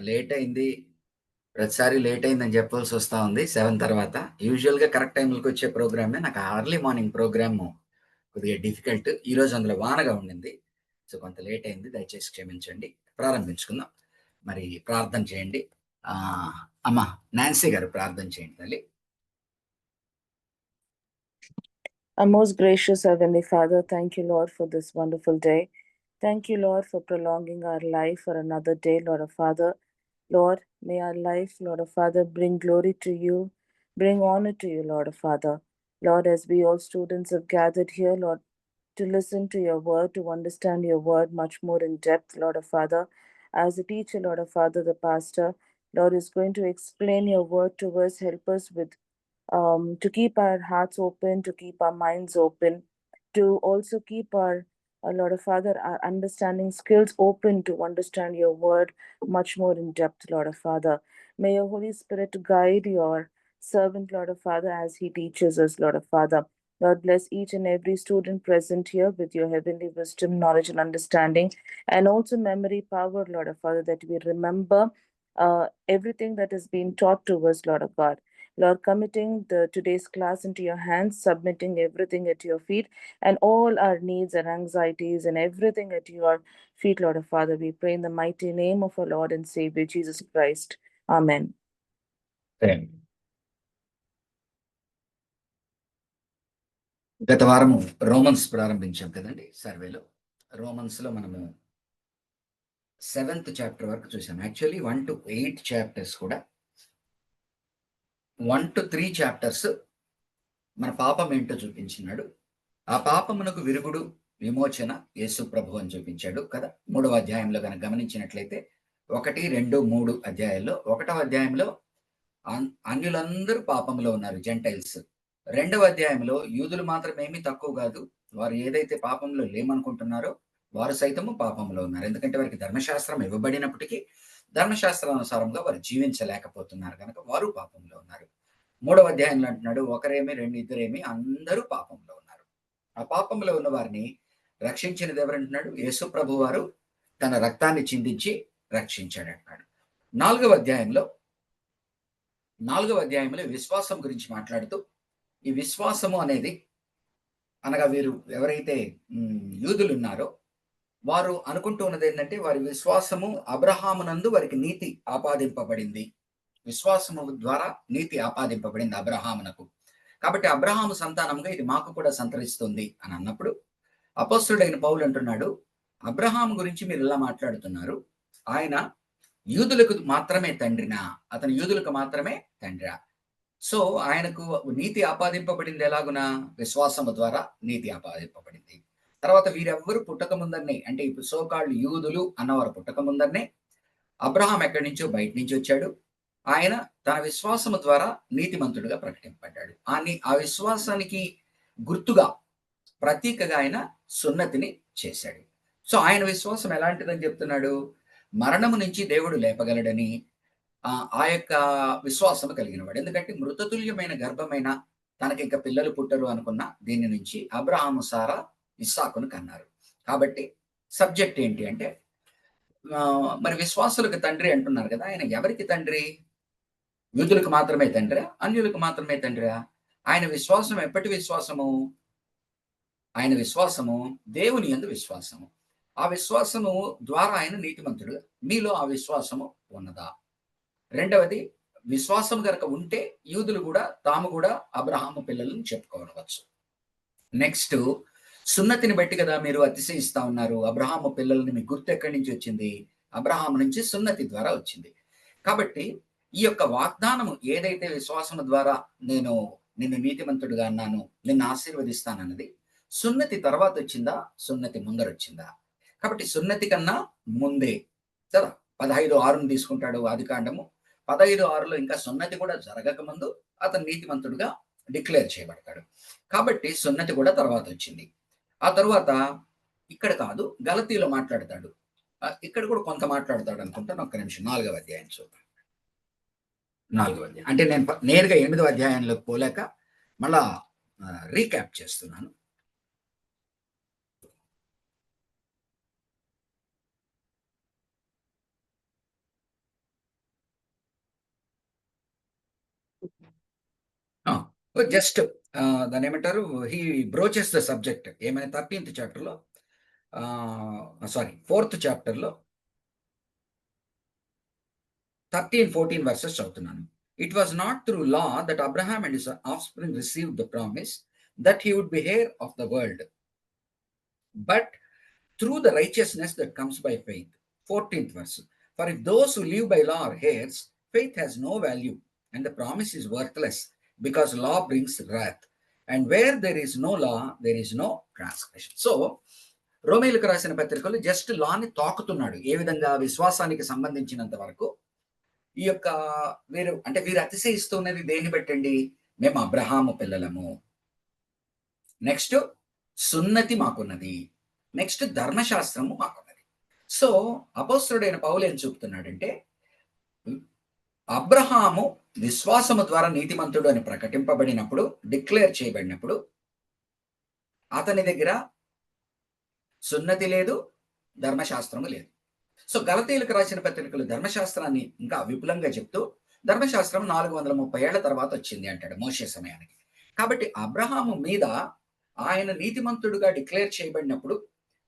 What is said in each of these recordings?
Late అయింది. ప్రతిసారి late అయిందని చెప్పాల్సి వస్తా ఉంది 7 తర్వాత. యూజువల్‌గా కరెక్ట్ టైమ్‌లకి వచ్చే ప్రోగ్రామే. నాకు అర్లీ మార్నింగ్ ప్రోగ్రాము కొద్దిగా డిఫికల్ట్. ఈరోజు అందులో వానగా ఉండింది. సో, కొంత లేట్ అయింది. దయచేసి క్షమించండి. ప్రారంభించుకుందాం. మరి ప్రార్థన చేయండి. అమ్మ నాన్సీ గారు ప్రార్థన చేయండి తల్లి. Our most gracious Heavenly Father, thank you, Lord, for this wonderful day. Thank you, Lord, for prolonging our life for another day, Lord of Father. Lord, may our life, Lord of Father, bring glory to you, bring honor to you, Lord of Father. Lord, as we all students have gathered here, Lord, to listen to your word, to understand your word much more in depth, Lord of Father. As a teacher, Lord of Father, the pastor, Lord is going to explain your word to us, help us with to keep our hearts open, to keep our minds open, to also keep Lord of Father, our understanding skills open to understand your word much more in depth, Lord of Father. May your Holy Spirit guide your servant, Lord of Father, as he teaches us, Lord of Father. Lord, bless each and every student present here with your heavenly wisdom, knowledge, and understanding, and also memory power, Lord of Father, that we remember everything that has been taught to us, Lord of God. Lord, committing today's class into your hands, submitting everything at your feet, and all our needs and anxieties and everything at your feet, Lord of Father. We pray in the mighty name of our Lord and Savior, Jesus Christ. Amen. గత వారము Romans ప్రారంభించాం కదండి సర్వేలో. రోమన్స్‌లో మనము 7th chapter వరకు చూసాం. Actually 1-8 chapters కూడా 1-3 chapters మన పాపం ఏంటో చూపించినాడు. ఆ పాపమునకు విరుగుడు, విమోచన యేసు ప్రభు అని చూపించాడు కదా! 3వ అధ్యాయంలో గనక గమనించినట్లయితే 1, 2, 3 అధ్యాయాల్లో 1వ అధ్యాయంలో అన్యులందరూ పాపంలో ఉన్నారు జెంటైల్స్. 2వ అధ్యాయంలో యూదులు మాత్రమేమీ తక్కువ కాదు. వారు ఏదైతే పాపంలో లేమనుకుంటున్నారో వారు సైతము పాపంలో ఉన్నారు. ఎందుకంటే వారికి ధర్మశాస్త్రం ఇవ్వబడినప్పటికీ ధర్మశాస్త్రానుసారంగా వారు జీవించలేకపోతున్నారు గనక వారు పాపంలో ఉన్నారు. 3వ అధ్యాయంలో అంటున్నాడు ఒకరేమి, ఇద్దరేమి అందరూ పాపంలో ఉన్నారు. ఆ పాపంలో ఉన్న వారిని రక్షించినది ఎవరంటున్నాడు? యేసు ప్రభువారు తన రక్తాన్ని చిందించి రక్షించాడంటున్నాడు. 4వ అధ్యాయంలో విశ్వాసం గురించి మాట్లాడుతూ ఈ విశ్వాసము అనేది అనగా వీరు ఎవరైతే యూదులున్నారో వారు అనుకుంటూ ఉన్నది ఏంటంటే వారి విశ్వాసము అబ్రహామునందు వారికి నీతి ఆపాదింపబడింది. విశ్వాసము ద్వారా నీతి ఆపాదింపబడింది అబ్రహామునకు. కాబట్టి అబ్రహాము సంతానంగా ఇది మాకు కూడా సంతరిస్తుంది అని అన్నప్పుడు అపొస్తలుడైన పౌలు అంటున్నాడు, అబ్రహాము గురించి మీరు ఇలా మాట్లాడుతున్నారు. ఆయన యూదులకు మాత్రమే తండ్రినా? అతను యూదులకు మాత్రమే తండ్రా? సో ఆయనకు నీతి ఆపాదింపబడింది ఎలాగునా? విశ్వాసము ద్వారా నీతి ఆపాదింపబడింది. తర్వాత వీరెవ్వరు పుట్టక ముందరనే, అంటే ఇప్పుడు సోకాళ్ళు యూదులు అన్నవారు పుట్టక ముందరనే అబ్రహాం ఎక్కడి నుంచో బయట నుంచి వచ్చాడు. ఆయన తన విశ్వాసము ద్వారా నీతిమంతుడుగా ప్రకటింపబడ్డాడు. ఆ విశ్వాసానికి గుర్తుగా, ప్రతీకగా ఆయన సున్నతిని చేశాడు. సో ఆయన విశ్వాసం ఎలాంటిదని చెప్తున్నాడు? మరణము నుంచి దేవుడు లేపగలడని ఆ యొక్క విశ్వాసము కలిగిన వాడు. ఎందుకంటే మృతతుల్యమైన గర్భమైన తనకి ఇంకా పిల్లలు పుట్టరు అనుకున్న దీని నుంచి అబ్రహాము సారా ఇస్సాకును కన్నారు. కాబట్టి సబ్జెక్ట్ ఏంటి అంటే మరి విశ్వాసులకు తండ్రి అంటున్నారు కదా! ఆయన ఎవరికి తండ్రి? యూదులకు మాత్రమే తండ్రా? అన్యులకు మాత్రమే తండ్రా? ఆయన విశ్వాసం ఎప్పటి విశ్వాసము? ఆయన విశ్వాసము దేవుని యందు విశ్వాసము. ఆ విశ్వాసము ద్వారా ఆయన నీతిమంతుడు. మీలో ఆ విశ్వాసము ఉన్నదా? రెండవది విశ్వాసం గనక ఉంటే యూదులు కూడా తాము కూడా అబ్రహాము పిల్లలని చెప్పుకోనవచ్చు. నెక్స్ట్ సున్నతిని బట్టి కదా మీరు అతిశయిస్తా ఉన్నారు. అబ్రహాము పిల్లలని మీ గుర్తు ఎక్కడి నుంచి వచ్చింది? అబ్రహాము నుంచి సున్నతి ద్వారా వచ్చింది. కాబట్టి ఈ యొక్క వాగ్దానము ఏదైతే విశ్వాసము ద్వారా నేను నిన్ను నీతిమంతుడిగా అన్నాను, నిన్ను ఆశీర్వదిస్తానన్నది సున్నతి తర్వాత వచ్చిందా? సున్నతి ముందరొచ్చిందా? కాబట్టి సున్నతి కన్నా ముందే కదా! 15:6 తీసుకుంటాడు ఆదికాండము. 15:6లో ఇంకా సున్నతి కూడా జరగక ముందు అతను నీతిమంతుడుగా డిక్లేర్ చేయబడతాడు. కాబట్టి సున్నతి కూడా తర్వాత వచ్చింది. ఆ తరువాత ఇక్కడ కాదు గలతీలో మాట్లాడతాడు. ఇక్కడ కూడా కొంత మాట్లాడతాడు అనుకుంటాను. ఒక్క నిమిషం 4వ అధ్యాయం చూద్దాం. 4వ అధ్యాయం అంటే నేను నేరుగా 8వ అధ్యాయంలోకి పోలేక మళ్ళా రీక్యాప్ చేస్తున్నాను. జస్ట్ దాన్ని ఏమంటారు, హీ బ్రోచెస్ ద సబ్జెక్ట్ ఏమైనా 13th చాప్టర్లో, సారీ 4th చాప్టర్లో 13-14 వర్సెస్ చదువుతున్నాను. It was not through law that Abraham and his offspring received the promise that he would be heir of the world, but through the righteousness that comes by faith. 14th verse. For if those who live by law are heirs, faith has no value and the promise is worthless because law brings wrath. And where there is no law, there is no transgression. So, రోమేయులకు రాసిన పత్రికలు just లాని తాకుతున్నాడు. ఏ విధంగా విశ్వాసానికి సంబంధించినంత వరకు ఈ యొక్క వీరు అతిశయిస్తున్నది దేన్ని బట్టండి? మేము అబ్రహాము పిల్లలము, నెక్స్ట్ సున్నతి మాకున్నది, నెక్స్ట్ ధర్మశాస్త్రము మాకున్నది. సో అపోస్తలుడైన పౌలు ఏం చూపుతున్నాడంటే, అబ్రహాము విశ్వాసము ద్వారా నీతిమంతుడు అని ప్రకటింపబడినప్పుడు, డిక్లేర్ చేయబడినప్పుడు అతని దగ్గర సున్నతి లేదు, ధర్మశాస్త్రము లేదు. సో గలతీయులకు రాసిన పత్రికలు ధర్మశాస్త్రాన్ని ఇంకా విపులంగా చెప్తూ, ధర్మశాస్త్రం 430 ఏళ్ల తర్వాత వచ్చింది అంటాడు మోషే సమయానికి. కాబట్టి అబ్రహాము మీద ఆయన నీతిమంతుడుగా డిక్లేర్ చేయబడినప్పుడు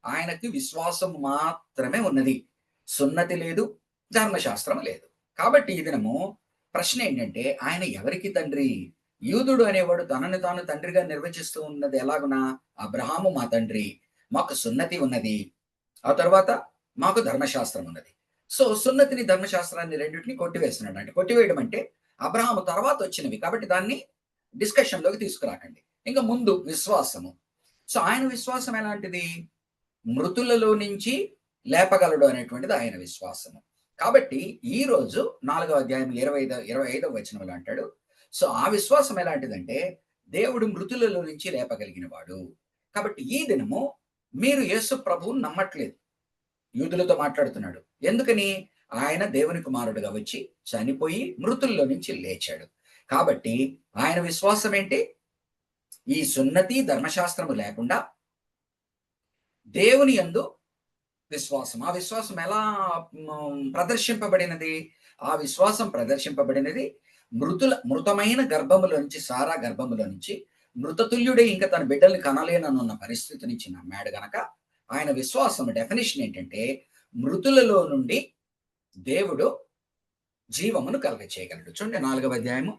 ఆయనకి విశ్వాసం మాత్రమే ఉన్నది, సున్నతి లేదు, ధర్మశాస్త్రం లేదు. కాబట్టి ఈ దినము ప్రశ్న ఏంటంటే, ఆయన ఎవరికి తండ్రి? యూదుడు అనేవాడు తనని తాను తండ్రిగా నిర్వచిస్తూ ఉన్నది ఎలాగునా? అబ్రహాము మా తండ్రి, మాకు సున్నతి ఉన్నది, ఆ తర్వాత మాకు ధర్మశాస్త్రం ఉన్నది. సో సున్నతిని ధర్మశాస్త్రాన్ని రెండింటిని కొట్టివేస్తున్నాడు. అంటే కొట్టివేయడం అంటే అబ్రహాము తర్వాత వచ్చినవి, కాబట్టి దాన్ని డిస్కషన్లోకి తీసుకురాకండి. ఇంకా ముందు విశ్వాసము. సో ఆయన విశ్వాసం ఎలాంటిది? మృతులలో నుంచి లేపగలడు అనేటువంటిది ఆయన విశ్వాసము. కాబట్టి ఈ రోజు 4వ అధ్యాయం 25వ వచనంలో అంటాడు, సో ఆ విశ్వాసం ఎలాంటిదంటే దేవుడు మృతులలో నుంచి లేపగలిగిన వాడు. కాబట్టి ఈ దినము మీరు యేసు ప్రభువును నమ్మట్లేదు. యూదులతో మాట్లాడుతున్నాడు. ఎందుకని? ఆయన దేవుని కుమారుడుగా వచ్చి చనిపోయి మృతుల్లో నుంచి లేచాడు. కాబట్టి ఆయన విశ్వాసం ఏంటి? ఈ సున్నతి ధర్మశాస్త్రము లేకుండా దేవుని యందు విశ్వాసం. ఆ విశ్వాసం ఎలా ప్రదర్శింపబడినది? ఆ విశ్వాసం ప్రదర్శింపబడినది మృతమైన గర్భములో నుంచి, సారా గర్భములో నుంచి మృతతుల్యుడే ఇంకా తన బిడ్డల్ని కనలేనన్న పరిస్థితి నుంచి నమ్మాడు గనక ఆయన విశ్వాసం డెఫినేషన్ ఏంటంటే, మృతులలో నుండి దేవుడు జీవమును కలుగ చేయగలడు. చూడండి 4వ అధ్యాయము.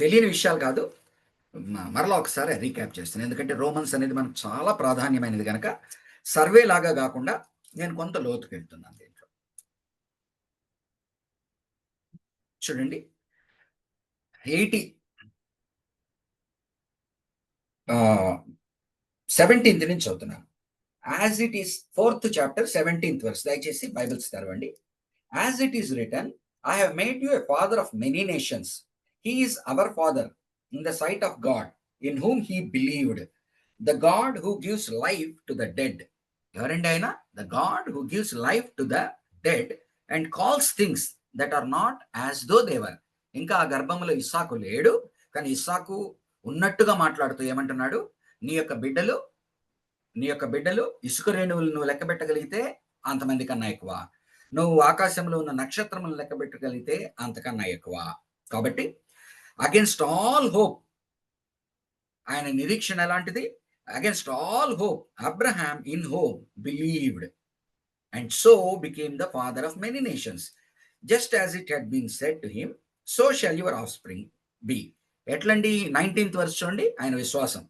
తెలియని విషయాలు కాదు, మరలా ఒకసారి రీక్యాప్ చేస్తాను. ఎందుకంటే రోమన్స్ అనేది మనకు చాలా ప్రాధాన్యమైనది కనుక సర్వే లాగా కాకుండా నేను కొంత లోతుకు వెళ్తున్నాను దీంట్లో. చూడండి 17th నుంచి చదువుతున్నాను. As it is 4th chapter 17th verse. దయచేసి బైబిల్స్ తెరవండి. As it is written, I have made you a father of many nations. He is our father in the sight of God, in whom he believed, the God who gives life to the dead. ఎవరండి ఆయన? The God who gives life to the dead and calls things that are not as though they were. ఇంకా ఆ గర్భంలో ఇస్సాకు లేడు, కానీ ఇస్సాకు ఉన్నట్టుగా మాట్లాడుతూ ఏమంటున్నాడు? నీ యొక్క బిడ్డలు ఇసుక రేణువులు నువ్వు లెక్క పెట్టగలిగితే అంతమంది కన్నా ఎక్కువ, నువ్వు ఆకాశంలో ఉన్న నక్షత్రములను లెక్క పెట్టగలిగితే అంతకన్నా ఎక్కువ. కాబట్టి అగెన్స్ట్ ఆల్ హోప్, ఆయన నిరీక్షణ ఎలాంటిది? Against all hope Abraham in hope believed and so became the father of many nations, just as it had been said to him, so shall your offspring be. ఎట్లండి? 19th verse చూడండి. ఆయన విశ్వాసం,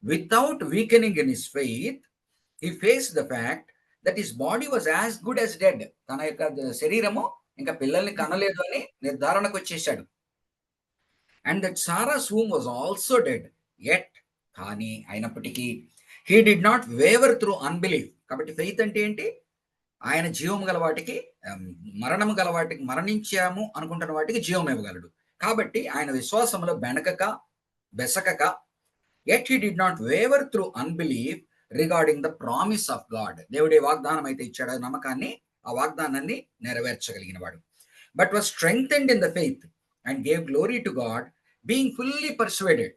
without weakening in his faith he faced the fact that his body was as good as dead. తన యొక్క శరీరము ఇంకా పిల్లల్ని కనలేదు అని నిర్ధారణకు వచ్చేసాడు. And that Sarah's womb was also dead. Yet, కానీ అయినప్పటికీ he did not waver through unbelief. కాబట్టి ఫెయిత్ అంటే ఏంటి? ఆయన జీవము గల వాటికి, మరణము గల వాటికి, మరణించాము అనుకుంటున్న వాటికి జీవం ఇవ్వగలడు. కాబట్టి ఆయన విశ్వాసంలో బెసకక yet he did not waver through unbelief regarding the promise of God. దేవుడే వాగ్దానం అయితే ఇచ్చాడు, నమ్మకాన్ని, ఆ వాగ్దానాన్ని నెరవేర్చగలిగిన వాడు. But was strengthened in the faith and gave glory to God, being fully persuaded.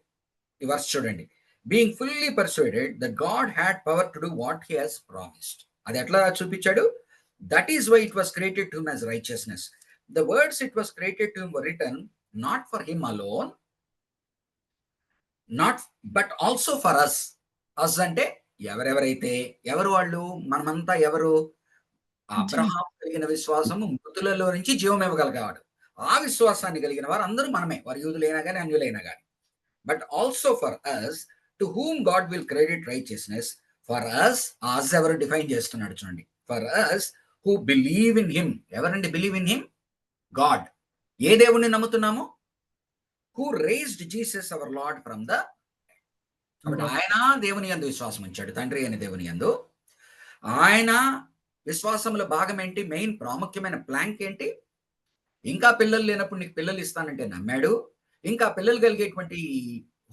ఈ వర్స్ చూడండి. Being fully persuaded that God had power to do what he has promised. అది ఎట్లా చూపించాడు? That is why it was created to him as righteousness. the words it was created to him were written not for him alone, not but also for us. us అంటే ఎవరెవరైతే, ఎవరు వాళ్ళు, మనమంతా ఎవరు? అబ్రహాము కలిగిన విశ్వాసము మృతులలో నుంచి జీవం ఇవ్వగలిగాడు. ఆ విశ్వాసాన్ని కలిగిన వారు అందరూ మనమే, వారు యూదులైనా కానీ అన్యులైనా కానీ. But also for us to whom God will credit righteousness. For us, us ఎవరు డిఫైన్ చేస్తున్నాడు చూడండి. For us who believe in him. ఎవరండి బిలీవ్ ఇన్ హిమ్? గాడ్. ఏ దేవుణ్ణి నమ్ముతున్నాము? Who raised Jesus our Lord from the. కాబట్టి ఆయన దేవుని యందు విశ్వాసం ఉంచాడు, తండ్రి అయిన దేవుని యందు. ఆయన విశ్వాసంలో భాగం ఏంటి? మెయిన్ ప్రాముఖ్యమైన ప్లాంక్ ఏంటి? ఇంకా పిల్లలు లేనప్పుడు నీకు పిల్లలు ఇస్తానంటే నమ్మాడు. ఇంకా పిల్లలు కలిగేటువంటి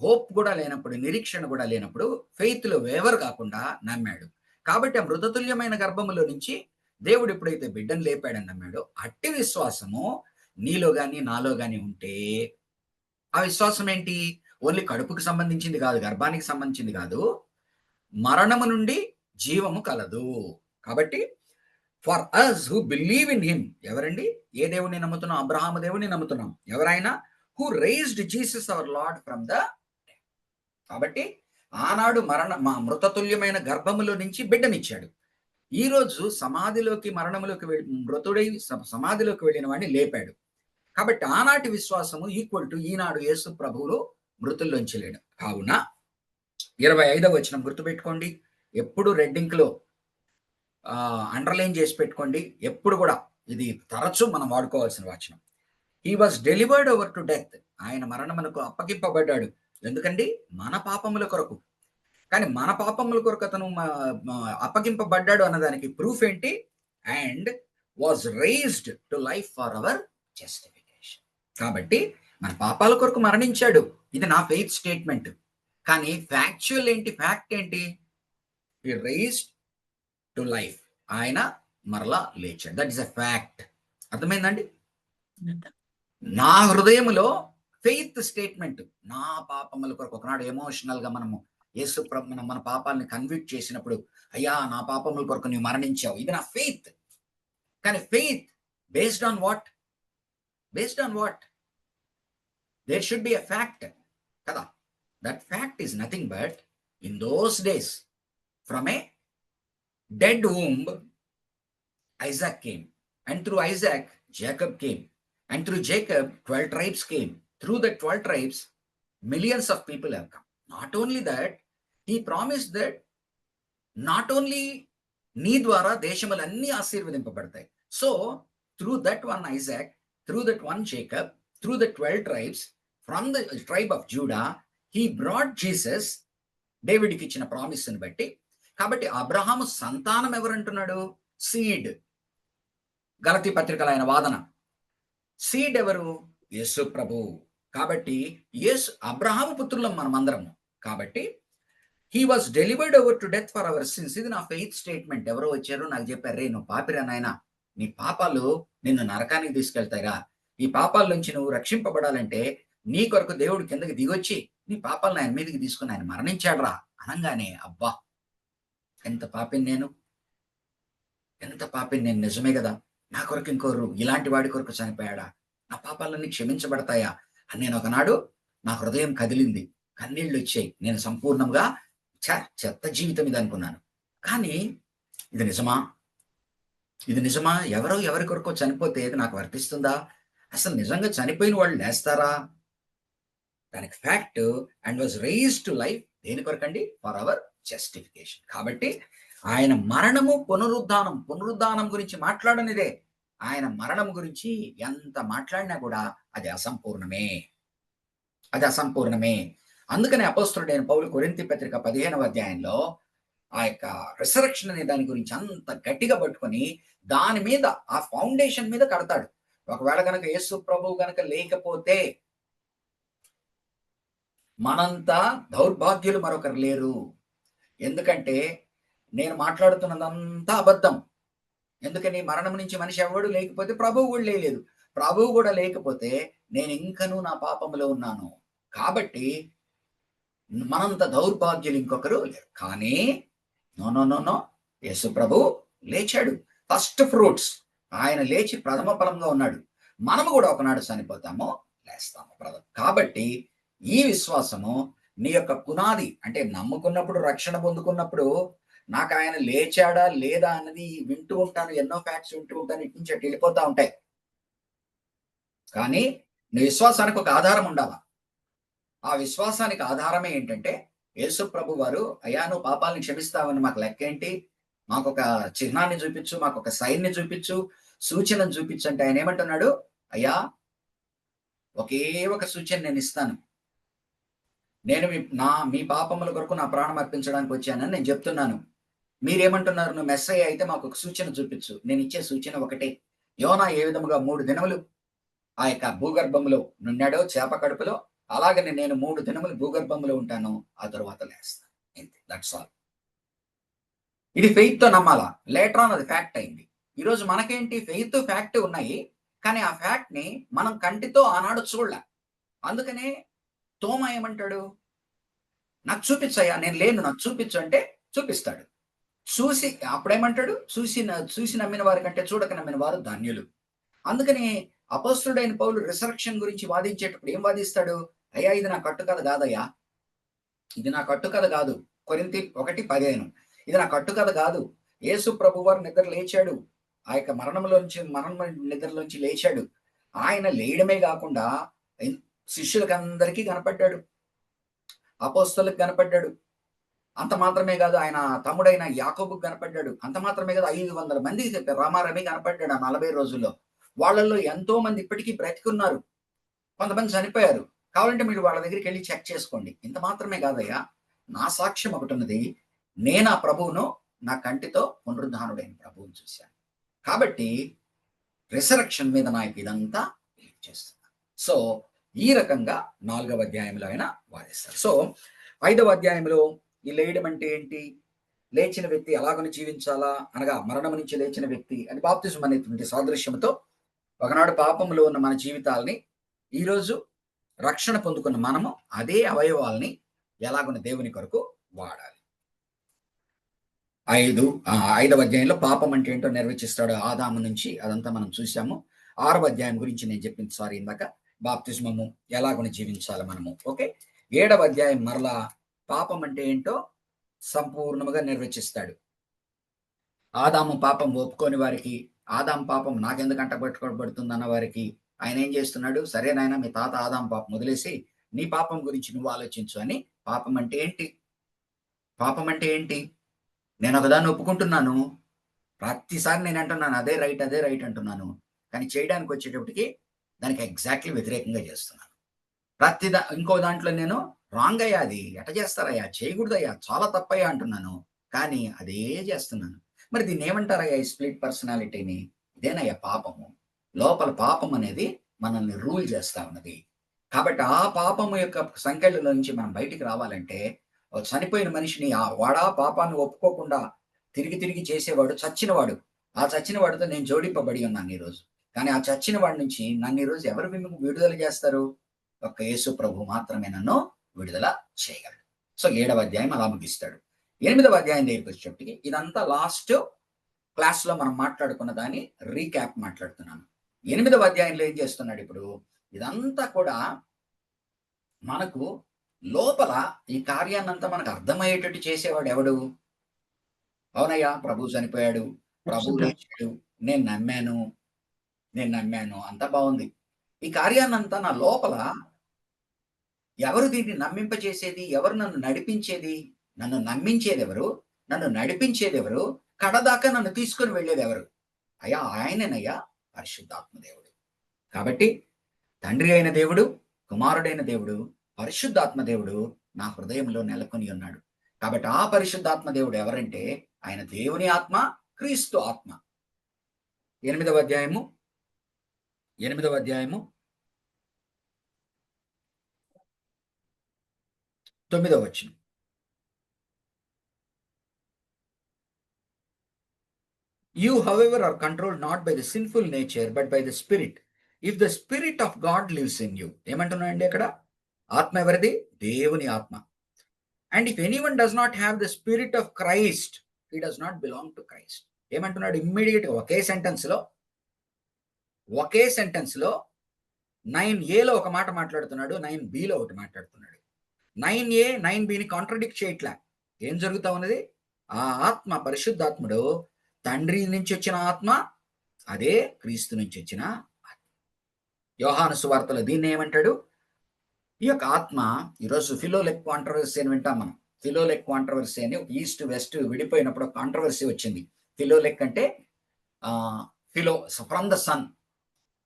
హోప్ కూడా లేనప్పుడు, నిరీక్షణ కూడా లేనప్పుడు, ఫెయిత్ లో వేవర్ కాకుండా నమ్మాడు. కాబట్టి ఆ మృతతుల్యమైన గర్భములో నుంచి దేవుడు ఎప్పుడైతే బిడ్డను లేపాడని నమ్మాడో, అట్టి విశ్వాసము నీలో గాని నాలో గాని ఉంటే, ఆ విశ్వాసం ఏంటి? ఓన్లీ కడుపుకు సంబంధించింది కాదు, గర్భానికి సంబంధించింది కాదు, మరణము నుండి జీవము కలదు. కాబట్టి for us who believe in him. ఎవరండి? ఏ దేవుని నమ్ముతున్నాం? అబ్రహాము దేవుని నమ్ముతున్నాం. ఎవరైనా? Who raised Jesus our Lord from the. కాబట్టి ఆనాడు మా మృతతుల్యమైన గర్భములో నుంచి బిడ్డనిచ్చాడు. ఈ రోజు సమాధిలోకి, మరణములోకి మృతుడై సమాధిలోకి వెళ్ళిన వాడిని లేపాడు. కాబట్టి ఆనాటి విశ్వాసము ఈక్వల్ టు ఈనాడు యేసు ప్రభువులు మృతుల్లోంచి లేడు. కావున 25వ వచనం గుర్తుపెట్టుకోండి. ఎప్పుడు రెడ్డింక్ లో అండర్లైన్ చేసి పెట్టుకోండి. ఎప్పుడు కూడా ఇది తరచూ మనం వాడుకోవాల్సిన వచనం. He was delivered over to death. ఆయన మరణమునకు అప్పగింపబడ్డాడు. ఎందుకండి? మన పాపముల కొరకు. కానీ మన పాపముల కొరకు అతను అప్పగింపబడ్డాడు అన్నదానికి ప్రూఫ్ ఏంటి? And was raised to life for hour justification. కాబట్టి మన పాపాల కొరకు మరణించాడు. ఇది నా ఫెయిత్ స్టేట్మెంట్. కానీ ఫ్యాక్చువల్ ఏంటి? ఫ్యాక్ట్ ఏంటి? He raised to life. ఆయన మరలా లేచాడు. That is a fact. అర్థమైందండి? నా హృదయములో ఫెయిత్ స్టేట్మెంట్. నా పాపముల కొరకు ఒకనాడు ఎమోషనల్ గా మనము యేసు ప్రభు మన పాపాలని కన్విక్ట్ చేసినప్పుడు, అయ్యా నా పాపముల కొరకు నువ్వు మరణించావు, ఇది నా ఫెయిత్. కానీ faith based on what? Based on what? There should be a fact కదా. That fact is nothing but in those days from a dead womb Isaac came, and through Isaac Jacob came, and through Jacob 12 tribes came. Through the 12 tribes millions of people have come. Not only that, he promised that not only నీ ద్వారా దేశములన్నీ ఆశీర్వదింపబడతాయి. So through that one Isaac, through that one Jacob, through the 12 tribes from the tribe of Judah, he brought Jesus. డేవిడ్కి ఇచ్చిన promise ని బట్టి. కాబట్టి అబ్రహాము సంతానం ఎవరంటున్నాడు? Seed. గలతీ పత్రికలో ఆయన వాదన. సీడ్ ఎవరు? యేసు ప్రభు. కాబట్టి యేసు అబ్రహాము పుత్రులం మనమందరము. కాబట్టి he was delivered over to death for our sins. ఇది నా ఫెయిత్ స్టేట్మెంట్. ఎవరో వచ్చారు నాకు చెప్పారు, రే నువ్వు పాపిరా నాయనా, నీ పాపాలు నిన్ను నరకానికి తీసుకెళ్తాయిరా, ఈ పాపాల నుంచి నువ్వు రక్షింపబడాలంటే నీ కొరకు దేవుడు కిందకి దిగొచ్చి నీ పాపాలను ఆయన మీదకి తీసుకుని ఆయన మరణించాడురా అనగానే, అబ్బా ఎంత పాపిని నేను, ఎంత పాపిని నేను, నిజమే కదా, నా కొరకు ఇంకోరు ఇలాంటి వాడి కొరకు చనిపోయాడా, నా పాపాలన్నీ క్షమించబడతాయా అని నేను ఒకనాడు నా హృదయం కదిలింది, కన్నీళ్ళు వచ్చాయి. నేను సంపూర్ణంగా చెత్త జీవితం ఇది అనుకున్నాను. కానీ ఇది నిజమా? ఇది నిజమా? ఎవరి కొరకు చనిపోతే ఇది నాకు వర్తిస్తుందా? అసలు నిజంగా చనిపోయిన వాళ్ళు లేస్తారా? దానికి fact. And was raise to life. దేని కొరకండి? For hour justification. కాబట్టి ఆయన మరణము పునరుద్ధానం గురించి మాట్లాడనిదే. ఆయన మరణం గురించి ఎంత మాట్లాడినా కూడా అది అసంపూర్ణమే. అందుకనే అపోస్తలుడైన పౌలు కొరింథీ పత్రిక 15వ అధ్యాయంలో ఆ యొక్క రిసరెక్షన్ అనే దాని గురించి అంత గట్టిగా పట్టుకొని దాని మీద, ఆ ఫౌండేషన్ మీద కడతాడు. ఒకవేళ కనుక యేసు ప్రభువు కనుక లేకపోతే మనంత దౌర్భాగ్యులు మరొకరు లేరు. ఎందుకంటే నేను మాట్లాడుతున్నదంతా అబద్ధం. ఎందుకని? మరణం నుంచి మనిషి ఎవడు లేకపోతే ప్రభువు కూడా లేదు. ప్రభువు కూడా లేకపోతే నేను ఇంకనూ నా పాపములో ఉన్నాను. కాబట్టి మనంత దౌర్భాగ్యులు ఇంకొకరు లేరు. కానీ నో, యేసు ప్రభు లేచాడు. First fruits. ఆయన లేచి ప్రథమ ఫలంగా ఉన్నాడు. మనము కూడా ఒకనాడు చనిపోతాము, లేస్తాము బ్రదర్. కాబట్టి ఈ విశ్వాసము నీ యొక్క పునాది. అంటే నమ్ముకున్నప్పుడు, రక్షణ పొందుకున్నప్పుడు నాకు ఆయన లేచాడా లేదా అన్నది వింటూ ఉంటాను, ఎన్నో ఫ్యాక్ట్స్ వింటూ ఉంటాను, ఇటు నుంచి అటు వెళ్ళిపోతా ఉంటాయి. కానీ నీ విశ్వాసానికి ఒక ఆధారం ఉండాలా. ఆ విశ్వాసానికి ఆధారమే ఏంటంటే యేసు ప్రభు వారు, అయ్యా నువ్వు పాపాలను క్షమిస్తావని మాకు లెక్కేంటి, మాకొక చిహ్నాన్ని చూపించు, మాకొక సైన్ని చూపించు, సూచనను చూపించు అంటే ఆయన ఏమంటున్నాడు, అయ్యా ఒకే ఒక సూచన నేను ఇస్తాను. నేను మీ పాపముల కొరకు నా ప్రాణం అర్పించడానికి వచ్చానని నేను చెప్తున్నాను. మీరేమంటున్నారు, నువ్వు మెస్సయ్య అయితే మాకు ఒక సూచన చూపించు. నేను ఇచ్చే సూచన ఒకటే. యోనా ఏ విధముగా 3 దినములు ఆ యొక్క భూగర్భంలో నున్నాడో చేప కడుపులో, అలాగనే నేను 3 దినములు భూగర్భంలో ఉంటాను, ఆ తరువాత లేస్తాను. ఇంతే, దట్స్ ఆల్. ఇది ఫెయిత్‌తో నమ్మాలా. లేటర్ ఆన్ అది ఫ్యాక్ట్ అయింది. ఈరోజు మనకేంటి, ఫెయిత్, ఫ్యాక్ట్ ఉన్నాయి. కానీ ఆ ఫ్యాక్ట్‌ని మనం కంటితో ఆనాడు చూడలే. అందుకనే తోమా ఏమంటాడు, నాకు చూపించయ్యా, నేను లేను, నాకు చూపించు అంటే చూపిస్తాడు. చూసి అప్పుడేమంటాడు, చూసి నమ్మిన వారి కంటే చూడక నమ్మిన వారు ధన్యులు. అందుకని అపోస్తలుడైన పౌలు రిసరెక్షన్ గురించి వాదించేటప్పుడు ఏం వాదిస్తాడు, అయ్యా ఇది నా కట్టుకథ కాదయ్యా, ఇది నా కట్టుకథ కాదు. కొరింథీ 1:15 ఇది నా కట్టుకథ కాదు. యేసు ప్రభువారు నిద్ర లేచాడు, ఆ యొక్క మరణ నిద్రలోంచి లేచాడు. ఆయన లేయడమే కాకుండా శిష్యులకందరికీ కనపడ్డాడు, అపోస్తలకు కనపడ్డాడు. అంత మాత్రమే కాదు, ఆయన తమ్ముడైన యాకోబుకు కనపడ్డాడు. అంత మాత్రమే కాదు, 500 మందికి రమారమి కనపడ్డాడు ఆ 40 రోజుల్లో. వాళ్ళల్లో ఎంతో మంది ఇప్పటికీ బ్రతికున్నారు, కొంతమంది చనిపోయారు. కావాలంటే మీరు వాళ్ళ దగ్గరికి వెళ్ళి చెక్ చేసుకోండి. ఇంత మాత్రమే కాదయ్యా, నా సాక్ష్యం ఒకటి ఉన్నది. నేను ఆ ప్రభువును నా కంటితో పునరుద్ధానుడైన ప్రభువును చూశాను. కాబట్టి రిసరెక్షన్ మీద నాకు ఇదంతా బిలీవ్ చేస్తున్నాను. సో ఈ రకంగా 4వ అధ్యాయంలో ఆయన వాదిస్తారు. సో 5వ అధ్యాయంలో ఈ లేయడం అంటే ఏంటి, లేచిన వ్యక్తి ఎలాగని జీవించాలా అనగా మరణం నుంచి లేచిన వ్యక్తి అని బాప్తిజం అనేటువంటి సాదృశ్యంతో ఒకనాడు పాపంలో ఉన్న మన జీవితాలని ఈరోజు రక్షణ పొందుకున్న మనము అదే అవయవాల్ని ఎలాగున్న దేవుని కొరకు వాడాలి. 5వ అధ్యాయంలో పాపం అంటే ఏంటో నిర్వచిస్తాడు ఆదాము నుంచి, అదంతా మనం చూసాము. 6వ అధ్యాయం గురించి నేను చెప్పింది ఇందాక, బాప్తిజమము ఎలాగున జీవించాలి మనము. ఓకే, 7వ అధ్యాయం మరలా పాపం అంటే ఏంటో సంపూర్ణముగా నిర్వచిస్తాడు. ఆదాము పాపం ఒప్పుకోని వారికి, ఆదాము పాపం నాకెందుకు అంటబట్టుకోబడుతుంది అన్న వారికి ఆయన ఏం చేస్తున్నాడు, సరే నాయన మీ తాత ఆదాము పాపం వదిలేసి నీ పాపం గురించి నువ్వు ఆలోచించు అని. పాపం అంటే ఏంటి, పాపం అంటే ఏంటి, నేను ఒకదాన్ని ఒప్పుకుంటున్నాను, ప్రతిసారి నేను అంటున్నాను అదే రైట్ అంటున్నాను, కానీ చేయడానికి వచ్చేటప్పటికి దానికి ఎగ్జాక్ట్లీ వ్యతిరేకంగా చేస్తున్నాను. ఇంకో దాంట్లో నేను రాంగ్ అయ్యా, అది ఎట చేస్తారయ్యా, చేయకూడదయ్యా, చాలా తప్పయ్యా అంటున్నాను, కానీ అదే చేస్తున్నాను. మరి దీన్ని ఏమంటారయ్యా, ఈ స్ప్లిట్ పర్సనాలిటీని? ఇదేనయ్యా పాపము. లోపల పాపం అనేది మనల్ని రూల్ చేస్తా ఉన్నది. కాబట్టి ఆ పాపము యొక్క సంఖ్యల నుంచి మనం బయటికి రావాలంటే, చనిపోయిన మనిషిని వాడా పాపాన్ని ఒప్పుకోకుండా తిరిగి చేసేవాడు చచ్చినవాడు. ఆ చచ్చిన వాడితో నేను జోడింపబడి ఉన్నాను ఈరోజు. కానీ ఆ చచ్చిన వాడి నుంచి నన్ను ఈరోజు ఎవరు విడుదల చేస్తారు? ఒక్క యేసు ప్రభు మాత్రమే నన్ను విడుదల చేయగలడు. సో 7వ అధ్యాయం అలా ముగిస్తాడు. 8వ అధ్యాయం దగ్గరికి వచ్చేటప్పటికి ఇదంతా లాస్ట్ క్లాస్లో మనం మాట్లాడుకున్న దాన్ని రీక్యాప్ మాట్లాడుతున్నాను. 8వ అధ్యాయంలో ఏం చేస్తున్నాడు ఇప్పుడు, ఇదంతా కూడా మనకు లోపల ఈ కార్యాన్నంతా మనకు అర్థమయ్యేటట్టు చేసేవాడు ఎవడు? అవునయ్యా, ప్రభు చనిపోయాడు, ప్రభు లేచాడు, నేను నమ్మాను, అంతా బాగుంది. ఈ కార్యాన్నంతా నా లోపల ఎవరు దీన్ని నమ్మింపచేసేది, ఎవరు నన్ను నడిపించేది? నన్ను నమ్మించేదెవరు, నన్ను నడిపించేదెవరు, కడదాకా నన్ను తీసుకొని వెళ్ళేదెవరు? అయ్యా ఆయనేనయ్యా పరిశుద్ధాత్మ దేవుడు. కాబట్టి తండ్రి అయిన దేవుడు, కుమారుడైన దేవుడు, పరిశుద్ధాత్మ దేవుడు నా హృదయంలో నెలకొని ఉన్నాడు. కాబట్టి ఆ పరిశుద్ధాత్మ దేవుడు ఎవరంటే ఆయన దేవుని ఆత్మ, క్రీస్తు ఆత్మ. 8వ అధ్యాయము 9వ వచనం. You, however, are controlled not by the sinful nature, but by the Spirit. If the Spirit of God lives in you. ఏమంటున్నాడండి అక్కడ? ఆత్మ ఎవరిది? దేవుని ఆత్మ. And if anyone does not have the Spirit of Christ, he does not belong to Christ. ఏమంటున్నాడు immediate ఒకే sentence లో? ఒకే sentence లో 9A ఒక మాట మాట్లాడుతున్నాడు, 9Bలో ఒకటి మాట్లాడుతున్నాడు. 9A 9Bని కాంట్రడిక్ట్ చేయట్లా. ఏం జరుగుతా ఉన్నది? ఆ ఆత్మ పరిశుద్ధాత్ముడు తండ్రి నుంచి వచ్చిన ఆత్మ, అదే క్రీస్తు నుంచి వచ్చిన ఆత్మ. యోహాను సువార్తలో దీన్ని ఏమంటాడు? ఈ యొక్క ఆత్మ ఈరోజు ఫిలోలెక్ కాంట్రవర్సీ అని వింటాం మనం. ఫిలోలెక్ కాంట్రవర్సీ అని ఈస్ట్ వెస్ట్ విడిపోయినప్పుడు కాంట్రవర్సీ వచ్చింది. ఫిలోలెక్ అంటే ఫిలో ఫ్రమ్ ద సన్.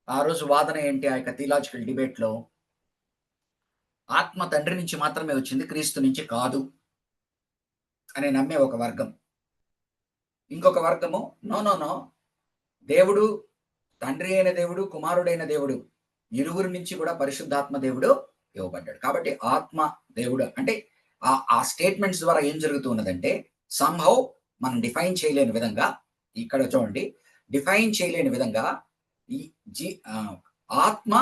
ఆ రోజు వాదన ఏంటి? ఆ యొక్క థియలాజికల్ డిబేట్ లో ఆత్మ తండ్రి నుంచి మాత్రమే వచ్చింది, క్రీస్తు నుంచి కాదు అని నమ్మే ఒక వర్గం. ఇంకొక వర్గము నో నో నో, దేవుడు తండ్రి అయిన దేవుడు, కుమారుడైన దేవుడు, ఇరువురి నుంచి కూడా పరిశుద్ధాత్మ దేవుడు ఇవ్వబడ్డాడు. కాబట్టి ఆత్మ దేవుడు అంటే ఆ స్టేట్మెంట్స్ ద్వారా ఏం జరుగుతూ ఉన్నదంటే, సంహౌ మనం డిఫైన్ చేయలేని విధంగా, ఇక్కడ చూడండి, డిఫైన్ చేయలేని విధంగా ఈ ఆత్మ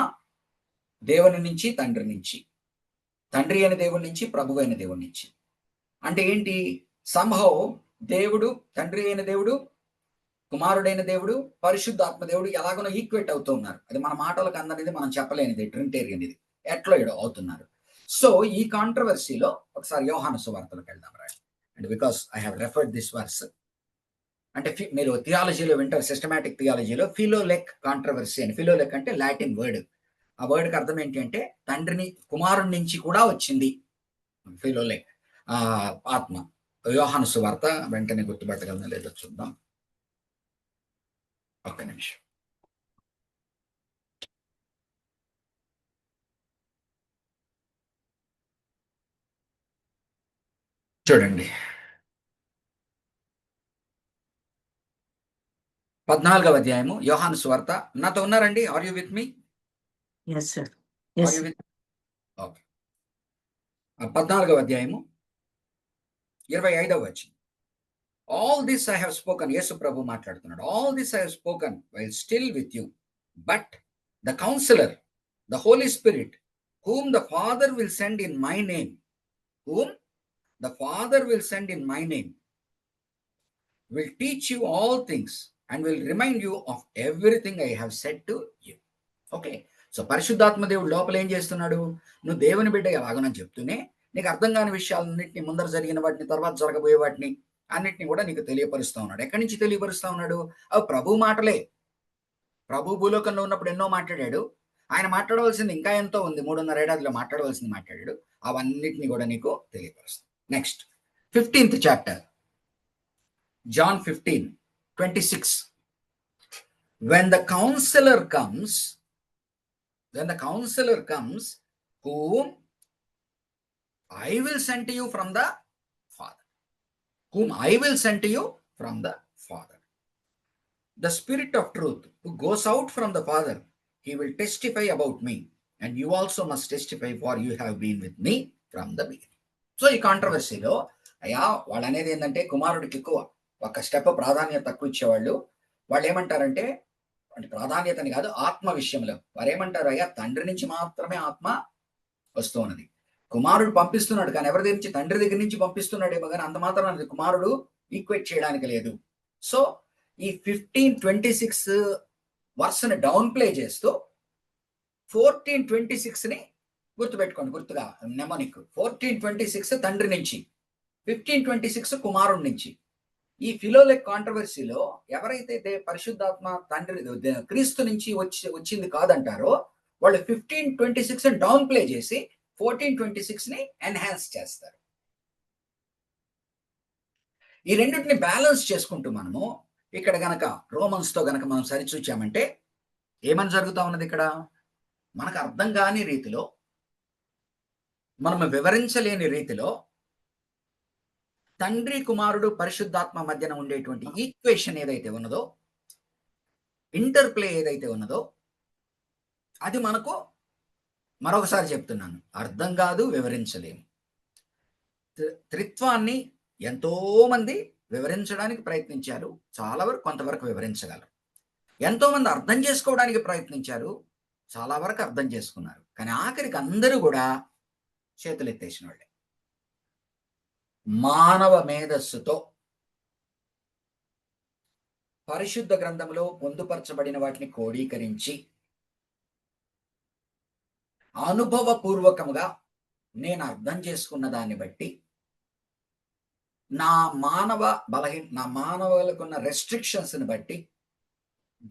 దేవుని నుంచి, తండ్రి నుంచి, తండ్రి అయిన దేవుడి నుంచి, ప్రభు అయిన దేవుడి నుంచి. అంటే ఏంటి? సంహౌ దేవుడు, తండ్రి అయిన దేవుడు, కుమారుడైన దేవుడు, పరిశుద్ధాత్మ దేవుడు ఎలాగనో ఈక్వేట్ అవుతూ ఉన్నారు. అది మన మాటలకు అందనేది మనం చెప్పలేనిది, ట్రినిటేరియన్ ఇది ఎట్లా అవుతున్నారు. సో ఈ కాంట్రవర్సీలో ఒకసారి యోహాను సువార్తలకు వెళ్దాం right. And because I have referred this verse, అంటే మీరు థియాలజీలో వింటారు, సిస్టమాటిక్ థియాలజీలో ఫిలోలెక్ కాంట్రవర్సీ అని. ఫిలోలెక్ అంటే లాటిన్ వర్డ్. ఆ వర్డ్కి అర్థం ఏంటి అంటే తండ్రిని, కుమారుడి నుంచి కూడా వచ్చింది ఫిలోలెక్ ఆత్మ. యోహాను సువార్త వెంటనే గుర్తుపట్టగలనా లేదో చూద్దాం, ఒక్క నిమిషం. చూడండి, 14వ అధ్యాయము యోహాను సువార్త. నాతో ఉన్నారండి? Are you with me? Yes, sir. Are Yes. You with? Okay. 14వ అధ్యాయము 25వ వచనం. All this I have spoken, Yesu ప్రభు మాట్లాడుతున్నాడు. All this I have spoken while still with you, but the counsellor, the holy spirit, whom the Father will send in my name, whom the Father will send in my name, will teach you all things and will remind you of everything I have said to you. Okay. So పరిశుద్ధాత్మ దేవుడు లోపల ఏం చేస్తున్నాడు? నువ్వు దేవుని బిడ్డ ఎలాగోనని చెప్తూనే నీకు అర్థం కాని విషయాలన్నింటినీ, ముందర జరిగిన వాటిని, తర్వాత జరగబోయే వాటిని అన్నిటిని కూడా నీకు తెలియపరుస్తా ఉన్నాడు. ఎక్కడి నుంచి తెలియపరుస్తా ఉన్నాడు? అవి ప్రభు మాటలే. ప్రభు భూలోకంలో ఉన్నప్పుడు ఎన్నో మాట్లాడాడు. ఆయన మాట్లాడవలసింది ఇంకా ఎంతో ఉంది. 3.5 ఏడాదిలో మాట్లాడవలసింది మాట్లాడాడు. అవన్నిటిని కూడా నీకు తెలియపరుస్తాం. Next 15th chapter, John 15:26. When the counselor comes, whom I will send to you from the Father, whom I will send to you from the Father, the Spirit of truth, who goes out from the Father, he will testify about me, and you also must testify, for you have been with me from the beginning. So ఈ కాంట్రవర్సీలో అయ్యా వాళ్ళు అనేది ఏంటంటే, కుమారుడికి ఎక్కువ ఒక step ప్రాధాన్యత తక్కువ ఇచ్చేవాళ్ళు. వాళ్ళు ఏమంటారంటే, అంటే ప్రాధాన్యతని కాదు, ఆత్మ విషయంలో వారు ఏమంటారు? అయ్యా తండ్రి నుంచి మాత్రమే ఆత్మ వస్తూ ఉన్నది. కుమారుడు పంపిస్తున్నాడు కానీ ఎవరి దగ్గర నుంచి? తండ్రి దగ్గర నుంచి పంపిస్తున్నాడేమో కానీ అంత మాత్రం కుమారుడు ఈక్వేట్ చేయడానికి లేదు. సో ఈ 15:26 వర్స్ని డౌన్ ప్లే చేస్తూ 14:26ని గుర్తుపెట్టుకోండి, గుర్తుగా నెమోనిక్. 14:26 తండ్రి నుంచి, 15:26 కుమారుడి నుంచి. ఈ ఫిలోలెక్ కాంట్రవర్సీలో ఎవరైతే పరిశుద్ధాత్మ తండ్రి క్రీస్తు నుంచి వచ్చింది కాదంటారో వాళ్ళు 15:26 డౌన్ ప్లే చేసి 14:26ని ఎన్హాన్స్ చేస్తారు. ఈ రెండింటిని బ్యాలెన్స్ చేసుకుంటూ మనము ఇక్కడ గనక రోమన్స్ తో గనక మనం సరిచూచామంటే ఏమని జరుగుతా ఉన్నది? ఇక్కడ మనకు అర్థం కాని రీతిలో, మనం వివరించలేని రీతిలో తండ్రి, కుమారుడు, పరిశుద్ధాత్మ మధ్యన ఉండేటువంటి ఈక్వేషన్ ఏదైతే ఉన్నదో, ఇంటర్ప్లే ఏదైతే ఉన్నదో, అది మనకు మరొకసారి చెప్తున్నాను, అర్థం కాదు, వివరించలేము. త్రిత్వాన్ని ఎంతో మంది వివరించడానికి ప్రయత్నించారు, చాలా వరకు కొంతవరకు వివరించగలరు. ఎంతో మంది అర్థం చేసుకోవడానికి ప్రయత్నించారు, చాలా వరకు అర్థం చేసుకున్నారు. కానీ ఆఖరికి అందరూ కూడా చేతులు ఎత్తేసిన వాళ్ళే. మానవ మేధస్సుతో పరిశుద్ధ గ్రంథంలో పొందుపరచబడిన వాటిని క్రోడీకరించి అనుభవపూర్వకముగా నేను అర్థం చేసుకున్న దాన్ని బట్టి నా మానవులకున్న రెస్ట్రిక్షన్స్ని బట్టి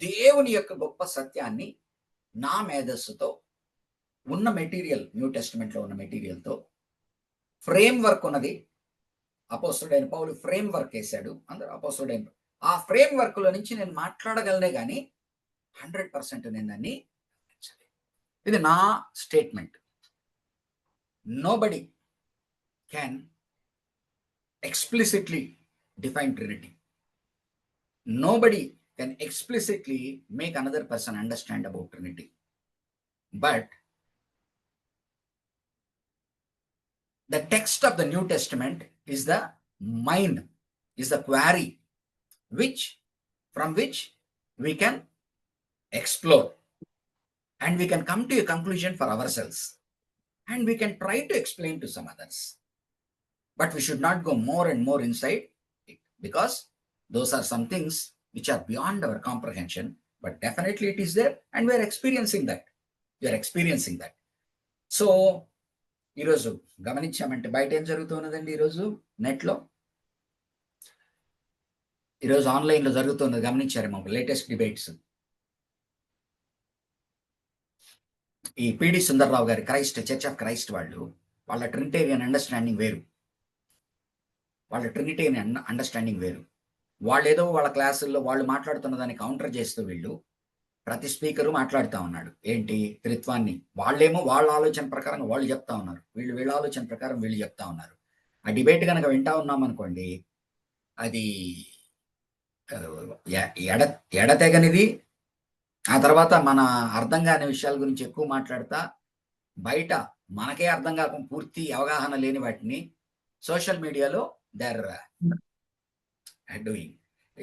దేవుని యొక్క గొప్ప సత్యాన్ని నా మేధస్సుతో ఉన్న మెటీరియల్, న్యూ టెస్టిమెంట్లో ఉన్న మెటీరియల్తో ఫ్రేమ్ వర్క్ ఉన్నది. అపోస్తలుడైన పౌలు ఫ్రేమ్ వర్క్ వేశాడు. అందరూ అపోస్తలుడైన ఆ ఫ్రేమ్ వర్క్లో నుంచి నేను మాట్లాడగలనే కానీ 100% నేను దాన్ని, ఇది నా statement. Nobody can explicitly define Trinity. Nobody can explicitly make another person understand about Trinity. But the text of the New Testament is the mind, is the quarry from which we can explore and we can come to a conclusion for ourselves and we can try to explain to some others. But we should not go more and more inside it, because those are some things which are beyond our comprehension. But definitely it is there and we are experiencing that. We are experiencing that. So, ఈరోజు గమనించామంటే బయట ఏం జరుగుతున్నదండి? ఈరోజు నెట్లో, ఈరోజు ఆన్లైన్లో జరుగుతున్నది గమనించారేమో latest debates. ఈ పిడి సుందర్రావు గారి చర్చ్ ఆఫ్ క్రైస్ట్ వాళ్ళ ట్రినిటేరియన్ అండర్స్టాండింగ్ వేరు. వాళ్ళ ట్రినిటేరియన్ అండర్స్టాండింగ్ వేరు. వాళ్ళు ఏదో వాళ్ళ క్లాసుల్లో వాళ్ళు మాట్లాడుతున్న దాన్ని కౌంటర్ చేస్తూ వీళ్ళు ప్రతి స్పీకరు మాట్లాడుతూ ఉన్నాడు ఏంటి త్రిత్వాన్ని. వాళ్ళేమో వాళ్ళ ఆలోచన ప్రకారం వాళ్ళు చెప్తా ఉన్నారు, వీళ్ళ ఆలోచన ప్రకారం వీళ్ళు చెప్తా ఉన్నారు. ఆ డిబేట్ కనుక వింటా ఉన్నాం అనుకోండి, అది ఎడతెగనిది. ఆ తర్వాత మన అర్థం కాని విషయాల గురించి ఎక్కువ మాట్లాడతా, బయట మనకే అర్థం కాకుండా పూర్తి అవగాహన లేని వాటిని సోషల్ మీడియాలో దర్ డూయింగ్.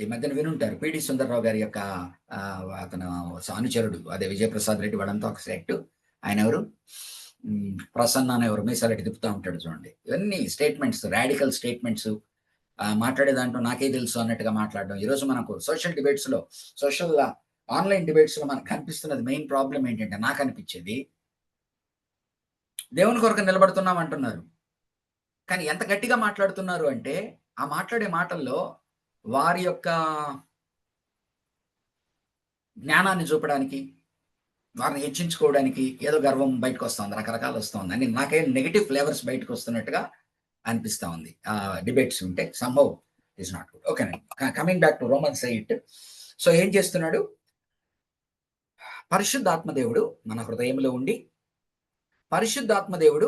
ఈ మధ్యన వినుంటారు పిడి సుందర్రావు గారి యొక్క అతను అనుచరుడు, అదే విజయప్రసాద్ రెడ్డి, వాడంతా ఒక సెట్. ఆయన ఎవరు, ప్రసన్న అని ఎవరు, మీసాలెట్టి తిప్పుతూ ఉంటాడు చూడండి. ఇవన్నీ స్టేట్మెంట్స్, రాడికల్ స్టేట్మెంట్స్, మాట్లాడే దాంట్లో నాకే తెలుసు అన్నట్టుగా మాట్లాడడం. ఈరోజు మనకు సోషల్ ఆన్లైన్ డిబేట్స్లో మనకు కనిపిస్తున్నది మెయిన్ ప్రాబ్లం ఏంటంటే, నాకు అనిపించేది దేవుని కొరకు నిలబడుతున్నాం అంటున్నారు, కానీ ఎంత గట్టిగా మాట్లాడుతున్నారు అంటే ఆ మాట్లాడే మాటల్లో వారి యొక్క జ్ఞానాన్ని చూపడానికి, వారిని హెచ్చించుకోవడానికి ఏదో గర్వం బయటకు వస్తుంది, రకరకాలు వస్తుంది అని నాకేం నెగిటివ్ ఫ్లేవర్స్ బయటకు వస్తున్నట్టుగా అనిపిస్తూ ఉంది. డిబేట్స్ ఉంటే సంభవ్ ఇస్ నాట్ గుడ్. ఓకేనండి, coming back to Romans 8. So ఏం చేస్తున్నాడు? పరిశుద్ధాత్మదేవుడు మన హృదయంలో ఉండి, పరిశుద్ధాత్మదేవుడు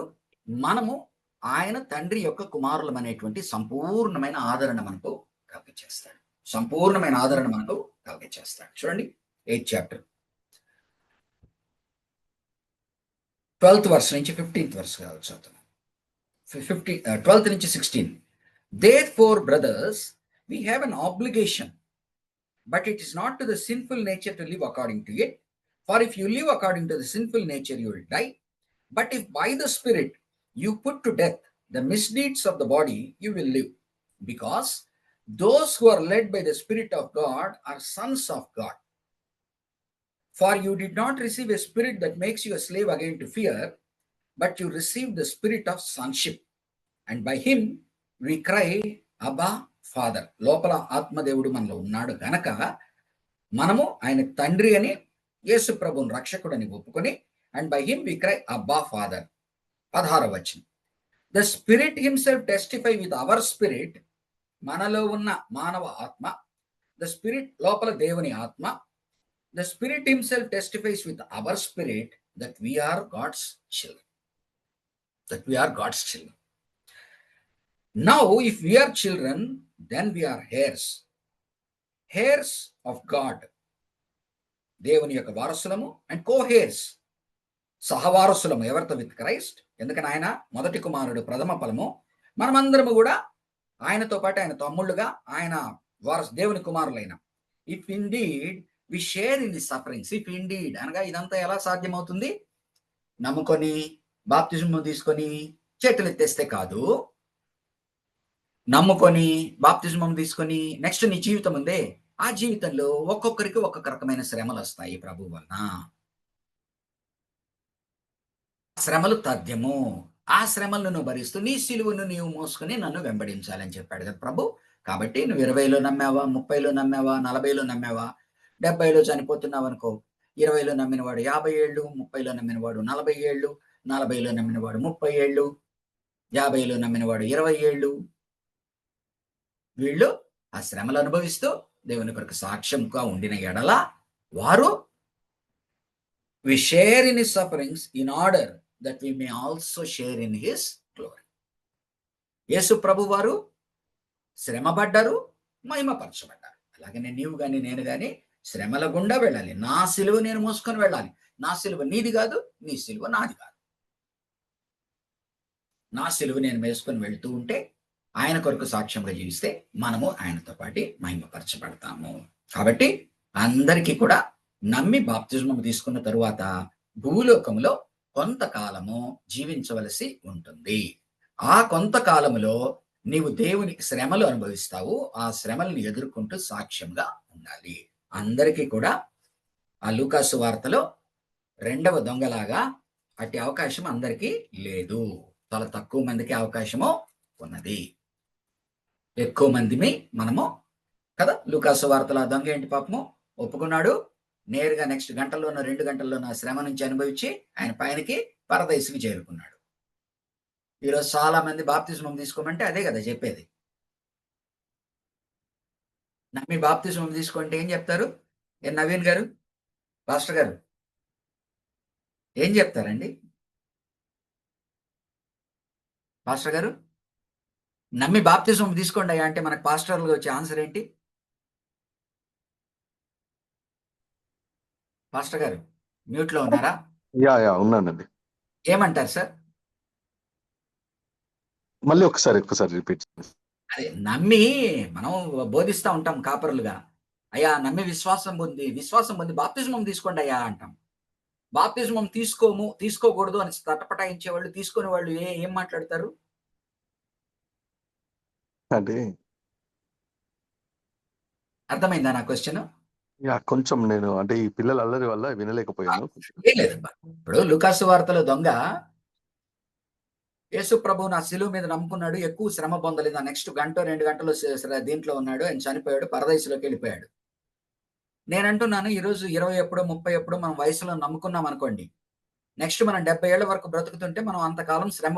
మనము ఆయన తండ్రి యొక్క కుమారులం అనేటువంటి సంపూర్ణమైన ఆదరణ మనకు కలిగచేస్తాడు. సంపూర్ణమైన ఆదరణ మనకు కలిగచేస్తాడు. చూడండి 8th chapter 12th verse నుంచి 15th verse కావచ్చు. 12th నుంచి 16. Therefore, brothers, we have an obligation, but it is not to the sinful nature to live according to it. For if you live according to the sinful nature, you will die. But if by the Spirit you put to death the misdeeds of the body, you will live. Because those who are led by the Spirit of God are sons of God. For you did not receive a spirit that makes you a slave again to fear, but you received the spirit of sonship. And by him we cry, Abba, Father. లోపల ఆత్మదేవుడు మనలో ఉన్నాడు గనక మనము ఆయన తండ్రి అని, యేసు ప్రభువుని రక్షకుడని ఒప్పుకొని, and by him we cry, Abba, Father. 16వ వచనం. The Spirit himself testify with our spirit. మనలో ఉన్న మానవ ఆత్మ, the Spirit లోపల దేవుని ఆత్మ, the Spirit himself testifies with our spirit that we are God's children. That we are God's children. Now, if we are children, then we are heirs. Heirs of God. దేవుని యొక్క వారసులము, and co-heirs. సహవారసులము ఎవరితో? With Christ. ఎందుకని ఆయన మొదటి కుమారుడు, ప్రథమ ఫలము. మనమందరము కూడా ఆయనతో పాటు ఆయన తమ్ముళ్ళుగా, ఆయన దేవుని కుమారులైన. If indeed we share in the sufferings. If indeed అనగా ఇదంతా ఎలా సాధ్యమవుతుంది? నమ్ముకొని బాప్తిజం తీసుకొని చేతులు ఎత్తేస్తే కాదు. నమ్ముకొని బాప్తిజం తీసుకొని నెక్స్ట్ నీ జీవితం ఉందే, ఆ జీవితంలో ఒక్కొక్కరికి ఒక్కొక్క రకమైన శ్రమలు వస్తాయి ప్రభు వలన. శ్రమలు తథ్యము. ఆ శ్రమలను నువ్వు భరిస్తూ నీ సిలువను నీవు మోసుకొని నన్ను వెంబడించాలని చెప్పాడు కదా ప్రభు. కాబట్టి నువ్వు 20లో నమ్మావా, 30లో నమ్మావా, 40లో నమ్మావా, 70లో చనిపోతున్నావనుకో, 20లో నమ్మినవాడు 50 ఏళ్ళు, 30లో నమ్మినవాడు 40 ఏళ్ళు, 40లో నమ్మినవాడు 30 ఏళ్ళు, 50లో నమ్మినవాడు 20 ఏళ్ళు. వీళ్ళు ఆ శ్రమలు అనుభవిస్తూ దేవుని కొరకు సాక్ష్యంగా ఉండిన ఎడల వారు we share in his sufferings in order that we may also share in his glory. యేసు ప్రభు వారు శ్రమపడ్డారు, మహిమపరచబడ్డారు. అలాగనే నీవు గాని నేను గాని శ్రమల గుండా వెళ్ళాలి. నా సిలువ నేను మోసుకొని వెళ్ళాలి. నా సిలువ నీది కాదు, నీ సిలువ నాది కాదు. నా సిలువ నేను వేసుకొని వెళ్తూ ఉంటే ఆయన కొరకు సాక్ష్యంగా జీవిస్తే మనము ఆయనతో పాటు మహిమపరచబడతాము. కాబట్టి అందరికీ కూడా నమ్మి బాప్తిజం తీసుకున్న తరువాత భూలోకంలో కొంతకాలము జీవించవలసి ఉంటుంది. ఆ కొంతకాలములో నీవు దేవునికి శ్రమలు అనుభవిస్తావు. ఆ శ్రమలను ఎదుర్కొంటూ సాక్ష్యంగా ఉండాలి. అందరికీ కూడా ఆ లూకాసు వార్తలో రెండవ దొంగలాగా అట్టి అవకాశం అందరికీ లేదు. చాలా తక్కువ మందికి అవకాశము ఉన్నది. ఎక్కువ మందిని మనము కదా లూకాసు వార్తలో ఆ దొంగ ఏంటి పాపము ఒప్పుకున్నాడు. నేరుగా నెక్స్ట్ గంటల్లోనో 2 గంటల్లోనో శ్రమ నుంచి అనుభవించి ఆయన పైనకి పరదేశికి చేరుకున్నాడు. ఈరోజు చాలా మంది బాప్తిస్మం తీసుకోమంటే అదే కదా చెప్పేది. నమ్మి బాప్తిస్మం తీసుకుంటే ఏం చెప్తారు? నవీన్ గారు, పాస్టర్ గారు ఏం చెప్తారండి? పాస్టర్ గారు నమ్మి బాప్తిస్మం తీసుకోండి అయ్యా అంటే మనకు పాస్టర్లుగా వచ్చే ఆన్సర్ ఏంటి? పాస్టర్ గారు మ్యూట్లో ఉన్నారా? యా ఉన్నానండి. ఏమంటారు సార్? మళ్ళీ ఒకసారి రిపీట్. అదే నమ్మి మనం బోధిస్తా ఉంటాం కాపరులుగా. అయ్యా నమ్మి విశ్వాసం పొంది బాప్తిస్మం తీసుకోండి అయ్యా అంటాం. బాప్తిస్మం తీసుకోకూడదు అని తటపటాయించే వాళ్ళు, తీసుకునే వాళ్ళు ఏం మాట్లాడతారు? అంటే అర్థమైందా నా క్వశ్చన్? కొంచెం నేను అంటే ఈ పిల్లల అల్లరి వల్ల వినలేకపోయాను. ఏం లేదబ్బా. ఇప్పుడు లూకాసు వార్తలో దొంగ యేసు ప్రభు నా సిలువ మీద నమ్ముకున్నాడు, ఎక్కువ శ్రమ పొందలేదు. నెక్స్ట్ గంట 2 గంటలు దీంట్లో ఉన్నాడు, ఆయన చనిపోయాడు, పరదేశంలోకి వెళ్ళిపోయాడు. నేనంటున్నాను ఈరోజు 20 ఎప్పుడో 30 ఎప్పుడో మనం వయసులో నమ్ముకున్నాం అనుకోండి, నెక్స్ట్ మనం 70 ఏళ్ల వరకు బ్రతుకుతుంటే మనం అంతకాలం శ్రమ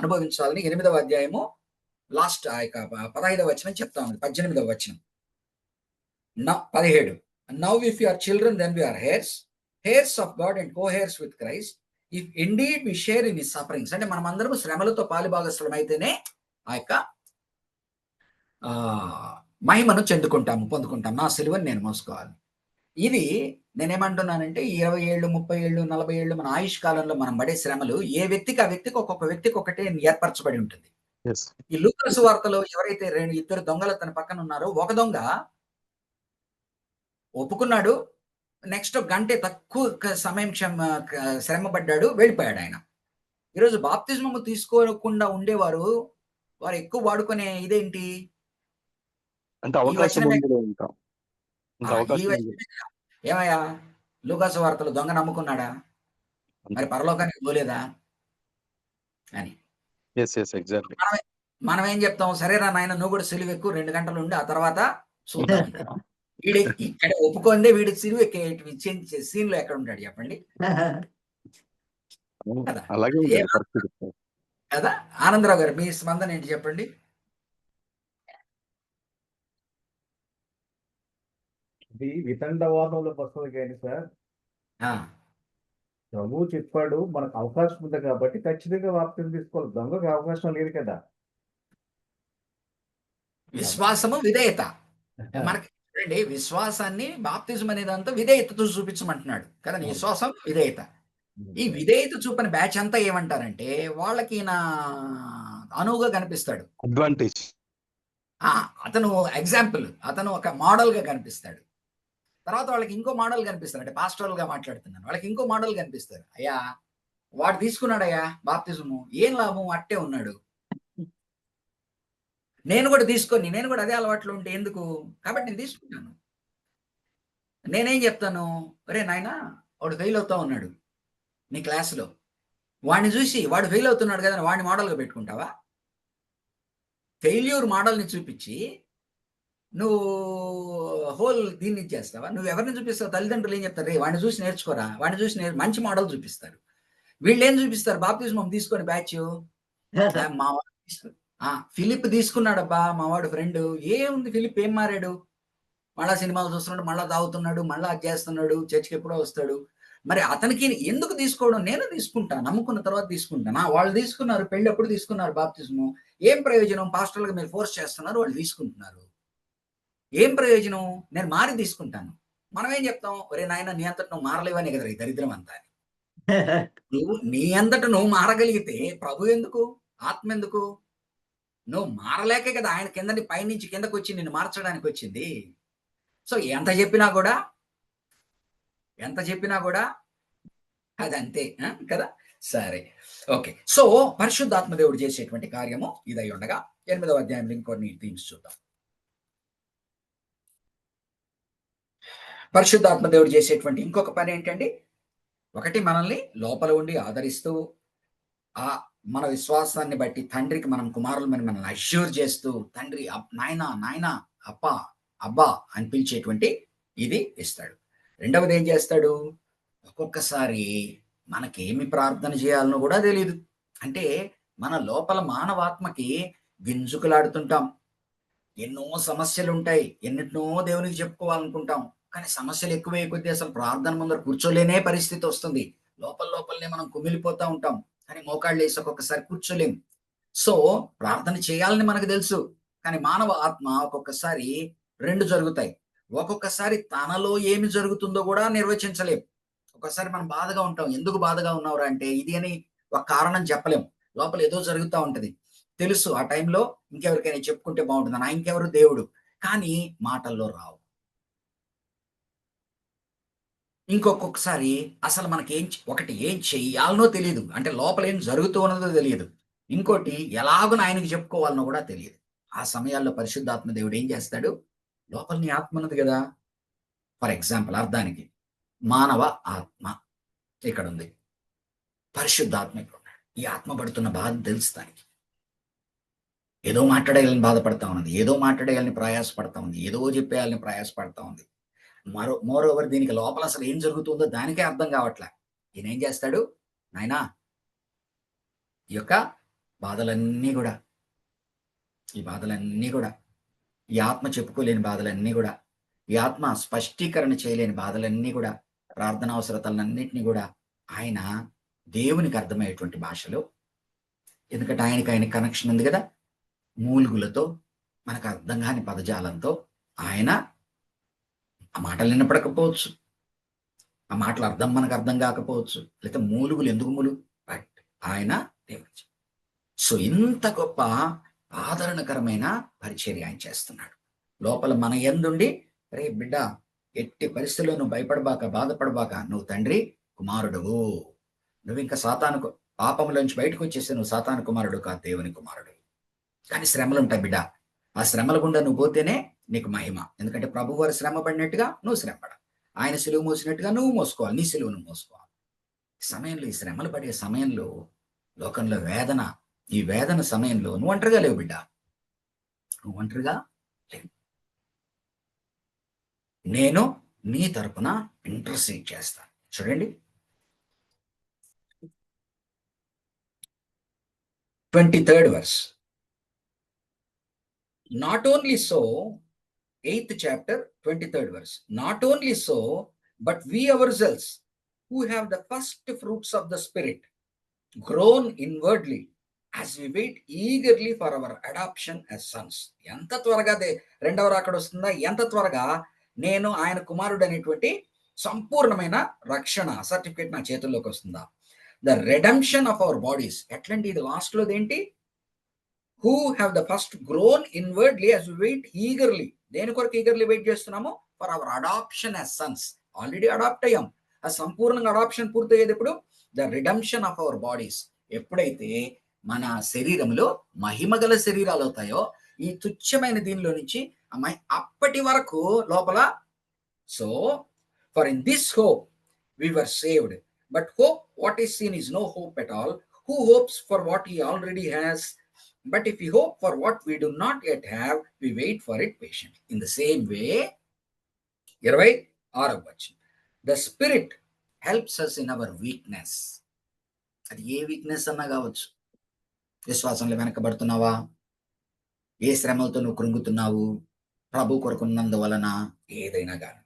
అనుభవించాలని 8వ అధ్యాయము లాస్ట్ ఆ యొక్క 15వ వచనం చెప్తా ఉంది. 18వ వచనం 17 now if you are children then we are heirs of God and co-heirs with Christ if indeed we share in his sufferings. అంటే మనం అందరం శ్రమలతో పాలుభాగస్వాలం అయితేనే ఆ యొక్క మహిమను పొందుకుంటాం. నా సిలువని నేను మోసుకోవాలి. ఇది నేనేమంటున్నానంటే 20 ఏళ్ళు, 30 ఏళ్ళు, 40 ఏళ్ళు మన ఆయుష్ కాలంలో మనం పడే శ్రమలు ఆ వ్యక్తికి ఒక్కొక్క వ్యక్తికి ఒకటే ఏర్పరచబడి ఉంటుంది. ఈ లూకాసు వార్తలో ఎవరైతే 2 దొంగలు తన పక్కన ఉన్నారో, ఒక దొంగ ఒప్పుకున్నాడు, నెక్స్ట్ గంటే తక్కువ సమయం శ్రమ పడ్డాడు, వెళ్ళిపోయాడు ఆయన. ఈరోజు బాప్తిజము తీసుకోకుండా ఉండేవారు వారు ఎక్కువ వాడుకునే ఇదేంటి? అంటే అవకాశం ఏమయ్యా లూకాసు వార్తలో దొంగ నమ్ముకున్నాడా? మరి పరలోకానికి పోలేదా అని. మనం ఏం చెప్తాం? సరేరా నాయన నువ్వు కూడా సిలువ ఎక్కువ 2 గంటలు ఉండి ఆ తర్వాత చూద్దాం. వీడి ఇక్కడ ఒప్పుకుందే వీడి సిలువ ఎక్కే సీన్ లో ఎక్కడ ఉంటాడు చెప్పండి? కదా ఆనందరావు గారు మీ స్పందన ఏంటి చెప్పండి? ఇది వితండవాదంలో వస్తుంది కానీ సార్, ప్రభువు చెప్పాడు మనకు అవకాశం ఉంది కాబట్టి ఖచ్చితంగా బాప్తిజం తీసుకోవాలి. దొంగకి అవకాశం లేదు కదా. విశ్వాసము విధేయత. మనకి చూడండి, విశ్వాసాన్ని బాప్తిజం అనేదంతా విధేయతతో చూపించమంటున్నాడు కదా. విశ్వాసం విధేయత. ఈ విధేయత చూపని బ్యాచ్ అంతా ఏమంటారంటే వాళ్ళకి నా అనువుగా కనిపిస్తాడు, అడ్వాంటేజ్. అతను ఎగ్జాంపుల్, అతను ఒక మోడల్ గా కనిపిస్తాడు. తర్వాత వాళ్ళకి ఇంకో మోడల్ కనిపిస్తారు. అంటే పాస్టరల్ గా మాట్లాడుతున్నాను, వాళ్ళకి ఇంకో మోడల్ కనిపిస్తారు. అయ్యా వాడు తీసుకున్నాడయ్యా బాప్తిజము, ఏం లాభం, అట్టే ఉన్నాడు, నేను కూడా అదే అలవాట్లో ఉంటే ఎందుకు, కాబట్టి నేను తీసుకున్నాను. నేనేం చెప్తాను, ఒరే నాయనా వాడు ఫెయిల్ అవుతా ఉన్నాడు నీ క్లాసులో, వాడిని చూసి వాడు ఫెయిల్ అవుతున్నాడు కదా వాడిని మోడల్గా పెట్టుకుంటావా? ఫెయిల్యూర్ మోడల్ని చూపించి నువ్వు హోల్ దీన్ని ఇచ్చేస్తావా? నువ్వు ఎవరిని చూపిస్తావు? తల్లిదండ్రులు ఏం చెప్తారు, రే వాడిని చూసి నేర్చుకోరా, వాడిని చూసి మంచి మోడల్ చూపిస్తారు. వీళ్ళు ఏం చూపిస్తారు, బాప్తిస్మం తీసుకొని బ్యాచ్ మా వాడు ఫిలిప్ తీసుకున్నాడబ్బా మా వాడు ఫ్రెండ్, ఏముంది ఫిలిప్ ఏం మారాడు, మళ్ళా సినిమాలు చూస్తున్నాడు, మళ్ళా తాగుతున్నాడు, మళ్ళా అది చేస్తున్నాడు, చర్చికి ఎప్పుడో వస్తాడు. మరి అతనికి ఎందుకు తీసుకోవడం? నేను తీసుకుంటా, నమ్ముకున్న తర్వాత తీసుకుంటాను. వాళ్ళు తీసుకున్నారు, పెళ్ళి ఎప్పుడు తీసుకున్నారు బాప్తిస్మం, ఏం ప్రయోజనం? పాస్టర్లుగా మీరు ఫోర్స్ చేస్తున్నారు, వాళ్ళు తీసుకుంటున్నారు, ఏం ప్రయోజనం? నేను మారి తీసుకుంటాను. మనం ఏం చెప్తాం, ఒరే నాయన నీ అంతట నువ్వు మారలేవనే కదా ఈ దరిద్రం అంతా. నువ్వు నీ అంతట నువ్వు మారగలిగితే ప్రభు ఎందుకు, ఆత్మ ఎందుకు? నువ్వు మారలేకే కదా ఆయన కిందని పైనుంచి కిందకు వచ్చి నిన్ను మార్చడానికి వచ్చింది. సో ఎంత చెప్పినా కూడా అదంతే కదా. సరే, ఓకే. సో పరిశుద్ధాత్మ దేవుడు చేసేటువంటి కార్యము ఇదై ఉండగా 8వ అధ్యాయంలో ఇంకొన్ని థీమ్స్ చూద్దాం. పరిశుద్ధాత్మ దేవుడు చేసేటువంటి ఇంకొక పని ఏంటండి, ఒకటి మనల్ని లోపల ఉండి ఆదరిస్తూ మన విశ్వాసాన్ని బట్టి తండ్రికి మనం కుమారులమని మనల్ని అష్యూర్ చేస్తూ, తండ్రి నాయన అప్పా అబ్బా అని పిలిచేటువంటి ఇది ఇస్తాడు. రెండవది ఏం చేస్తాడు, ఒక్కొక్కసారి మనకేమి ప్రార్థన చేయాలనో కూడా తెలియదు. అంటే మన లోపల మానవాత్మకి గింజుకులాడుతుంటాం, ఎన్నో సమస్యలు ఉంటాయి, ఎన్నిటినో దేవునికి చెప్పుకోవాలనుకుంటాం, కానీ సమస్యలు ఎక్కువే కొద్దీ అసలు ప్రార్థన ముందర కూర్చోలేనే పరిస్థితి వస్తుంది. లోపలనే మనం కుమిలిపోతా ఉంటాం, కానీ మోకాళ్ళు వేసి ఒక్కొక్కసారి కూర్చోలేం. సో ప్రార్థన చేయాలని మనకు తెలుసు, కానీ మానవ ఆత్మ ఒక్కొక్కసారి రెండు జరుగుతాయి. ఒక్కొక్కసారి తనలో ఏమి జరుగుతుందో కూడా నిర్వచించలేం. ఒక్కొక్కసారి మనం బాధగా ఉంటాం, ఎందుకు బాధగా ఉన్నావురా అంటే ఇది అని ఒక కారణం చెప్పలేం, లోపల ఏదో జరుగుతూ ఉంటది. తెలుసు ఆ టైంలో ఇంకెవరికైనా చెప్పుకుంటే బాగుంటుంది, నా ఇంకెవరు దేవుడు, కానీ మాటల్లో రావు. ఇంకొకసారి అసలు మనకి ఒకటి ఏం చెయ్యాలనో తెలియదు, అంటే లోపల ఏం జరుగుతూ ఉన్నదో తెలియదు, ఇంకోటి ఎలాగో ఆయనకి చెప్పుకోవాలనో కూడా తెలియదు. ఆ సమయాల్లో పరిశుద్ధాత్మ దేవుడు ఏం చేస్తాడు, లోపల నీ ఆత్మ ఉన్నది కదా, ఫర్ ఎగ్జాంపుల్ అర్థానికి మానవ ఆత్మ ఇక్కడ ఉంది, పరిశుద్ధాత్మ ఇక్కడ ఉన్నాడు. ఈ ఆత్మ పడుతున్న బాధ తెలుసు దానికి, ఏదో మాట్లాడేయాలని బాధపడతా ఉన్నది, ఏదో మాట్లాడేయాలని ప్రయాసపడతా ఉంది, ఏదో చెప్పేయాలని ప్రయాసపడతా ఉంది. మోర్ ఓవర్ దీనికి లోపల అసలు ఏం జరుగుతుందో దానికే అర్థం కావట్లే. ఈయన ఏం చేస్తాడు, నాయనా ఈ యొక్క బాధలన్నీ కూడా, ఈ బాధలన్నీ కూడా, ఈ ఆత్మ చెప్పుకోలేని బాధలన్నీ కూడా, ఈ ఆత్మ స్పష్టీకరణ చేయలేని బాధలన్నీ కూడా, ప్రార్థన అవసరతలన్నింటినీ కూడా ఆయన దేవునికి అర్థమయ్యేటువంటి భాషలో, ఎందుకంటే ఆయన కనెక్షన్ ఉంది కదా, మూలుగులతో మనకు అర్థం కాని పదజాలంతో ఆయన ఆ మాటలు వినపడకపోవచ్చు, ఆ మాటల అర్థం మనకు అర్థం కాకపోవచ్చు, లేకపోతే మూలుగులు ఎందుకు బట్ ఆయన దేవుడు. సో ఇంత గొప్ప ఆదరణకరమైన పరిచర్య ఆయన చేస్తున్నాడు. లోపల మన యందుండి, రే బిడ్డ ఎట్టి పరిస్థితుల్లో నువ్వు భయపడబాక, బాధపడబాక, నువ్వు తండ్రి కుమారుడువు, నువ్వు ఇంకా సాతాను పాపంలోంచి బయటకు వచ్చేస్తే నువ్వు సాతాను కుమారుడు కాదు, దేవుని కుమారుడు. కానీ శ్రమలు ఉంటాయి బిడ్డ, ఆ శ్రమల గుండా నువ్వు పోతేనే నీకు మహిమ. ఎందుకంటే ప్రభు వారు శ్రమ పడినట్టుగా నువ్వు శ్రమపడ, ఆయన సిలువ మోసినట్టుగా నువ్వు మోసుకోవాలి, నీ సిలువను మోసుకోవాలి. సమయంలో ఈ శ్రమలు పడే సమయంలో లోకంలో వేదన, ఈ వేదన సమయంలో నువ్వు ఒంటరిగా లేవు బిడ్డ, నువ్వు ఒంటరిగా లేవు. నేను నీ తరపున ఇంటర్సీడ్ చేస్తాను. చూడండి 23rd verse. Not only so, 8th chapter 23rd verse. Not only so, but we ourselves who have the first fruits of the Spirit groan inwardly as we wait eagerly for our adoption as sons. ఎంత త్వరగా రెండవ రాకడ వస్తుందా, ఎంత త్వరగా నేను ఆయన కుమారుడు అనేటువంటి సంపూర్ణమైన రక్షణ సర్టిఫికేట్ నా చేతుల్లోకి వస్తుందా. The redemption of our bodies, ఎట్లండి ఇది లాస్ట్ లోది ఏంటి, who have the first grown inwardly as we wait eagerly. దేని కొరకు ఈగర్లీ వెయిట్ చేస్తున్నాము, for our adoption as sons. Already adopt అయ్యాం, ఆ సంపూర్ణంగా అడాప్షన్ పూర్తయ్యేది ఎప్పుడు, the redemption of our bodies. ఎప్పుడైతే మన శరీరంలో మహిమగల శరీరాలు అవుతాయో, ఈ తుచ్చమైన దీనిలో నుంచి అప్పటి వరకు లోపల. So For in this hope we were saved. But hope what is seen is no hope at all. Who hopes for what he already has? But if we hope for what we do not yet have, we wait for it patiently. In the same way, 26వ వచనం, the Spirit helps us in our weakness. అది ఏ weakness అన్నా కావచ్చు. విశ్వాసంలో వెనకబడుతున్నావా? ఏ శ్రమలతో నువ్వు కృంగుతున్నావు? ప్రభు కొరకున్నందువలన ఏదైనా కానీ.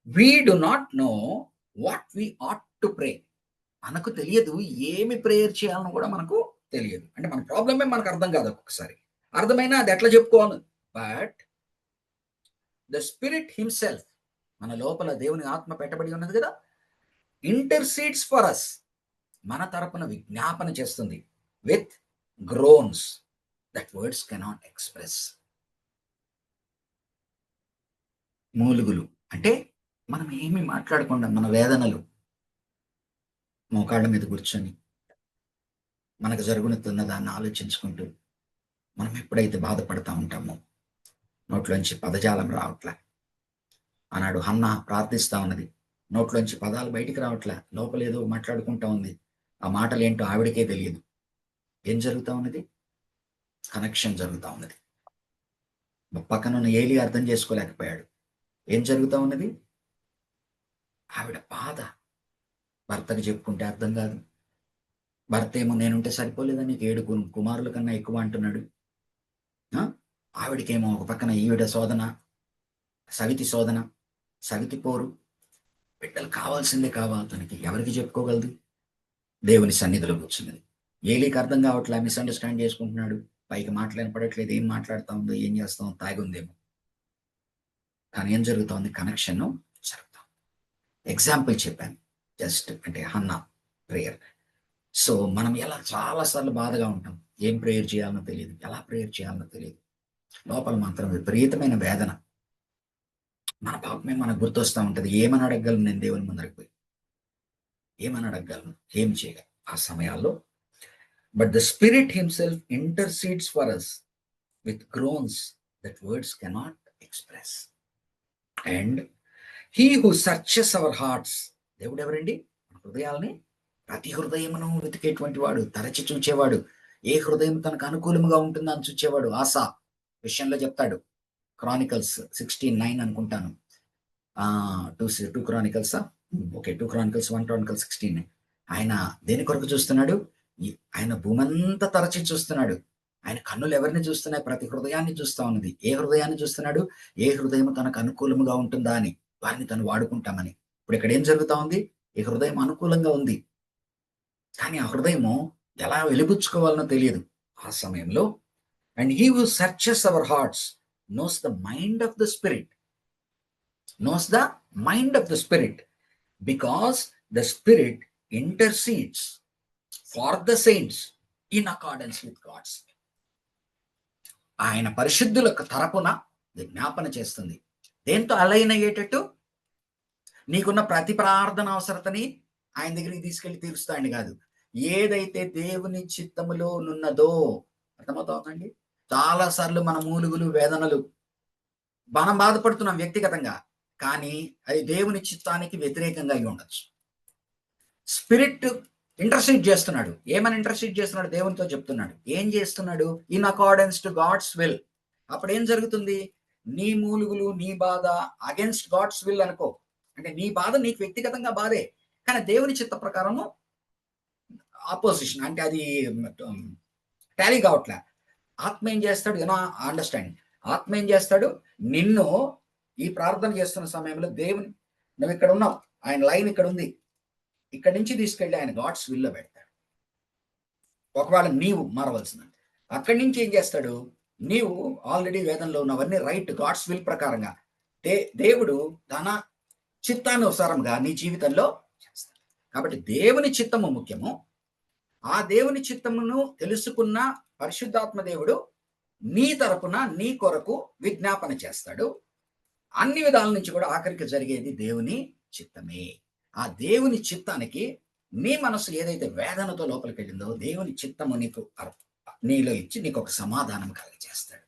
We do not know what we ought to pray. మనకు తెలియదు ఏమి ప్రేయర్ చేయాలని కూడా మనకు తెలియదు. అంటే మన ప్రాబ్లమే మనకు అర్థం కాదు ఒక్కొక్కసారి. అర్థమైనా అది ఎట్లా చెప్పుకోవాలి. బట్ ద స్పిరిట్ హిమ్సెల్ఫ్, మన లోపల దేవుని ఆత్మ పెట్టబడి ఉన్నది కదా, ఇంటర్సీడ్స్ ఫర్ అస్, మన తరపున విజ్ఞాపన చేస్తుంది with groans that words cannot express. మూలుగులు అంటే మనం ఏమి మాట్లాడకుండా మన వేదనలు మోకాళ్ళ మీద కూర్చొని మనకు జరుగుతున్న దాన్ని ఆలోచించుకుంటూ మనం ఎప్పుడైతే బాధపడతా ఉంటామో నోట్లోంచి పదజాలం రావట్లే. ఆనాడు హన్నా ప్రార్థిస్తా ఉన్నది, నోట్లోంచి పదాలు బయటికి రావట్లే, లోపలేదో మాట్లాడుకుంటా ఉంది. ఆ మాటలు ఏంటో ఆవిడకే తెలియదు. ఏం జరుగుతూ ఉన్నది? కనెక్షన్ జరుగుతూ ఉన్నది. పక్కనున్న ఏలి అర్థం చేసుకోలేకపోయాడు. ఏం జరుగుతూ ఉన్నది? ఆవిడ బాధ భర్తకు చెప్పుకుంటే అర్థం కాదు. భర్త ఏమో నేనుంటే సరిపోలేదని నీకు 7 కుమారుల కన్నా ఎక్కువ అంటున్నాడు. ఆవిడకేమో ఒక పక్కన ఈవిడ శోధన, సవితి శోధన, సవితి పోరు. బిడ్డలు కావాల్సిందే కావాలి తనకి. ఎవరికి చెప్పుకోగలదు? దేవుని సన్నిధిలో కూర్చున్నది. ఏలికి అర్థం కావట్లే, మిస్అండర్స్టాండ్ చేసుకుంటున్నాడు. పైకి మాట్లాడపడట్లేదు, ఏం మాట్లాడుతూ ఉందో, ఏం చేస్తాం, తాగుందేమో. కానీ ఏం జరుగుతోంది? కనెక్షన్ జరుగుతాం. ఎగ్జాంపుల్ చెప్పాను జస్ట్, అంటే హన్నా ప్రేయర్. సో మనం ఎలా చాలాసార్లు బాధగా ఉంటాం, ఏం ప్రేయర్ చేయాలనో తెలియదు, ఎలా ప్రేయర్ చేయాలనో తెలియదు. లోపల మాత్రం విపరీతమైన వేదన. మన పాపమే మనకు గుర్తొస్తూ ఉంటుంది. ఏమని అడగలను నేను దేవుని ముందరికి పోయి? ఏమని అడగలను? ఏం చేయగలను ఆ సమయాల్లో? But the spirit himself intercedes for us with groans that words cannot express. And he who searches our hearts, దేవుడు ఎవరండి? మన హృదయాలని, ప్రతి హృదయమును వెతికేటువంటి వాడు, తరచి చూచేవాడు. ఏ హృదయం తనకు అనుకూలంగా ఉంటుందని చూచేవాడు. ఆశ విషయంలో చెప్తాడు. క్రానికల్స్ 16:9 అనుకుంటాను. 2 క్రానికల్సా? Okay, 2 Chronicles 1 Chronicles 16. ఆయన దేని కొరకు చూస్తున్నాడు? ఆయన భూమంతా తరచి చూస్తున్నాడు. ఆయన కన్నులు ఎవరిని చూస్తున్నాయి? ప్రతి హృదయాన్ని చూస్తా ఉన్నది. ఏ హృదయాన్ని చూస్తున్నాడు? ఏ హృదయం తనకు అనుకూలముగా ఉంటుందా అని, వారిని తను వాడుకుంటామని. ఇప్పుడు ఇక్కడ ఏం జరుగుతా ఉంది? ఈ హృదయం అనుకూలంగా ఉంది, కానీ ఆ హృదయము ఎలా వెలిబుచ్చుకోవాలనో తెలియదు ఆ సమయంలో. And he who searches our hearts knows the mind of the spirit, knows the mind of the spirit, because the spirit intercedes for the saints in accordance with God's will. ఆయన పరిశుద్ధులకు తరపున విజ్ఞాపన చేస్తుంది. దేంతో అలైన్ అయ్యేటట్టు? నీకున్న ప్రతి ప్రార్థన అవసరతని ఆయన దగ్గరికి తీసుకెళ్లి తీరుస్తాయని కాదు, ఏదైతే దేవుని చిత్తములో నున్నదో. అర్థమవుతోందండి? చాలా సార్లు మన మూలుగులు, వేదనలు, మనం బాధపడుతున్నాం వ్యక్తిగతంగా, కానీ అది దేవుని చిత్తానికి వ్యతిరేకంగా అయి ఉండొచ్చు. స్పిరిట్ ఇంటర్సీడ్ చేస్తున్నాడు. ఏమని ఇంటర్సీడ్ చేస్తున్నాడు? దేవునితో చెప్తున్నాడు. ఏం చేస్తున్నాడు? In accordance to God's will. అప్పుడు ఏం జరుగుతుంది? నీ మూలుగులు, నీ బాధ అగెన్స్ట్ గాడ్స్ విల్ అనుకో. అంటే నీ బాధ నీకు వ్యక్తిగతంగా బాధే, కానీ దేవుని చిత్త ప్రకారము ఆపోజిషన్, అంటే అది టాలీ కావట్లే. ఆత్మ ఏం చేస్తాడు? అండర్స్టాండ్. ఆత్మ ఏం చేస్తాడు? నిన్ను ఈ ప్రార్థన చేస్తున్న సమయంలో దేవుని, నువ్వు ఇక్కడ ఉన్నావు, ఆయన లైన్ ఇక్కడ ఉంది, ఇక్కడి నుంచి తీసుకెళ్ళి ఆయన గాడ్స్ విల్లో పెడతాడు. ఒకవేళ నీవు మారవలసింది, అక్కడి నుంచి ఏం చేస్తాడు? నీవు ఆల్రెడీ వేదంలో ఉన్నవన్నీ రైట్, గాడ్స్ విల్ ప్రకారంగా దేవుడు తన చిత్తానుసారంగా నీ జీవితంలో చేస్తాడు. కాబట్టి దేవుని చిత్తము ముఖ్యము. ఆ దేవుని చిత్తమును తెలుసుకున్న పరిశుద్ధాత్మ దేవుడు నీ తరపున, నీ కొరకు విజ్ఞాపన చేస్తాడు. అన్ని విధాల నుంచి కూడా ఆఖరికి జరిగేది దేవుని చిత్తమే. ఆ దేవుని చిత్తానికి నీ మనసు ఏదైతే వేదనతో లోపలికి వెళ్ళిందో, దేవుని చిత్తము నీలో ఇచ్చి నీకు ఒక సమాధానం కలిగజేస్తాడు.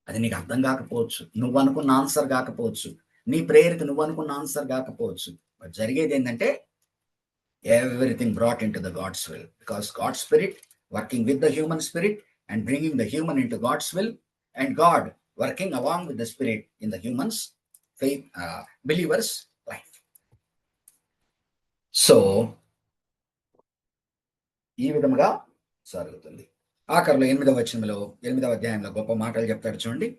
అది నీకు అర్థం కాకపోవచ్చు, నువ్వు అనుకున్న ఆన్సర్ కాకపోవచ్చు, నీ ప్రేయర్కి నువ్వు అనుకున్న ఆన్సర్ కాకపోవచ్చు. బట్ జరిగేది ఏంటంటే everything brought into the God's will, because God's spirit working with the human spirit and bringing the human into God's will, and God working along with the spirit in the human's faith, believers life. So ఈ విధముగా జరుగుతుంది. ఆఖరిలో 8వ వచనంలో 8వ అధ్యాయంలో గొప్ప మాటలు చెప్తాడు చూడండి.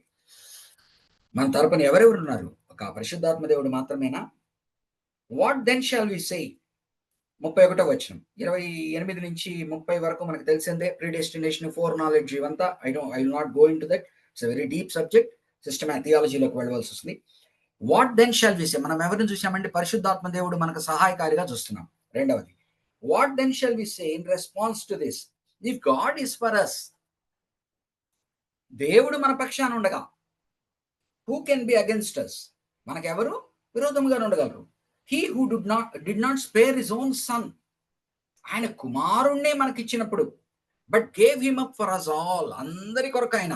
మన తరపున ఎవరెవరు ఉన్నారు? ఒక పరిశుద్ధాత్మ దేవుడు మాత్రమేనా? What then shall we say? 31వ వచనం 28 నుంచి 30 వరకు మనకు తెలిసిందే. ప్రీడెస్టినేషన్, ఫోర్ నాలెడ్జ్, ఇవంతా I will not go into that. It's very deep subject. Systematic థియాలజీలోకి వెళ్ళవలసి వస్తుంది. What then shall we say? మనం ఎవరిని చూసామంటే పరిశుద్ధాత్మ దేవుడు మనకు సహాయకారిగా చూస్తున్నాం. రెండవది, what then shall we say in response to this? If God is for us, దేవుడు మన పక్షాన ఉండగా హూ కెన్ బి అగెన్స్ట్ అస్? మనకెవరు విరోధముగా ఉండగలరు? He who did not spare his own son, ఆయన కుమారుణ్ణే మనకిచ్చినప్పుడు, but gave him up for us all, అందరి కొరకు ఆయన,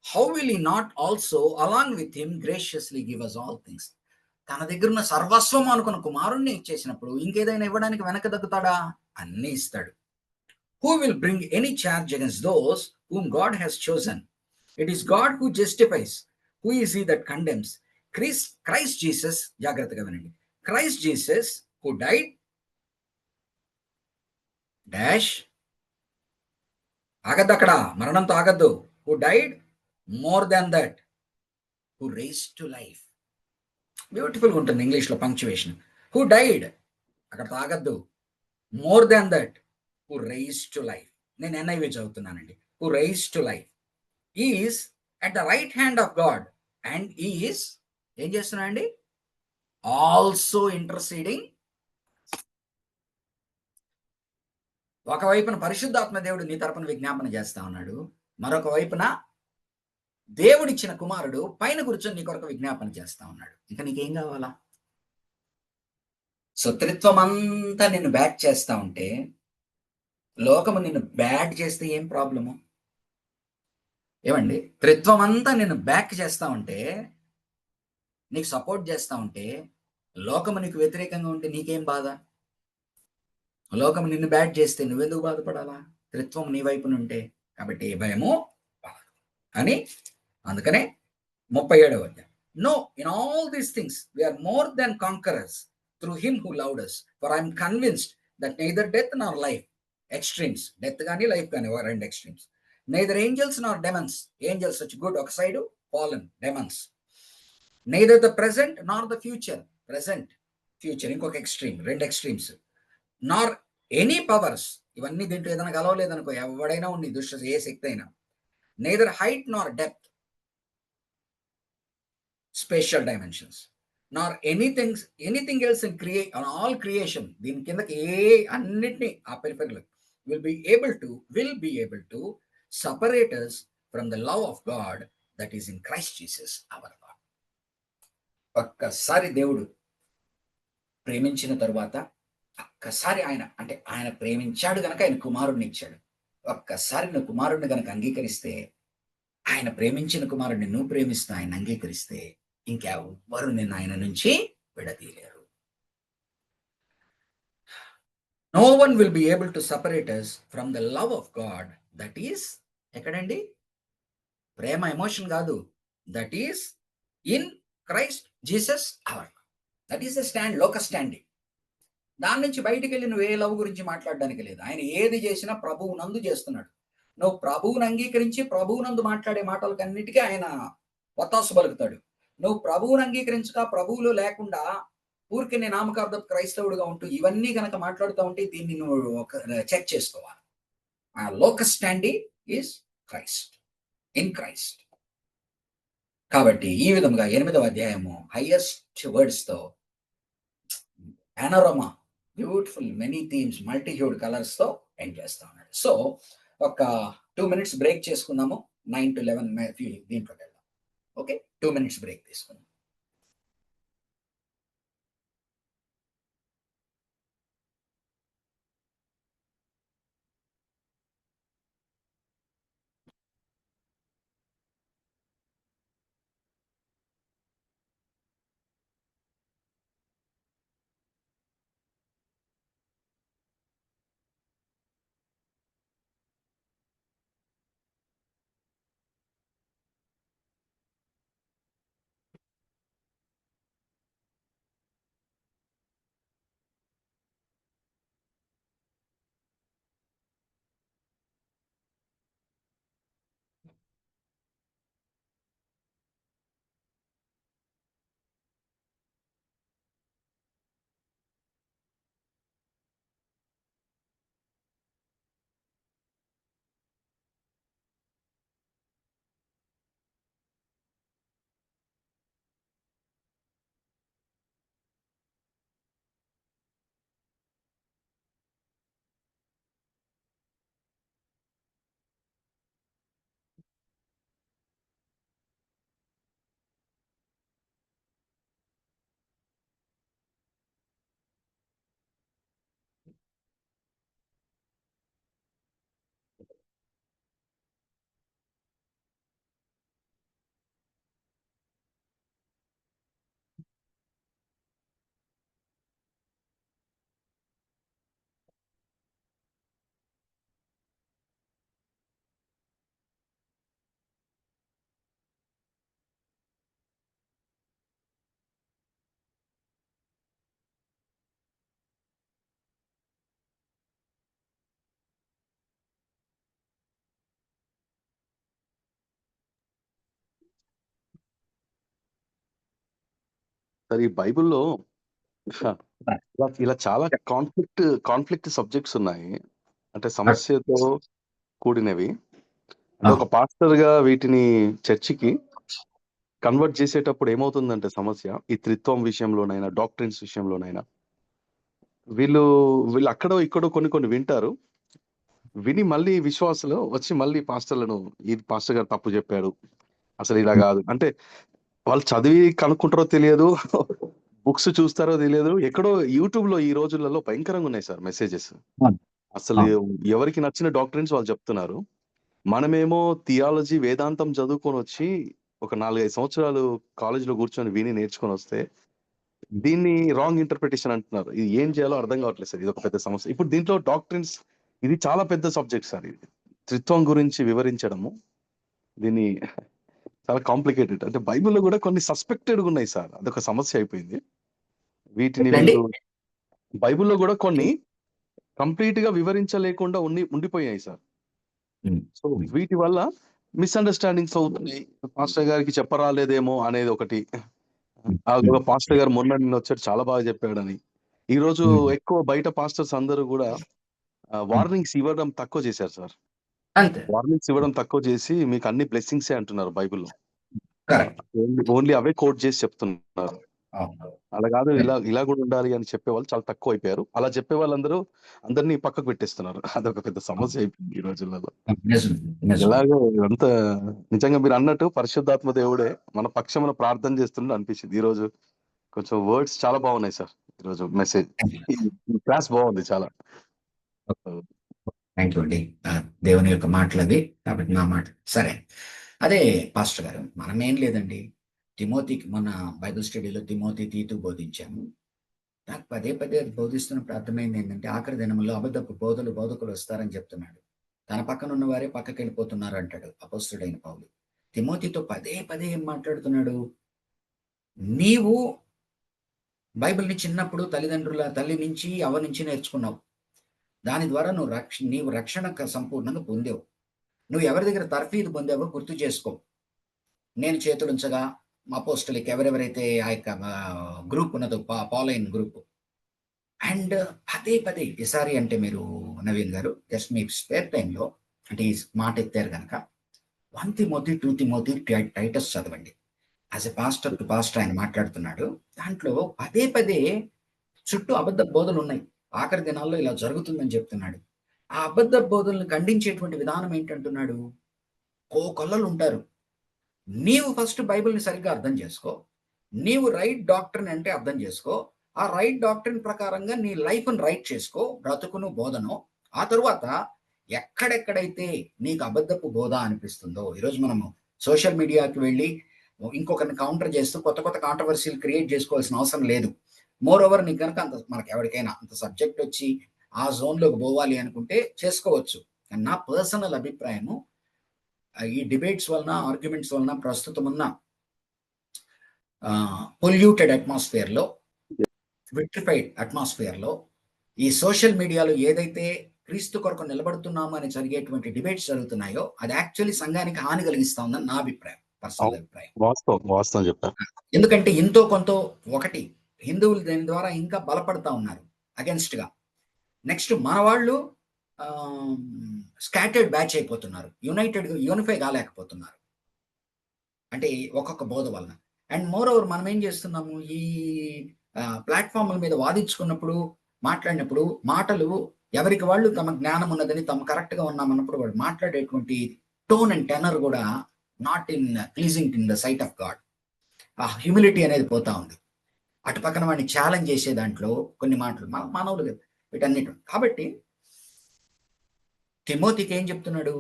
how will he not also along with him graciously give us all things? తన దగ్గర ఉన్న సర్వస్వం అనుకున్న కుమారుణ్ణి ఇచ్చేసినప్పుడు ఇంకేదైనా ఇవ్వడానికి వెనక దగ్గుతాడా? అన్నీ ఇస్తాడు. Who will bring any charge against those whom God has chosen? It is God who justifies. Who is he that condemns? Christ Jesus, జాగ్రత్తగా వినండి, Christ Jesus who died dash, ఆగద్దు అక్కడ, మరణంతో ఆగద్దు. who died more than that, who raised to life. బ్యూటిఫుల్గా ఉంటుంది ఇంగ్లీష్లో punctuation. who died, అక్కడ ఆగద్దు, more than that, who raised to life. నేను NIV చదువుతున్నానండి. who raised to life is at the right hand of God and is ఏం చేస్తున్నా అండి? Also interceding. ఒకవైపున పరిశుద్ధాత్మ దేవుడు నీ తరపున విజ్ఞాపన చేస్తా ఉన్నాడు, మరొక వైపున దేవుడిచ్చిన కుమారుడు పైన కూర్చొని నీ కొరకు విజ్ఞాపన చేస్తా ఉన్నాడు. ఇంకా నీకేం కావాలా? సో త్రిత్వం అంతా నిన్ను బ్యాడ్ చేస్తా ఉంటే, లోకము నిన్ను బ్యాడ్ చేస్తే ఏం ప్రాబ్లము? ఏమండి, త్రిత్వం అంతా నిన్ను బ్యాక్ చేస్తా ఉంటే, నీకు సపోర్ట్ చేస్తా ఉంటే, లోకము నీకు వ్యతిరేకంగా ఉంటే నీకేం బాధ? లోకము నిన్ను బ్యాడ్ చేస్తే నువ్వెందుకు బాధపడాలా? త్రిత్వం నీ వైపున ఉంటే. కాబట్టి ఏ భయము అని, అందుకనే 37వ అధ్యాయం, no in all these things we are more than conquerors through him who loved us, for I'm convinced that neither death nor life, extremes, death కానీ లైఫ్ కానీ, రెండు extremes, neither angels nor demons, angels వచ్చి good ఒక side, fallen demons, neither the present nor the future, present future ఇంకొక extreme, రెండు extremes, nor any powers, ఇవన్నీ దీంట్లో ఏదైనా కలవలేదనుకో, ఎవడైనా ఉండి దుష్ట ఏ శక్తి అయినా, neither height nor depth, spatial dimensions, nor anything else in all creation, దీని కిందకి అన్నిటినీ ఆ peripheral will be able to separate us from the love of God that is in Christ Jesus our Lord. ఒక్కసారి దేవుడు ప్రేమించిన తరువాత, ఒక్కసారి ఆయన ప్రేమించాడు గనక ఆయన కుమారుడిని ఇచ్చాడు. ఒక్కసారి నువ్వు కుమారుడిని గనక అంగీకరిస్తే, ఆయన ప్రేమించిన కుమారుడిని నువ్వు ప్రేమిస్తే, ఆయన అంగీకరిస్తే, ఇంకెవ్వరు నిన్ను ఆయన నుంచి విడదీయలేరు. No one will be able to separate us from the love of God that is, ఎక్కడండి? ప్రేమ ఎమోషన్ కాదు, that is in Christ Jesus our. That is the stand, లోక స్టాండింగ్. దాని నుంచి బయటికి వెళ్ళి నువ్వు ఏ లవ్ గురించి మాట్లాడడానికి లేదు. ఆయన ఏది చేసినా ప్రభువు నందు చేస్తున్నాడు. నువ్వు ప్రభువుని అంగీకరించి ప్రభువునందు మాట్లాడే మాటలకన్నిటికీ ఆయన వత్తాసు పలుకుతాడు. నువ్వు ప్రభువుని అంగీకరించక, ప్రభువులో లేకుండా ఊరికి నేను నామకార్థ క్రైస్తవుడిగా ఉంటూ ఇవన్నీ కనుక మాట్లాడుతూ ఉంటే దీన్ని నువ్వు చెక్ చేసుకోవాలి. ఆ లోక standing is Christ, in Christ. కాబట్టి ఈ విధంగా 8వ అధ్యాయము హైయెస్ట్ వర్డ్స్ తో, panorama, beautiful many themes, multihued colours తో ఎండ్ చేస్తా ఉన్నాడు. సో ఒక 2 minutes బ్రేక్ చేసుకుందాము. 9 to 11 దీంట్లోకి వెళ్దాం. ఓకే, 2 minutes బ్రేక్ తీసుకుందాం. సార్ ఈ బైబిల్‌లో ఇలా చాలా కాన్ఫ్లిక్ట్ సబ్జెక్ట్స్ ఉన్నాయి. అంటే సమస్యతో కూడినవి. అంటే ఒక పాస్టర్‌గా వీటిని చర్చికి కన్వర్ట్ చేసేటప్పుడు ఏమవుతుందంటే సమస్య, ఈ త్రిత్వం విషయంలోనైనా, డాక్ట్రిన్స్ విషయంలోనైనా వీళ్ళు వీళ్ళు అక్కడో ఇక్కడో కొన్ని వింటారు. విని మళ్ళీ విశ్వాసులు వచ్చి మళ్ళీ పాస్టర్‌లను ఇది పాస్టర్ గారు తప్పు చెప్పాడు. అసలు ఇలా గాదు. అంటే వాళ్ళు చదివి కనుక్కుంటారో తెలియదు. బుక్స్ చూస్తారో తెలియదు. ఎక్కడో యూట్యూబ్‌లో ఈ రోజులలో భయంకరంగా ఉన్నాయి సార్ మెసేజెస్. అసలు ఎవరికి నచ్చిన డాక్ట్రిన్స్ వాళ్ళు చెప్తున్నారు. మనమేమో థియాలజీ, వేదాంతం చదువుకొనొచ్చి ఒక 4, 5 సంవత్సరాలు కాలేజ్‌లో కూర్చొని విని నేర్చుకొనొస్తే దీన్ని రాంగ్ ఇంటర్ప్రిటేషన్ అంటున్నారు. ఇది ఏం చేయాలో అర్థం కావట్లేదు సార్. ఇదొక పెద్ద సమస్య. ఇప్పుడు దీంట్లో డాక్ట్రిన్స్ ఇది చాలా పెద్ద సబ్జెక్ట్ సార్ ఇది. త్రిత్వం గురించి వివరించడము. దీన్ని చాలా కాంప్లికేటెడ్. అంటే బైబిల్‌లో కూడా కొన్ని సస్పెక్టెడ్‌గా ఉన్నాయి సార్. అదొక సమస్య అయిపోయింది. వీటిని ఏంటండి? వీళ్ళు బైబిల్‌లో కూడా కొన్ని కంప్లీట్‌గా వివరించలేకుండా ఉండిపోయాయి సార్. సో వీటి వల్ల మిస్‌అండర్‌స్టాండింగ్స్ అవుతున్నాయి. పాస్టర్ గారికి చెప్పరాలేదేమో అనేది ఒకటి. ఒక పాస్టర్ గారు మొన్న నిన్న వచ్చాడు చాలా బాగా చెప్పాడని. ఈరోజు ఎక్కువ బయట పాస్టర్స్ అందరూ కూడా వార్నింగ్స్ ఇవ్వడం తక్కువ చేశారు సార్. అంతే. వార్నింగ్స్ ఇవ్వడం తక్కువ చేసి మీకు అన్ని బ్లెస్సింగ్సే అంటున్నారు బైబిల్‌లో. కరెక్ట్. ఓన్లీ అవే కోట్ చేసి చెప్తున్నారు. అవును. అలా కాదు ఇలా కూడా ఉండాలి అని చెప్పేవాళ్ళు చాలా తక్కువ అయిపోయారు. అలా చెప్పే వాళ్ళందరూ అందరినీ పక్కకు పెట్టేస్తున్నారు. అదొక పెద్ద సమస్య అయిపోయింది ఈ రోజులలో. నిజం. నిజం. ఎలాగో ఇదంతా నిజంగా మీరు అన్నట్టు పరిశుద్ధాత్మ దేవుడే మన పక్షమున ప్రార్థన చేస్తుండే అనిపించింది. ఈ రోజు కొంచెం వర్డ్స్ చాలా బాగున్నాయి సార్. ఈరోజు మెసేజ్ ఈ క్లాస్ బాగుంది చాలా. థ్యాంక్ యూ అండి. దేవుని యొక్క మాటలది. కాబట్టి నా మాట సరే. అదే పాస్టర్ గారు మనమేం లేదండి. తిమోతికి మన బైబిల్ స్టడీలో తిమోతి, తీతు బోధించాము. నాకు పదే పదే బోధిస్తున్నప్పుడు అర్థమైంది ఏంటంటే ఆఖరి దినముల్లో అబద్ధపు బోధకులు వస్తారని చెప్తున్నాడు. తన పక్కన ఉన్న వారే పక్కకి వెళ్ళిపోతున్నారు అంటాడు అపొస్తలుడైన పౌలు. తిమోతితో పదే పదే ఏం మాట్లాడుతున్నాడు? నీవు బైబిల్‌ని చిన్నప్పుడు తల్లి నుంచి అవ్వ నుంచి నేర్చుకున్నావు. దాని ద్వారా నీవు రక్షణ సంపూర్ణంగా పొందావు. నువ్వు ఎవరి దగ్గర తర్ఫీదు పొందావో గుర్తు చేసుకో. నేను చేతులుంచగా అపోస్తలులకి ఎవరెవరైతే ఆ యొక్క గ్రూప్ ఉన్నదో పాలైన్ గ్రూప్. అండ్ పదే పదే ఈసారి అంటే మీరు నవీన్ గారు జస్ట్ మీ స్పేర్ టైంలో అంటే ఈ మాట ఎత్తారు కనుక 1 తిమోతి, 2 తిమోతి, టైటస్ చదవండి. As a pastor to pastor ఆయన మాట్లాడుతున్నాడు. దాంట్లో పదే పదే చుట్టూ అబద్ధ బోధలు ఉన్నాయి. ఆఖరి దినాల్లో ఇలా జరుగుతుందని చెప్తున్నాడు. ఆ అబద్ధ బోధలను ఖండించేటువంటి విధానం ఏంటంటున్నాడు? కోకొల్లలు ఉంటారు. నీవు ఫస్ట్ బైబిల్‌ని సరిగ్గా అర్థం చేసుకో. నీవు రైట్ డాక్ట్రిన్ అంటే అర్థం చేసుకో. ఆ రైట్ డాక్ట్రిన్ ప్రకారంగా నీ లైఫ్‌ని రైట్ చేసుకో. బ్రతుకును, బోధను. ఆ తరువాత ఎక్కడెక్కడైతే నీకు అబద్ధపు బోధ అనిపిస్తుందో, ఈరోజు మనము సోషల్ మీడియాకి వెళ్ళి ఇంకొకరిని కౌంటర్ చేస్తూ కొత్త కొత్త కాంట్రవర్సీలు క్రియేట్ చేసుకోవాల్సిన అవసరం లేదు. మోర్ ఓవర్ నీకు గనక మనకెవరికైనా అంత సబ్జెక్ట్ వచ్చి ఆ జోన్‌లోకి పోవాలి అనుకుంటే చేసుకోవచ్చు. కానీ నా పర్సనల్ అభిప్రాయము ఈ డిబేట్స్ వలన, ఆర్గ్యుమెంట్స్ వలన ప్రస్తుతం ఉన్న పొల్యూటెడ్ అట్మాస్ఫియర్‌లో, విట్రిఫైడ్ అట్మాస్ఫియర్‌లో ఈ సోషల్ మీడియాలో ఏదైతే క్రీస్తు కొరకు నిలబడుతున్నాము అని జరిగేటువంటి డిబేట్స్ జరుగుతున్నాయో అది యాక్చువల్లీ సంఘానికి హాని కలిగిస్తా ఉందని నా అభిప్రాయం. పర్సనల్ అభిప్రాయం. వాస్తవం చెప్పారు. ఎందుకంటే ఎంతో కొంత ఒకటి హిందువులు దీని ద్వారా ఇంకా బలపడతా ఉన్నారు అగెన్స్ట్‌గా. నెక్స్ట్ మన వాళ్ళు స్కాటర్డ్ బ్యాచ్ అయిపోతున్నారు. యూనిఫై కాలేకపోతున్నారు. అంటే ఒక్కొక్క బోధ వలన. అండ్ మోర్ ఓవర్ మనం ఏం చేస్తున్నాము ఈ ప్లాట్‌ఫార్మ్‌ల మీద వాదించుకున్నప్పుడు, మాట్లాడినప్పుడు మాటలు ఎవరికి వాళ్ళు తమ జ్ఞానం ఉన్నదని, తాము కరెక్ట్‌గా ఉన్నామన్నప్పుడు వాళ్ళు మాట్లాడేటువంటి టోన్ అండ్ టెనర్ కూడా not pleasing in the sight of God. ఆ హ్యూమిలిటీ అనేది పోతా ఉంది. అటు పక్కన వాడిని ఛాలెంజ్ చేసే దాంట్లో కొన్ని మాటలు మానవులు వీటన్నిటి. కాబట్టి తిమోతికి ఏం చెప్తున్నాడు?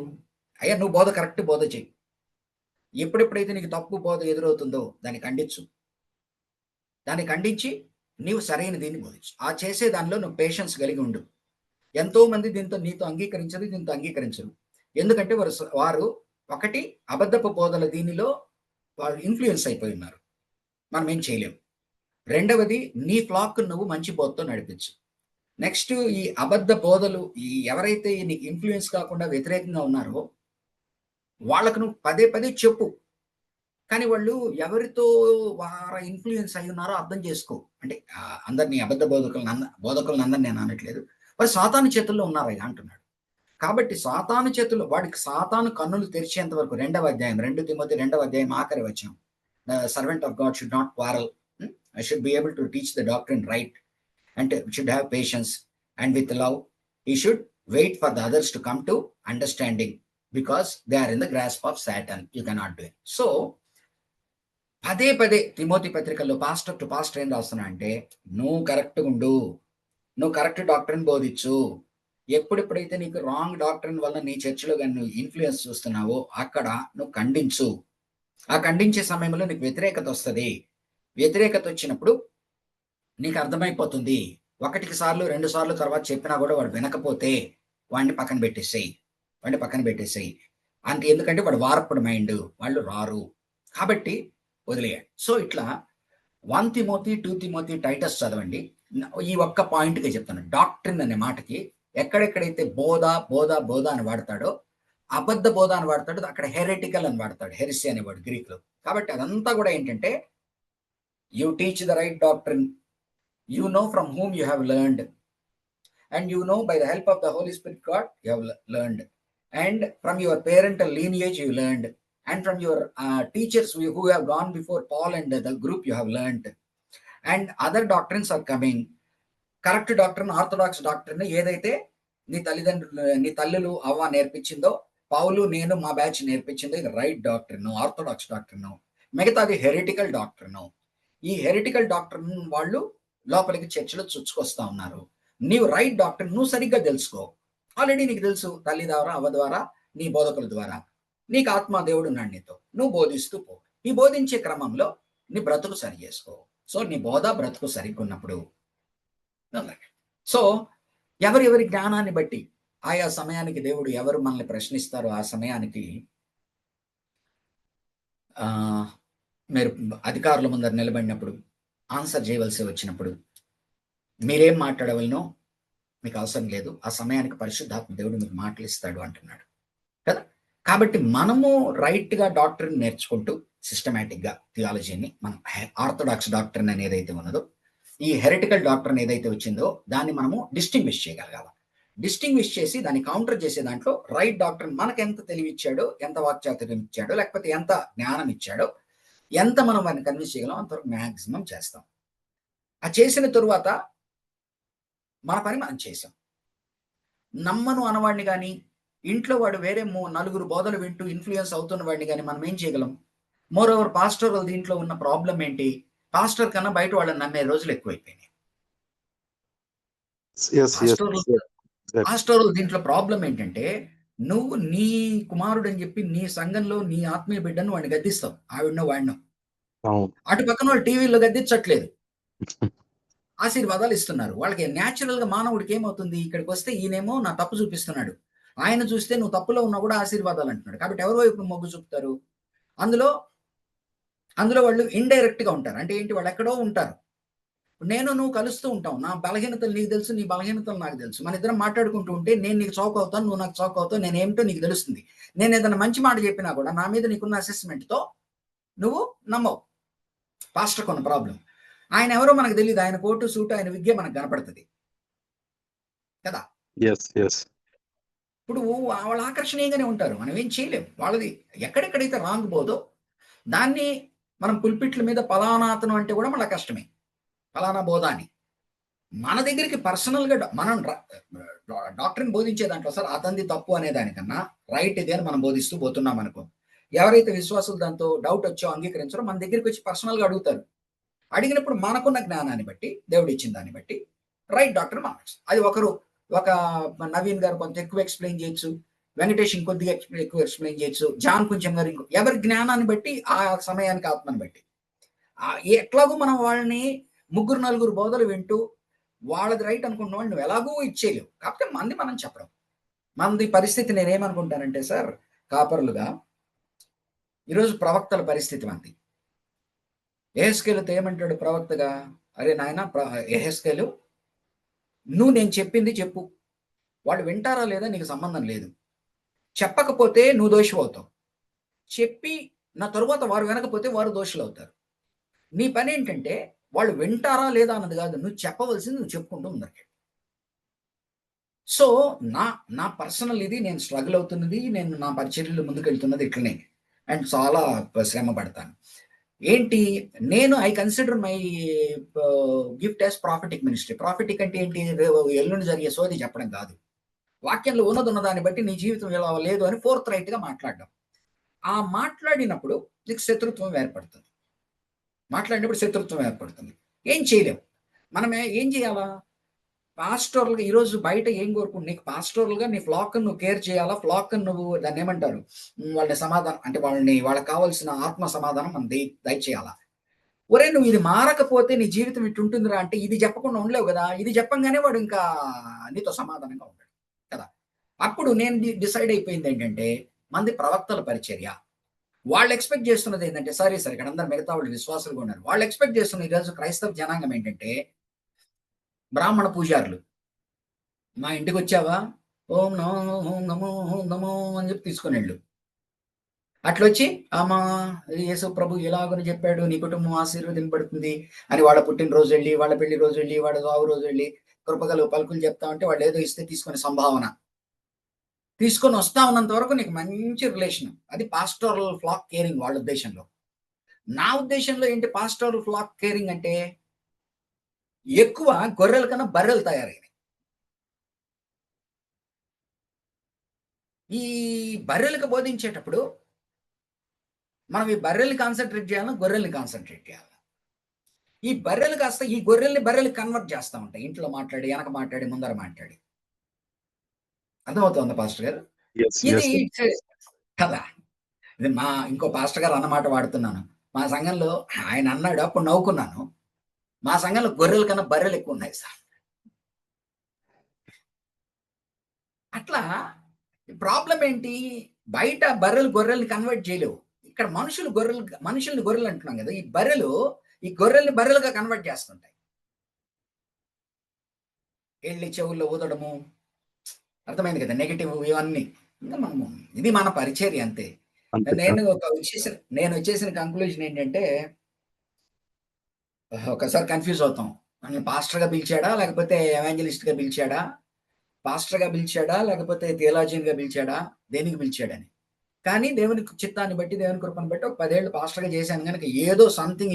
అయ్యా నువ్వు కరెక్ట్ బోధ చెయ్యి. ఎప్పుడెప్పుడైతే నీకు తప్పు బోధ ఎదురవుతుందో దాన్ని ఖండించు. దాన్ని ఖండించి నీవు సరైన దీన్ని బోధించు. ఆ చేసే దానిలో నువ్వు పేషెన్స్ కలిగి ఉండు. ఎంతో మంది నీతో అంగీకరించరు, దీంతో అంగీకరించరు. ఎందుకంటే వారు ఒకటి అబద్ధపు బోధల దీనిలో వాళ్ళు ఇన్ఫ్లుయెన్స్ అయిపోయి ఉన్నారు. మనం ఏం చేయలేము. రెండవది నీ ఫ్లాక్ నువ్వు మంచి బోధతో నడిపించు. నెక్స్ట్ ఈ అబద్ధ బోధలు ఎవరైతే నీకు ఇన్ఫ్లుయెన్స్ కాకుండా వ్యతిరేకంగా ఉన్నారో వాళ్ళకు నువ్వు పదే పదే చెప్పు. కానీ వాళ్ళు ఎవరితో వారు ఇన్‌ఫ్లూయెన్స్ అయ్యి ఉన్నారో అర్థం చేసుకో. అంటే అందరిని అబద్ధ బోధకులనందరిని నేను అనట్లేదు. వారు సాతాను చేతుల్లో ఉన్నారయ్యా అంటున్నాడు. కాబట్టి సాతాను చేతుల్లో వాడికి సాతాను కన్నులు తెరిచేంత వరకు 2వ అధ్యాయం 2 తిమోతి 2వ అధ్యాయం ఆఖరి వచనం. Servant of God should not quarrel. I should be able to teach the doctrine right and should have patience and with love. He should wait for the others to come to understanding because they are in the grasp of Satan. You cannot do it. So పదే పదే Timothy పత్రికల్లో pastor to pastor ఏం రాస్తున్నా అంటే, నువ్వు కరెక్ట్‌గా ఉండు. నువ్వు కరెక్ట్ డాక్ట్రిన్ బోధించు. ఎప్పుడెప్పుడైతే నీకు రాంగ్ డాక్ట్రిన్ వల్ల నీ చర్చిలో గాని నువ్వు ఇన్‌ఫ్లూయెన్స్ చూస్తున్నావో అక్కడ నువ్వు ఖండించు. ఆ ఖండించే సమయంలో నీకు వ్యతిరేకత వస్తది. వ్యతిరేకత వచ్చినప్పుడు నీకు అర్థమైపోతుంది. 1 సార్లు 2 సార్లు తర్వాత చెప్పినా కూడా వాడు వినకపోతే వాడిని పక్కన పెట్టేసేయ్. ఎందుకంటే వాడు వార్ప్డ్ మైండ్. వాళ్ళు రారు. కాబట్టి వదిలేయండి. సో ఇట్లా 1 తిమోతి, 2 తిమోతి, టైటస్ చదవండి. ఈ ఒక్క పాయింట్‌కే చెప్తాను. డాక్ట్రిన్ అనే మాటకి ఎక్కడెక్కడైతే బోధ అని వాడతాడో, అబద్ధ బోధ అని వాడతాడో అక్కడ హెరెటికల్ అని వాడతాడు. హెరెసీ అనేవాడు గ్రీక్‌లో. కాబట్టి అదంతా కూడా ఏంటంటే you teach the right doctrine. You know from whom you have learned. And you know by the help of the Holy Spirit God you have learned. And from your parental lineage you learned. And from your teachers who have gone before Paul and the group you have learned. And other doctrines are coming. Correct doctrine orthodox doctrine ఏదైతే నీ తల్లులు అవ్వ నేర్పించిందో, పౌలు నేను మా batch నేర్పించిందో ఇది right డాక్టర్ను, orthodox డాక్టర్ను. మిగతాది హెరిటికల్ డాక్టర్ను. ఈ హెరిటికల్ డాక్టర్ను వాళ్ళు లోపలికి చర్చలో చొచ్చుకొస్తా ఉన్నారు. నీవు రైట్ డాక్టర్ నువ్వు సరిగ్గా తెలుసుకో. ఆల్రెడీ నీకు తెలుసు, తల్లి ద్వారా అవ్వ ద్వారా నీ బోధకుల ద్వారా నీకు ఆత్మ దేవుడు ఉన్నాడు నీతో. నువ్వు బోధిస్తూ పో. ఈ బోధించే క్రమంలో నీ బ్రతుకు సరి చేసుకో. సో నీ బోధ బ్రతుకు సరిగ్గా ఉన్నప్పుడు సో ఎవరి జ్ఞానాన్ని బట్టి ఆయా సమయానికి దేవుడు ఎవరు మనల్ని ప్రశ్నిస్తారో ఆ సమయానికి మీరు అధికారుల ముందర నిలబడినప్పుడు ఆన్సర్ చేయవలసి వచ్చినప్పుడు మీరేం మాట్లాడవలనో మీకు అవసరం లేదు. ఆ సమయానికి పరిశుద్ధాత్మ దేవుడు మీకు మాటలు ఇస్తాడు అంటున్నాడు కదా. కాబట్టి మనము రైట్గా డాక్టర్ని నేర్చుకుంటూ సిస్టమేటిక్గా థియాలజీని మనం ఆర్థోడాక్స్ డాక్టర్ అని ఏదైతే ఉన్నదో ఈ హెరిటికల్ డాక్టర్ ఏదైతే వచ్చిందో దాన్ని మనము డిస్టింగ్విష్ చేయగలగాలి. డిస్టింగ్విష్ చేసి దాన్ని కౌంటర్ చేసే దాంట్లో రైట్ డాక్టర్ మనకు ఎంత తెలివిచ్చాడో, ఎంత వాక్చాతుర్యం ఇచ్చాడో, లేకపోతే ఎంత జ్ఞానం ఇచ్చాడో, ఎంత మనం వాడిని కన్విన్స్ చేయగలం అంతవరకు మ్యాక్సిమం చేస్తాం. ఆ చేసిన తరువాత మన పని మనం చేసాం. నమ్మను అనవాడిని కానీ ఇంట్లో వాడు వేరే 4 బోధలు వింటూ ఇన్ఫ్లుయెన్స్ అవుతున్న వాడిని కానీ మనం ఏం చేయగలం? మోర్ ఓవర్ పాస్టర్ దీంట్లో ఉన్న ప్రాబ్లం ఏంటి? పాస్టర్ కన్నా బయట వాళ్ళని నమ్మే రోజులు ఎక్కువైపోయినాయి. పాస్టర్ దీంట్లో ప్రాబ్లం ఏంటంటే నువ్వు నీ కుమారుడు అని చెప్పి నీ సంఘంలో నీ ఆత్మీయ బిడ్డను వాడిని గద్దిస్తావు, ఆవిడనో వాడినో. అటు పక్కన వాళ్ళు టీవీలో గద్దించట్లేదు, ఆశీర్వాదాలు ఇస్తున్నారు. వాళ్ళకి న్యాచురల్ గా మానవుడికి ఏమవుతుంది, ఇక్కడికి వస్తే ఈయనేమో నా తప్పు చూపిస్తున్నాడు, ఆయన చూస్తే నువ్వు తప్పులో ఉన్నా కూడా ఆశీర్వాదాలు అంటున్నాడు. కాబట్టి ఎవరి వైపు మొగ్గు చూపుతారు? అందులో వాళ్ళు ఇండైరెక్ట్ గా ఉంటారు. అంటే ఏంటి, వాళ్ళు ఎక్కడో ఉంటారు. నువ్వు కలుస్తూ ఉంటావు. నా బలహీనతలు నీకు తెలుసు, నీ బలహీనతలు నాకు తెలుసు. మన ఇద్దరం మాట్లాడుకుంటూ ఉంటే నేను నీకు చౌక అవుతాను, నువ్వు నాకు చౌక అవుతావు. నేనేమిటో నీకు తెలుస్తుంది. నేను ఏదైనా మంచి మాట చెప్పినా కూడా నా మీద నీకున్న అసెస్మెంట్ తో నువ్వు నమ్మవు. పాస్టర్ కొన్న ప్రాబ్లం, ఆయన ఎవరో మనకు తెలియదు, ఆయన కోటు సూటు ఆయన విద్య మనకు కనపడుతుంది కదా. ఇప్పుడు వాళ్ళు ఆకర్షణీయంగానే ఉంటారు, మనం ఏం చేయలేం. వాళ్ళది ఎక్కడెక్కడైతే రాంగ్ పోదో దాన్ని మనం పుల్పిట్ల మీద పలానాతనం అంటే కూడా మళ్ళీ కష్టమే. ఫలానా బోధ అని మన దగ్గరికి పర్సనల్గా మనం డాక్టర్ని బోధించే దాంట్లో సార్ అతంది తప్పు అనే దానికన్నా రైట్ ఇది అని మనం బోధిస్తూ పోతున్నాం అనుకో. ఎవరైతే విశ్వాసులు దాంతో డౌట్ వచ్చో అంగీకరించారో మన దగ్గరికి వచ్చి పర్సనల్గా అడుగుతారు. అడిగినప్పుడు మనకున్న జ్ఞానాన్ని బట్టి, దేవుడు ఇచ్చిన దాన్ని బట్టి రైట్ డాక్టర్ మనం అది ఒక నవీన్ గారు కొంచెం ఎక్కువ ఎక్స్ప్లెయిన్ చేయొచ్చు, వెంకటేష్ ఇంకొద్దిగా ఎక్కువ ఎక్స్ప్లెయిన్ చేయొచ్చు, జాన్ కొంచెం గారు ఇంకో, ఎవరి జ్ఞానాన్ని బట్టి ఆ సమయానికి ఆత్మని బట్టి ఎట్లాగో మనం వాళ్ళని 3-4 బోధలు వింటూ వాళ్ళది రైట్ అనుకున్న వాళ్ళు నువ్వు ఎలాగో ఇచ్చేయలేవు. కాకపోతే మంది మనం చెప్పడం, మంది పరిస్థితి నేనేమనుకుంటానంటే సార్, కాపరులుగా ఈరోజు ప్రవక్తల పరిస్థితి మంది. యెహెజ్కేలుతో ఏమంటాడు ప్రవక్తగా, అరే నాయన యెహెజ్కేలు నువ్వు నేను చెప్పింది చెప్పు, వాళ్ళు వింటారా లేదా నీకు సంబంధం లేదు, చెప్పకపోతే నువ్వు దోషి అవుతావు, చెప్పి నా తరువాత వారు వినకపోతే వారు దోషులు అవుతారు. నీ పని ఏంటంటే వాళ్ళు వింటారా లేదా అన్నది కాదు, నువ్వు చెప్పవలసింది నువ్వు చెప్పుకుంటూ ముందరికి. సో నా నా పర్సనల్ ఇది నేను స్ట్రగుల్ అవుతున్నది, నేను నా పరిచర్యలు ముందుకెళ్తున్నది ఇట్లనే. అండ్ చాలా శ్రమ పడతాను. ఏంటి, నేను I consider my gift as prophetic ministry. Prophetic అంటే ఏంటి, ఎల్లుండి జరిగే సోది చెప్పడం కాదు, వాక్యంలో ఉన్నది ఉన్న దాన్ని బట్టి నీ జీవితం ఇలా లేదు అని ఫోర్త్ రైట్గా మాట్లాడడం. ఆ మాట్లాడినప్పుడు నీకు శత్రుత్వం ఏర్పడుతుంది. మాట్లాడినప్పుడు శత్రుత్వం ఏర్పడుతుంది. ఏం చేయలేవు. మనమే ఏం చేయాలా, పాస్టర్లుగా ఈరోజు బయట ఏం కోరుకుంటు, నీకు పాస్టర్లుగా నీ ఫ్లాక్ నువ్వు కేర్ చేయాలా, ఫ్లాక్ నువ్వు దాన్ని ఏమంటారు, వాళ్ళని సమాధానం అంటే వాళ్ళకి కావాల్సిన ఆత్మ సమాధానం మనం దయచేయాలా. ఒరే నువ్వు ఇది మారకపోతే నీ జీవితం ఇటు ఉంటుందిరా అంటే ఇది చెప్పకుండా ఉండలేవు కదా. ఇది చెప్పంగానే వాడు ఇంకా నీతో సమాధానంగా ఉంటాడు కదా. అప్పుడు నేను డిసైడ్ అయిపోయింది ఏంటంటే, మంది ప్రవక్తల పరిచర్య. వాళ్ళు ఎక్స్పెక్ట్ చేస్తున్నది ఏంటంటే, సరే ఇక్కడ అందరు మిగతా వాళ్ళు విశ్వాసులుగా ఉన్నారు, వాళ్ళు ఎక్స్పెక్ట్ చేస్తున్న ఈరోజు క్రైస్తవ జనాంగం ఏంటంటే, బ్రాహ్మణ పూజారులు మా ఇంటికి వచ్చావా, ఓం నమో ఓం నమో ఓం నమో అని చెప్పి తీసుకుని వెళ్ళు. అట్లొచ్చి అమ్మా యేసు ప్రభు ఇలాగని చెప్పాడు, నీ కుటుంబం ఆశీర్వదింపబడుతుంది అని వాళ్ళ పుట్టినరోజు వెళ్ళి, వాళ్ళ పెళ్లి రోజు వెళ్ళి, వాళ్ళ సావు రోజు వెళ్ళి కృపగలు పలుకులు చెప్తా ఉంటే వాళ్ళు ఏదో ఇస్తే తీసుకునే సంభావన తీసుకొని వస్తా ఉన్నంత వరకు నీకు మంచి రిలేషన్. అది పాస్టోరల్ ఫ్లాక్ కేరింగ్ వాళ్ళ ఉద్దేశంలో. నా ఉద్దేశంలో ఏంటి పాస్టోరల్ ఫ్లాక్ కేరింగ్ అంటే, ఎక్కువ గొర్రెల కన్నా బర్రెలు తయారైనాయి. ఈ బర్రెలకు బోధించేటప్పుడు మనం ఈ బర్రెల్ని కాన్సన్ట్రేట్ చేయాలి, గొర్రెల్ని కాన్సన్ట్రేట్ చేయాలి. ఈ బర్రెలు కాస్త ఈ గొర్రెల్ని బర్రెలు కన్వర్ట్ చేస్తూ ఉంటాయి, ఇంట్లో మాట్లాడి, వెనక మాట్లాడి, ముందర మాట్లాడి. అర్థమవుతుందా పాస్టర్ గారు? ఇది కదా. ఇది మా ఇంకో పాస్టర్ గారు అన్నమాట వాడుతున్నాను. మా సంఘంలో ఆయన అన్నాడు, అప్పుడు నవ్వుకున్నాను. మా సంఘంలో గొర్రెల కన్నా బర్రెలు ఎక్కువ ఉన్నాయి సార్. అట్లా ప్రాబ్లం ఏంటి, బయట బర్రెలు గొర్రెల్ని కన్వర్ట్ చేయలేవు, ఇక్కడ మనుషుల్ని గొర్రెలు అంటున్నాం కదా. ఈ బర్రెలు ఈ గొర్రెల్ని బర్రెలుగా కన్వర్ట్ చేస్తుంటాయి. వెళ్ళి చెవుల్లో ఊదడము, అర్థమైంది కదా, నెగిటివ్ ఇవన్నీ. ఇంకా మనము ఇది మన పరిచర్య అంతే. నేను వచ్చేసిన కంక్లూజన్ ఏంటంటే, ఒకసారి కన్ఫ్యూజ్ అవుతాం, మనల్ని పాస్టర్గా పిలిచాడా లేకపోతే ఎవాంజలిస్ట్గా పిలిచాడా, పాస్టర్గా పిలిచాడా లేకపోతే థియాలజియన్గా పిలిచాడా, దేనికి పిలిచాడని. కానీ దేవుని చిత్తాన్ని బట్టి, దేవుని కృపను బట్టి ఒక 10 ఏళ్ళు పాస్టర్గా చేశాను కనుక ఏదో something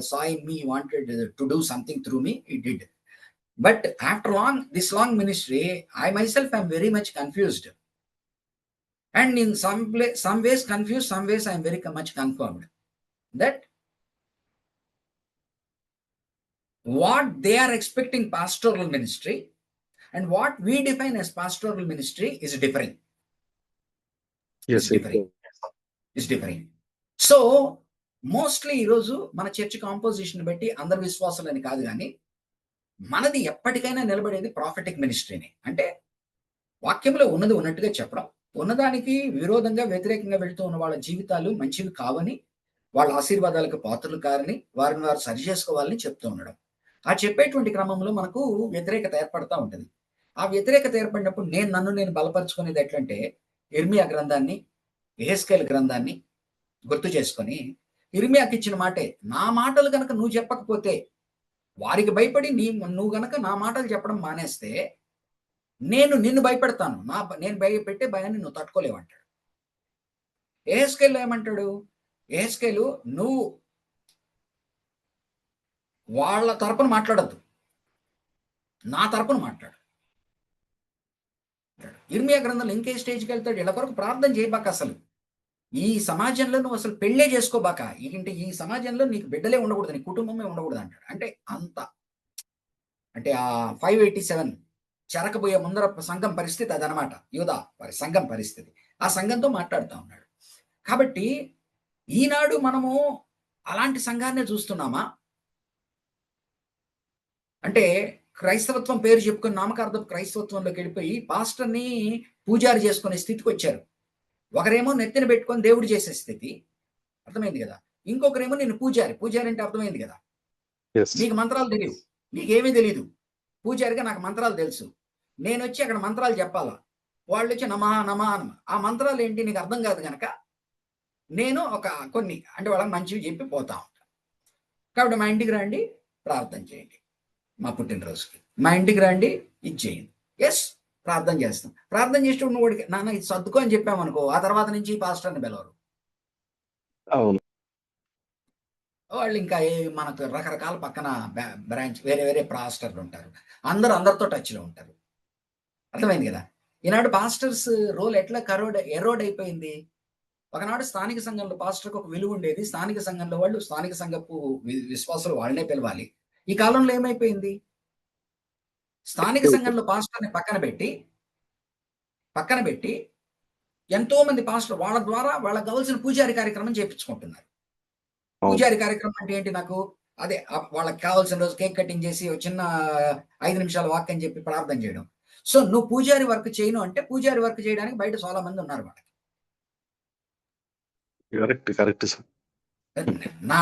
saw in me, he wanted to do something through me, he did. But after this long ministry, I myself am very much confused. And in some ways confused, some ways I am very much confirmed that what they are expecting pastoral ministry and what we define as pastoral ministry is differing. It's differing. So mostly ఈరోజు మన church composition బట్టి అందరు విశ్వాసులని కాదు, కానీ మనది ఎప్పటికైనా నిలబడేది prophetic మినిస్ట్రీని. అంటే వాక్యంలో ఉన్నది ఉన్నట్టుగా చెప్పడం, ఉన్నదానికి విరోధంగా వ్యతిరేకంగా వెళుతూ ఉన్న వాళ్ళ జీవితాలు మంచివి కావని, వాళ్ళ ఆశీర్వాదాలకు పాత్రలు కారని వారిని వారు సరి చేసుకోవాలని చెప్తూ ఉండడం. ఆ చెప్పేటువంటి క్రమంలో మనకు వ్యతిరేకత ఏర్పడతా ఉంటుంది. ఆ వ్యతిరేకత ఏర్పడినప్పుడు నన్ను బలపరుచుకునేది ఎట్లంటే, ఇర్మియా గ్రంథాన్ని, యెహెజ్కేలు గ్రంథాన్ని గుర్తు చేసుకొని, ఇర్మియాకి ఇచ్చిన మాటే, నా మాటలు కనుక నువ్వు చెప్పకపోతే, వారికి భయపడి నువ్వు గనక నా మాటలు చెప్పడం మానేస్తే నేను నిన్ను భయపెడతాను, నేను భయపెట్టే భయాన్ని నువ్వు తట్టుకోలేవంటాడు. యెహెజ్కేలు ఏమంటాడు, యెహెజ్కేలు నువ్వు వాళ్ళ తరపున మాట్లాడద్దు, నా తరపున మాట్లాడు. ఇర్మియా గ్రంథంలో ఇంకే స్టేజ్కి వెళ్తాడు, ఇలా కొరకు ప్రార్థన చేయబాక, అసలు ఈ సమాజంలో నువ్వు అసలు పెళ్ళే చేసుకోబాక, ఏంటంటే ఈ సమాజంలో నీకు బిడ్డలే ఉండకూడదు, నీ కుటుంబమే ఉండకూడదు అంటాడు. అంటే ఆ 587 చెరకబోయే ముందర సంఘం పరిస్థితి అదనమాట, యూదా సంఘం పరిస్థితి. ఆ సంఘంతో మాట్లాడుతూ ఉన్నాడు. కాబట్టి ఈనాడు మనము అలాంటి సంఘాన్నే చూస్తున్నామా అంటే, క్రైస్తవత్వం పేరు చెప్పుకొని నామకార్థపు క్రైస్తవత్వంలోకి వెళ్ళిపోయి పాస్టర్ని పూజారి చేసుకునే స్థితికి వచ్చారు. ఒకరేమో నెత్తిన పెట్టుకొని దేవుడు చేసే స్థితి, అర్థమైంది కదా. ఇంకొకరేమో నేను పూజారి అంటే అర్థమైంది కదా, నీకు మంత్రాలు తెలియవు, నీకేమీ తెలీదు, పూజారిగా నాకు మంత్రాలు తెలుసు, నేను వచ్చి అక్కడ మంత్రాలు చెప్పాలా, వాళ్ళు వచ్చి నమా నమా నమ, ఆ మంత్రాలు ఏంటి నీకు అర్థం కాదు కనుక నేను ఒక కొన్ని అంటే వాళ్ళకి మంచివి చెప్పి పోతా ఉంటాను. కాబట్టి మా ఇంటికి రండి, ప్రార్థన చేయండి మా పుట్టినరోజుకి. మా ఇంటికి రండి, ఇది చేయండి. ఎస్, ప్రార్థన చేస్తాం. ప్రార్థన చేసేటప్పుడు నువ్వు వాడికి నాన్న ఇది సర్దుకో అని చెప్పామనుకో, ఆ తర్వాత నుంచి పాస్టర్ని పిలవరు. అవును. వాళ్ళు ఇంకా మనకు రకరకాల పక్కన బ్రాంచ్ వేరే వేరే పాస్టర్లు ఉంటారు. అందరూ అందరితో టచ్‌లో ఉంటారు. అర్థమైంది కదా! ఈనాడు పాస్టర్స్ రోల్ ఎట్లా ఎరోడ్ అయిపోయింది. ఒకనాడు స్థానిక సంఘంలో పాస్టర్‌కి ఒక విలువ ఉండేది. స్థానిక సంఘంలో వాళ్ళు స్థానిక సంఘపు విశ్వాసులు వాళ్ళనే పిలవాలి. ఈ కాలంలో ఏమైపోయింది? స్థానిక సంఘంలో పాస్టర్‌ని పక్కన పెట్టి ఎంతో మంది పాస్టర్లు వాళ్ళ ద్వారా వాళ్ళకి కావాల్సిన పూజారి కార్యక్రమం చేపించుకుంటున్నారు. అవును. పూజారి కార్యక్రమం అంటే ఏంటి నాకు? అదే వాళ్ళకి కావాల్సిన రోజు కేక్ కటింగ్ చేసి ఒక చిన్న 5 నిమిషాల వాక్యం చెప్పి ప్రార్థన చేయడం. సో, నువ్వు పూజారి వర్క్ చేయను అంటే పూజారి వర్క్ చేయడానికి బయట చాలా మంది ఉన్నారు వాళ్ళకి. Correct sir. నా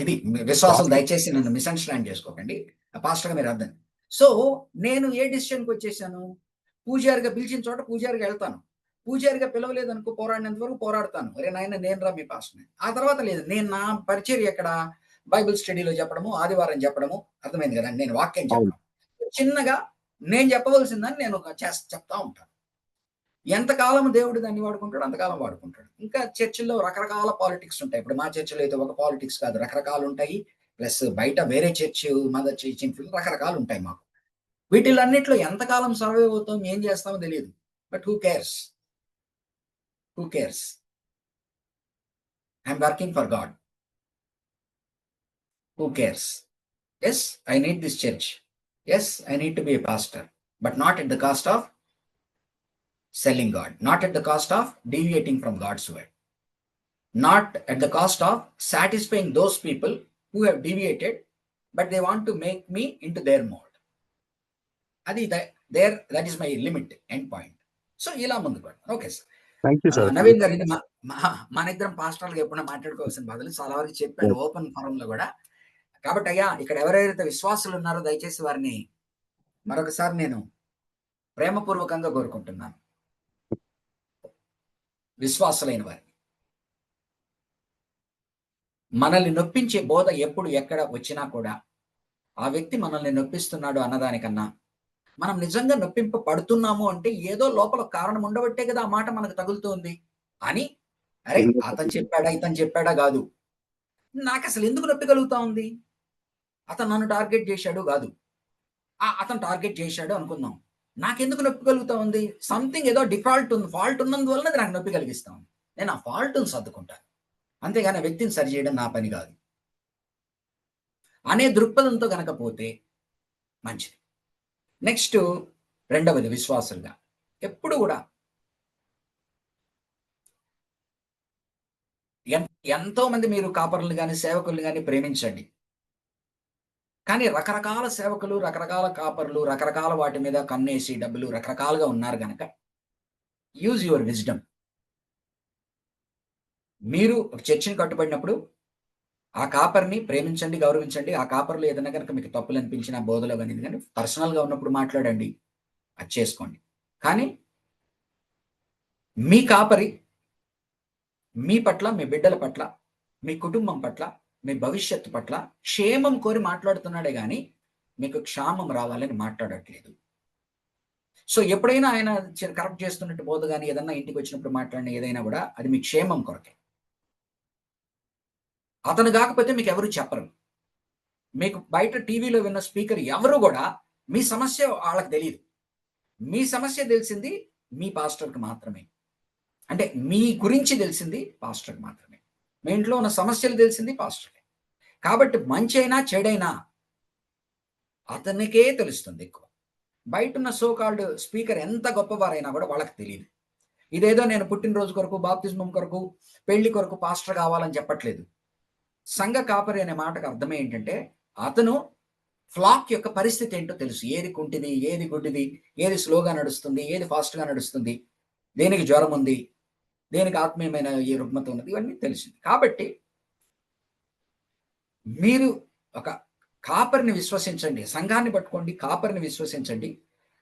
ఇది విశ్వాసులు వాస్తవం. దయచేసి నన్ను మిస్‌అండర్‌స్టాండ్ చేసుకోకండి. పాస్టర్‌గా మీరు అర్థం. సో, నేను ఏ డెసిషన్‌కొచ్చేసాను? పూజారిగా పిలిచిన చోట పూజారిగా ఎళ్తాను. పూజారిగా పిలవలేదనుకో పోరాడినంత వరకు పోరాడతాను. ఒరేయ్ నాయన నేనురా మీ పాస్టర్‌ని. ఆ తర్వాత లేదు. నేను నా పరిచర్య ఎక్కడ? బైబిల్ స్టడీలో చెప్పడము, ఆదివారం చెప్పడము. అర్థమైంది కదండీ! నేను వాక్యం అవును. చెప్పడం. చిన్నగా నేను చెప్పవలసిందని నేను చెప్తా ఉంటాను. ఎంతకాలం దేవుడు దాన్ని వాడుకుంటాడో అంతకాలం వాడుకుంటాడు. ఇంకా చర్చిల్లో రకరకాల పాలిటిక్స్ ఉంటాయి. ఇప్పుడు మా చర్చిలో అయితే ఒక పాలిటిక్స్ కాదు రకరకాలుంటాయి. ప్లస్ బయట వేరే చర్చ్, మదర్ చర్చ్ రకరకాలుంటాయి మాకు. వీటిలన్నిట్లో ఎంతకాలం సర్వైవ్ అవుతాం, ఏం చేస్తామో తెలీదు. But who cares? Who cares? I am working for God. Who cares? Yes, I need this church. Yes, I need to be a pastor. But not at the cost of selling God, not at the cost of deviating from God's word, not at the cost of satisfying those people who have deviated, but they want to make me into their mold. Adi that is my limit, end point. So ఇలా ముందుకు వెళ్తాను. Okay sir. Thank you sir. Naveen గారు ఇది మన ఇద్దరం పాస్టర్లుగా ఎప్పుడైనా మాట్లాడుకోవాల్సిన బదులు చాలా వరకు చెప్పాను ఓపెన్ ఫోరంలో కూడా. కాబట్టి అయ్యా ఇక్కడ ఎవరైతే విశ్వాసులు ఉన్నారో దయచేసి వారిని మరొకసారి నేను ప్రేమపూర్వకంగా కోరుకుంటున్నాను. విశ్వాసులైన వారిని మనల్ని నొప్పించే బోధ ఎప్పుడు ఎక్కడ వచ్చినా కూడా ఆ వ్యక్తి మనల్ని నొప్పిస్తున్నాడు అన్నదానికన్నా మనం నిజంగా నొప్పింపబడుతున్నాము అంటే ఏదో లోపల కారణం ఉండబట్టే కదా ఆ మాట మనకు తగులుతోంది అని, అరే అతను చెప్పాడా ఇతను చెప్పాడా కాదు, నాకు అసలు ఎందుకు నొప్పి కలుగుతా ఉంది, అతను నన్ను టార్గెట్ చేశాడు కాదు, అతను టార్గెట్ చేశాడు అనుకుందాం, నాకెందుకు నొప్పి కలుగుతా ఉంది, సంథింగ్ ఏదో ఫాల్ట్ ఉన్నందువల్ల నాకు నొప్పి కలిగిస్తా ఉంది. నేను ఆ ఫాల్ట్ను సర్దుకుంటాను, అంతేగాని వ్యక్తిని సరిచేయడం నా పని కాదు అనే దృక్పథంతో గనక పోతే మంచిది. నెక్స్ట్ రెండవది విశ్వాసులుగా ఎప్పుడు కూడా ఎంతో మంది మీరు కాపరులు కానీ సేవకుల్ని కానీ ప్రేమించండి. కానీ రకరకాల సేవకులు, రకరకాల కాపరులు, రకరకాల వాటి మీద కన్నేసి డబ్బులు రకరకాలుగా ఉన్నారు గనక యూజ్ యువర్ విజ్డమ్. మీరు చర్చిని కట్టుబడినప్పుడు ఆ కాపర్ని ప్రేమించండి, గౌరవించండి. ఆ కాపర్లో ఏదైనా కనుక మీకు తప్పులు అనిపించిన బోధలో కానీ ఇది కానీ పర్సనల్గా ఉన్నప్పుడు మాట్లాడండి, అది చేసుకోండి. కానీ మీ కాపరి మీ పట్ల, మీ బిడ్డల పట్ల, మీ కుటుంబం పట్ల, మీ భవిష్యత్తు పట్ల క్షేమం కోరి మాట్లాడుతున్నాడే కానీ మీకు క్షామం రావాలని మాట్లాడట్లేదు. సో ఎప్పుడైనా ఆయన కరెక్ట్ చేస్తున్నట్టు బోధ కానీ ఏదన్నా ఇంటికి వచ్చినప్పుడు మాట్లాడిన ఏదైనా కూడా అది మీ క్షేమం కొరకే. అతను కాకపోతే మీకు ఎవరు చెప్పరు. మీకు బయట టీవీలో విన్న స్పీకర్ ఎవరు కూడా మీ సమస్య వాళ్ళకి తెలియదు. మీ సమస్య తెలిసింది మీ పాస్టర్కి మాత్రమే. అంటే మీ గురించి తెలిసింది పాస్టర్కి మాత్రమే. మీ ఇంట్లో ఉన్న సమస్యలు తెలిసింది పాస్టర్కి. కాబట్టి మంచి అయినా చెడైనా అతనికే తెలుస్తుంది ఎక్కువ. బయట ఉన్న సో కాల్డ్ స్పీకర్ ఎంత గొప్పవారైనా కూడా వాళ్ళకి తెలియదు. ఇదేదో నేను పుట్టినరోజు కొరకు, బాప్తిజమం కొరకు, పెళ్లి కొరకు పాస్టర్ కావాలని చెప్పట్లేదు. సంఘ కాపరి అనే మాటకు అర్థం ఏంటంటే అతను ఫ్లాక్ యొక్క పరిస్థితి ఏంటో తెలుసు. ఏది కుంటిది, ఏది గుడ్డిది, ఏది స్లోగా నడుస్తుంది, ఏది ఫాస్ట్గా నడుస్తుంది, దేనికి జ్వరం ఉంది, దేనికి ఆత్మీయమైన ఏ రుగ్మత ఉన్నది, ఇవన్నీ తెలిసింది. కాబట్టి మీరు ఒక కాపరిని విశ్వసించండి, సంఘాన్ని పట్టుకోండి, కాపరిని విశ్వసించండి.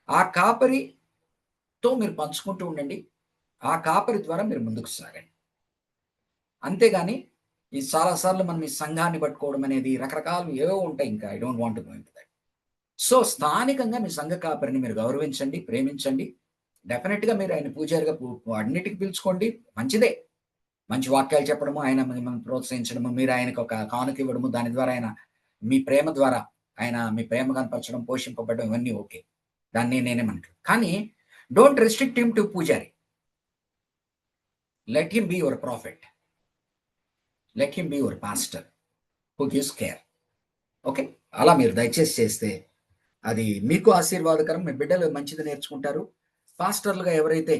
ఆ కాపరితో మీరు పంచుకుంటూ ఉండండి. ఆ కాపరి ద్వారా మీరు ముందుకు సాగండి. అంతేగాని ఈ చాలాసార్లు మనం ఈ సంఘాన్ని పట్టుకోవడం అనేది రకరకాలు ఏవో ఉంటాయి. ఇంకా I don't want to go into that. So స్థానికంగా మీ సంఘ కాపరిని మీరు గౌరవించండి, ప్రేమించండి. డెఫినిట్‌గా మీరు ఆయన పూజారిగా అన్నిటికి పిలుచుకోండి. మంచిదే. మంచి వాక్యాలు చెప్పడము, ఆయన మిమ్మల్ని ప్రోత్సహించడము, మీరు ఆయనకు ఒక కానుక ఇవ్వడము, దాని ద్వారా ఆయన మీ ప్రేమ ద్వారా ఆయన మీ ప్రేమ కనపరచడం, పోషింపబడడం ఇవన్నీ ఓకే. దాన్ని నేనేమంటాను. కానీ డోంట్ రెస్ట్రిక్ట్ హిమ్ టు పూజారి. Let him be your profit. Let him be your pastor who gives care. Okay. అలా మీరు దయచేసి చేస్తే అది మీకు ఆశీర్వాదకరం. మీ బిడ్డలు మంచిది నేర్చుకుంటారు. పాస్టర్లుగా ఎవరైతే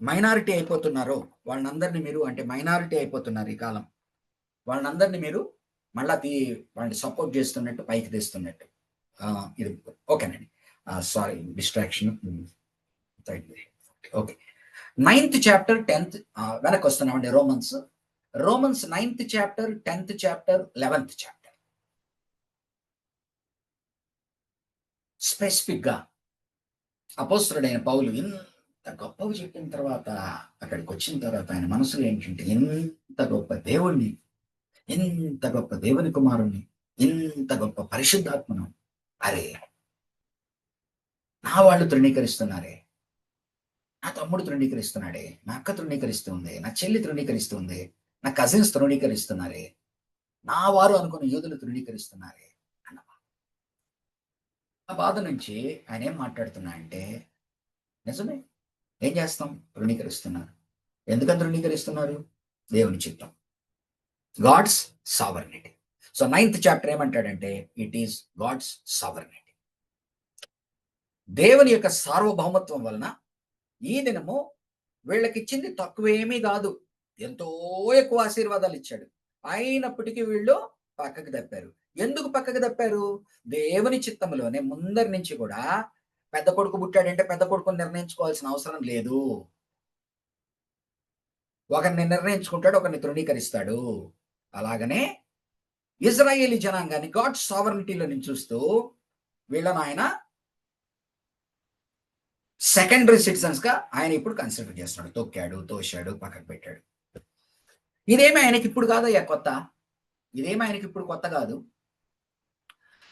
మైనారిటీ అయిపోతున్నారో వాళ్ళందరినీ మీరు, అంటే మైనారిటీ అయిపోతున్నారు ఈ కాలం, వాళ్ళందరినీ మీరు మళ్ళా వాళ్ళని సపోర్ట్ చేస్తున్నట్టు, పైకి తెస్తున్నట్టు. ఇది ఓకేనండి. Sorry, distraction. Okay. 9th chapter 10th వెనక్కి వస్తున్నామండి. Romans 9th chapter 10th chapter 11th chapter specific గా అపోస్తలుడైన పౌలు ఇంత గొప్పవి చెప్పిన తర్వాత, అక్కడికి వచ్చిన తర్వాత ఆయన మనసులో ఏంటంటే, ఎంత గొప్ప దేవుణ్ణి, ఎంత గొప్ప దేవుని కుమారుణ్ణి, ఇంత గొప్ప పరిశుద్ధాత్మను అరే నా వాళ్ళు తృణీకరిస్తున్నారే, నా తమ్ముడు తృణీకరిస్తున్నాడే, నా అక్క తృణీకరిస్తుంది, నా చెల్లి తృణీకరిస్తుంది, నా కజిన్స్ తృణీకరిస్తున్నారే, నా వారు అనుకున్న యూదులు తృణీకరిస్తున్నారే అన్న ఆ బాధ నుంచి ఆయన ఏం మాట్లాడుతున్నా అంటే, నిజమే, ఏం చేస్తాం, తృణీకరిస్తున్నారు. ఎందుకని తృణీకరిస్తున్నారు? దేవుని చిత్తం, God's sovereignty. So 9th chapter ఏమంటాడంటే, ఇట్ ఈస్ గాడ్స్ సావర్నిటీ. దేవుని యొక్క సార్వభౌమత్వం వలన ఈ దినము వీళ్ళకిచ్చింది తక్కువేమీ కాదు, ఎంతో ఎక్కువ ఆశీర్వాదాలు ఇచ్చాడు. అయినప్పటికీ వీళ్ళు పక్కకు తప్పారు. ఎందుకు పక్కకు తప్పారు? దేవుని చిత్తంలోనే ముందరి నుంచి కూడా పెద్ద కొడుకు పుట్టాడంటే పెద్ద కొడుకుని నిర్ణయించుకోవాల్సిన అవసరం లేదు. ఒకరిని నిర్ణయించుకుంటాడు, ఒకరిని తృణీకరిస్తాడు. అలాగనే ఇజ్రాయేలీ జనాంగాన్ని గాడ్ సావర్నిటీలో నుంచి చూస్తూ వీళ్ళని ఆయన సెకండరీ సిటిజన్స్ గా ఆయన ఇప్పుడు కన్సిడర్ చేస్తున్నాడు. తొక్కాడు, తోశాడు, పక్కకు పెట్టాడు. ఇదేమి ఆయనకి ఇప్పుడు కాదయ్యా కొత్త. ఇదేమి ఆయనకి ఇప్పుడు కొత్త కాదు.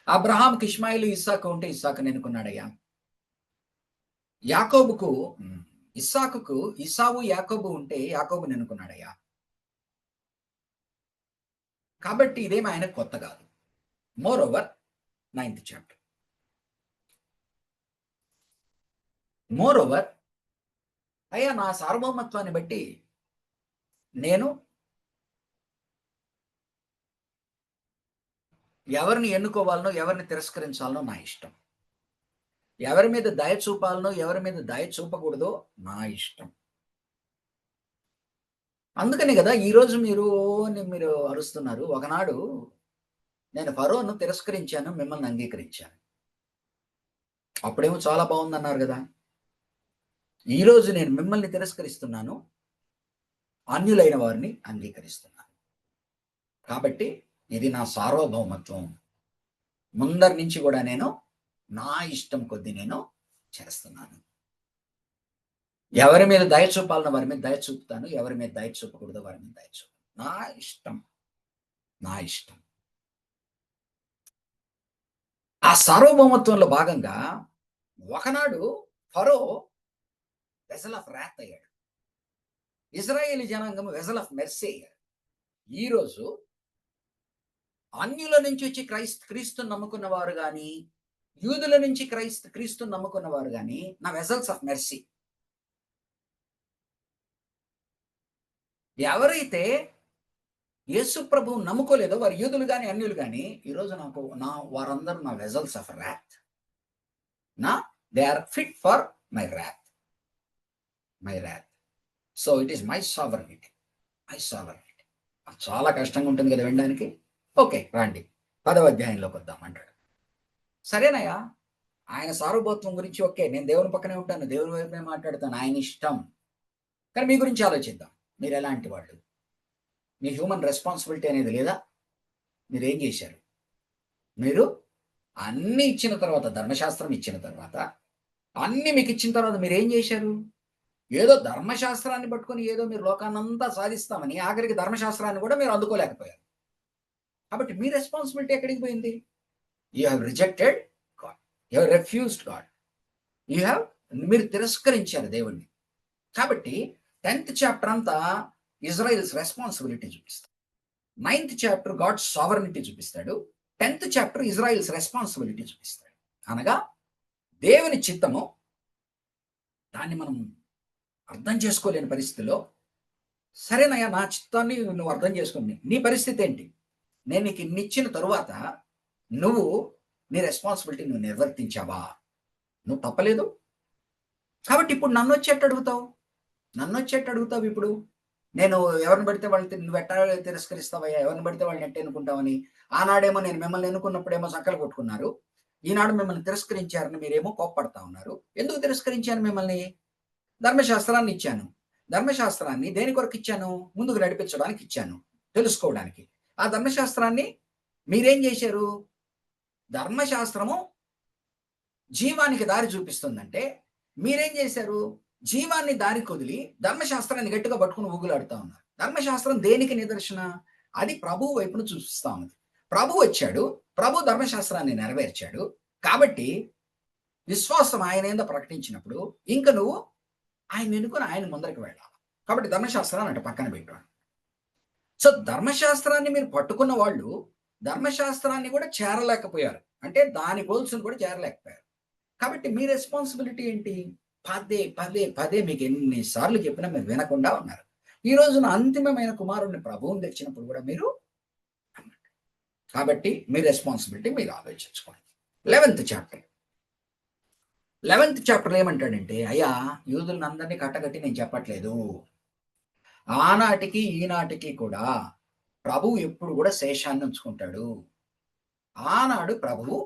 అబ్రహాంకి ఇష్మాయిలు, ఇస్సాకు ఉంటే ఇస్సాకుని ఎన్నుకున్నాడయ్యా. యాకోబుకు ఇస్సాకుకు ఇసావు యాకోబు ఉంటే యాకోబుని ఎన్నుకున్నాడయ్యా. కాబట్టి ఇదేమి ఆయనకు కొత్త కాదు. More over 9th chapter. More over అయ్యా, నా సార్వభౌమత్వాన్ని బట్టి నేను ఎవరిని ఎన్నుకోవాలనో, ఎవరిని తిరస్కరించాలనో నా ఇష్టం. ఎవరి మీద దయ చూపాలనో, ఎవరి మీద దయ చూపకూడదో నా ఇష్టం. అందుకని కదా ఈరోజు మీరు అరుస్తున్నారు. ఒకనాడు నేను ఫరోను తిరస్కరించాను, మిమ్మల్ని అంగీకరించాను. అప్పుడేమో చాలా బాగుందన్నారు కదా. ఈరోజు నేను మిమ్మల్ని తిరస్కరిస్తున్నాను, అన్యులైన వారిని అంగీకరిస్తున్నాను. కాబట్టి ఇది నా సార్వభౌమత్వం. ముందరి నుంచి కూడా నేను నా ఇష్టం కొద్దీ నేను చేస్తున్నాను. ఎవరి మీద దయ చూపాలన్న వారి మీద దయ చూపుతాను, ఎవరి మీద దయ చూపకూడదు వారి మీద దయ చూపు. నా ఇష్టం, నా ఇష్టం. ఆ సార్వభౌమత్వంలో భాగంగా ఒకనాడు ఫరో వెసల్ ఆఫ్ రాత్ అయ్యాడు. ఇజ్రాయేలీ జనాంగం వెసల్ ఆఫ్ మెర్సీ అయ్యాడు. ఈరోజు అన్యుల నుంచి వచ్చి క్రీస్తుని నమ్ముకున్న వారు కానీ, యూదుల నుంచి క్రీస్తుని నమ్ముకున్న వారు కానీ నా వెసల్స్ ఆఫ్ మెర్సీ. ఎవరైతే యేసు ప్రభువు నమ్ముకోలేదో వారు యూదులు కానీ అన్యులు కానీ ఈరోజు వారందరూ నా vessels of wrath. They are fit for my wrath. So it is my sovereignty. చాలా కష్టంగా ఉంటుంది కదా వినడానికి. ఓకే, రండి 10వ అధ్యాయంలోకి వద్దాం అంటాడు. సరేనయ్యా, ఆయన సార్వభౌమత్వం గురించి ఓకే, నేను దేవుని పక్కనే ఉంటాను, దేవుని వైపునే మాట్లాడతాను, ఆయన ఇష్టం. కానీ మీ గురించి ఆలోచిద్దాం. మీరు ఎలాంటి వాళ్ళు? మీ హ్యూమన్ రెస్పాన్సిబిలిటీ అనేది లేదా? మీరు ఏం చేశారు? మీరు అన్ని ఇచ్చిన తర్వాత, ధర్మశాస్త్రం ఇచ్చిన తర్వాత, అన్ని మీకు ఇచ్చిన తర్వాత మీరు ఏం చేశారు? ఏదో ధర్మశాస్త్రాన్ని పట్టుకొని ఏదో మీరు లోకాన్నంతా సాధిస్తామని ఆఖరికి ధర్మశాస్త్రాన్ని కూడా మీరు అందుకోలేకపోయారు. కాబట్టి మీ రెస్పాన్సిబిలిటీ ఎక్కడికి పోయింది? You have rejected God, you have refused God, మీరు తిరస్కరించారు దేవుణ్ణి. కాబట్టి 10th చాప్టర్ అంతా ఇజ్రాయిల్స్ రెస్పాన్సిబిలిటీ చూపిస్తాడు. 9th చాప్టర్ గాడ్ సావరెనిటీ చూపిస్తాడు. 10th చాప్టర్ ఇజ్రాయిల్స్ రెస్పాన్సిబిలిటీ చూపిస్తాడు. అనగా దేవుని చిత్తము, దాన్ని మనం అర్థం చేసుకోలేని పరిస్థితిలో, సరేనయ్యా నా చిత్తాన్ని నువ్వు అర్థం చేసుకుని నీ పరిస్థితి ఏంటి, నేను నీకు ఇన్ని ఇచ్చిన తరువాత నువ్వు నీ రెస్పాన్సిబిలిటీ నువ్వు నిర్వర్తించావా? నువ్వు తప్పలేదు. కాబట్టి ఇప్పుడు నన్ను వచ్చేట్టు అడుగుతావు. ఇప్పుడు నేను ఎవరిని పడితే వాళ్ళు నువ్వు ఎట్టా తిరస్కరిస్తావయ్యా, ఎవరిని పడితే వాళ్ళని ఎట్ట ఎన్నుకుంటావని. ఆనాడేమో నేను మిమ్మల్ని ఎన్నుకున్నప్పుడేమో సంకలు కొట్టుకున్నారు, ఈనాడు మిమ్మల్ని తిరస్కరించారని మీరేమో కోప్పడతా ఉన్నారు. ఎందుకు తిరస్కరించాను మిమ్మల్ని? ధర్మశాస్త్రాన్ని ఇచ్చాను. ధర్మశాస్త్రాన్ని దేని కొరకు ఇచ్చాను? ముందుకు నడిపించడానికి ఇచ్చాను, తెలుసుకోవడానికి. ఆ ధర్మశాస్త్రాన్ని మీరేం చేశారు? ధర్మశాస్త్రము జీవానికి దారి చూపిస్తుందంటే మీరేం చేశారు? జీవాన్ని దారి కొదిలి ధర్మశాస్త్రాన్ని గట్టిగా పట్టుకుని ఊగులాడుతా ఉన్నారు. ధర్మశాస్త్రం దేనికి నిదర్శన? అది ప్రభువు వైపును చూపిస్తా ఉంది. ప్రభు వచ్చాడు, ప్రభు ధర్మశాస్త్రాన్ని నెరవేర్చాడు. కాబట్టి విశ్వాసం ఆయన ఏందో ప్రకటించినప్పుడు ఇంక నువ్వు ఆయన ఎన్నుకొని ఆయన ముందరికి వెళ్ళాలి. కాబట్టి ధర్మశాస్త్రాన్ని అటు పక్కన పెట్టాడు. సో ధర్మశాస్త్రాన్ని మీరు పట్టుకున్న వాళ్ళు ధర్మశాస్త్రాన్ని కూడా చేరలేకపోయారు, అంటే దాని గోల్స్ని కూడా చేరలేకపోయారు. కాబట్టి మీ రెస్పాన్సిబిలిటీ ఏంటి? పదే పదే పదే మీకు ఎన్నిసార్లు చెప్పినా మీరు వినకుండా ఉన్నారు. ఈ రోజున అంతిమమైన కుమారుడిని ప్రభువుని తెచ్చినప్పుడు కూడా మీరు. కాబట్టి మీ రెస్పాన్సిబిలిటీ మీరు ఆలోచించుకోండి. 11th చాప్టర్ ఏమంటాడంటే, అయ్యా యూదులను అందరినీ కట్టగట్టి నేను చెప్పట్లేదు. ఆనాటికి ఈనాటికి కూడా ప్రభువు ఎప్పుడు కూడా శేషాన్ని ఉంచుకుంటాడు. ఆనాడు ప్రభువు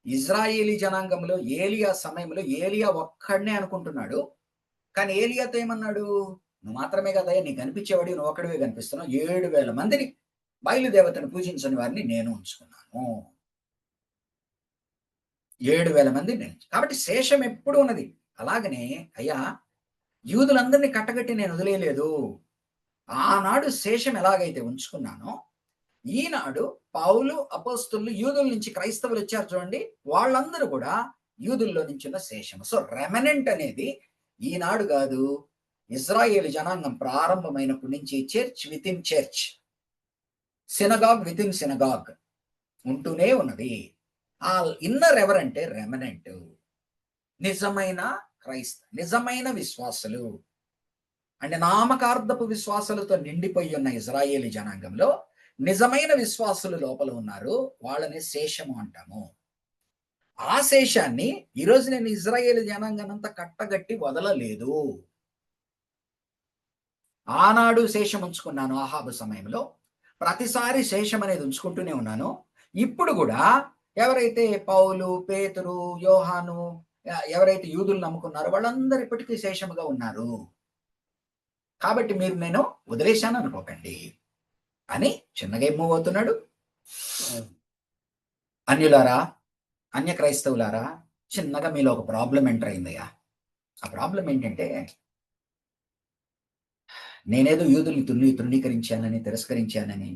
ఇజ్రాయేలీ జనాంగంలో ఏలియా సమయంలో ఏలియా ఒక్కడనే అనుకుంటున్నాడు. కానీ ఏలియాతో ఏమన్నాడు? నువ్వు మాత్రమే కదా నీకు కనిపించేవాడి, నువ్వు ఒక్కడివే కనిపిస్తున్నావు. 7,000 మందిని బయలుదేవతను పూజించని వారిని నేను ఉంచుకున్నాను. 7,000 మంది నేను. కాబట్టి శేషం ఎప్పుడు ఉన్నది. అలాగనే అయ్యా యూదులందరినీ కట్టగట్టి నేను వదిలేయలేదు. ఆనాడు శేషం ఎలాగైతే ఉంచుకున్నానో ఈనాడు పౌలు అపోస్తులు యూదుల నుంచి క్రైస్తవులు వచ్చారు చూడండి, వాళ్ళందరూ కూడా యూదుల్లో నుంచి ఉన్న శేషము. సో రెమనెంట్ అనేది ఈనాడు కాదు, ఇజ్రాయేల్ జనాంగం ప్రారంభమైనప్పటి నుంచి church with in church, synagogue with in synagogue ఉంటూనే ఉన్నది. ఆ ఇన్నర్ ఎవరంటే రెమనెంట్, నిజమైన నిజమైన విశ్వాసులు అంటే నామకార్థపు విశ్వాసులతో నిండిపోయి ఉన్న ఇజ్రాయేలీ జనాంగంలో నిజమైన విశ్వాసులు లోపల ఉన్నారు. వాళ్ళని శేషము అంటాము. ఆ శేషాన్ని ఈరోజు నేను ఇజ్రాయేల్ జనాంగానంతా కట్టగట్టి వదలలేదు. ఆనాడు శేషం ఉంచుకున్నాను ఆహాబు సమయంలో, ప్రతిసారి శేషం అనేది ఉంచుకుంటూనే ఉన్నాను. ఇప్పుడు కూడా ఎవరైతే పౌలు, పేతురు, యోహాను, ఎవరైతే యూదులు నమ్ముకున్నారో వాళ్ళందరూ ఇప్పటికీ శేషముగా ఉన్నారు. కాబట్టి మీరు నేను వదిలేశాను అనుకోకండి అని చిన్నగా మూవ్ అవుతున్నాడు. అన్యులారా, అన్య క్రైస్తవులారా, చిన్నగా మీలో ఒక ప్రాబ్లం ఎంటర్ అయిందయ్యా. ఆ ప్రాబ్లం ఏంటంటే, నేనేదో యూదుల్ని తృణీకరించానని, తిరస్కరించానని,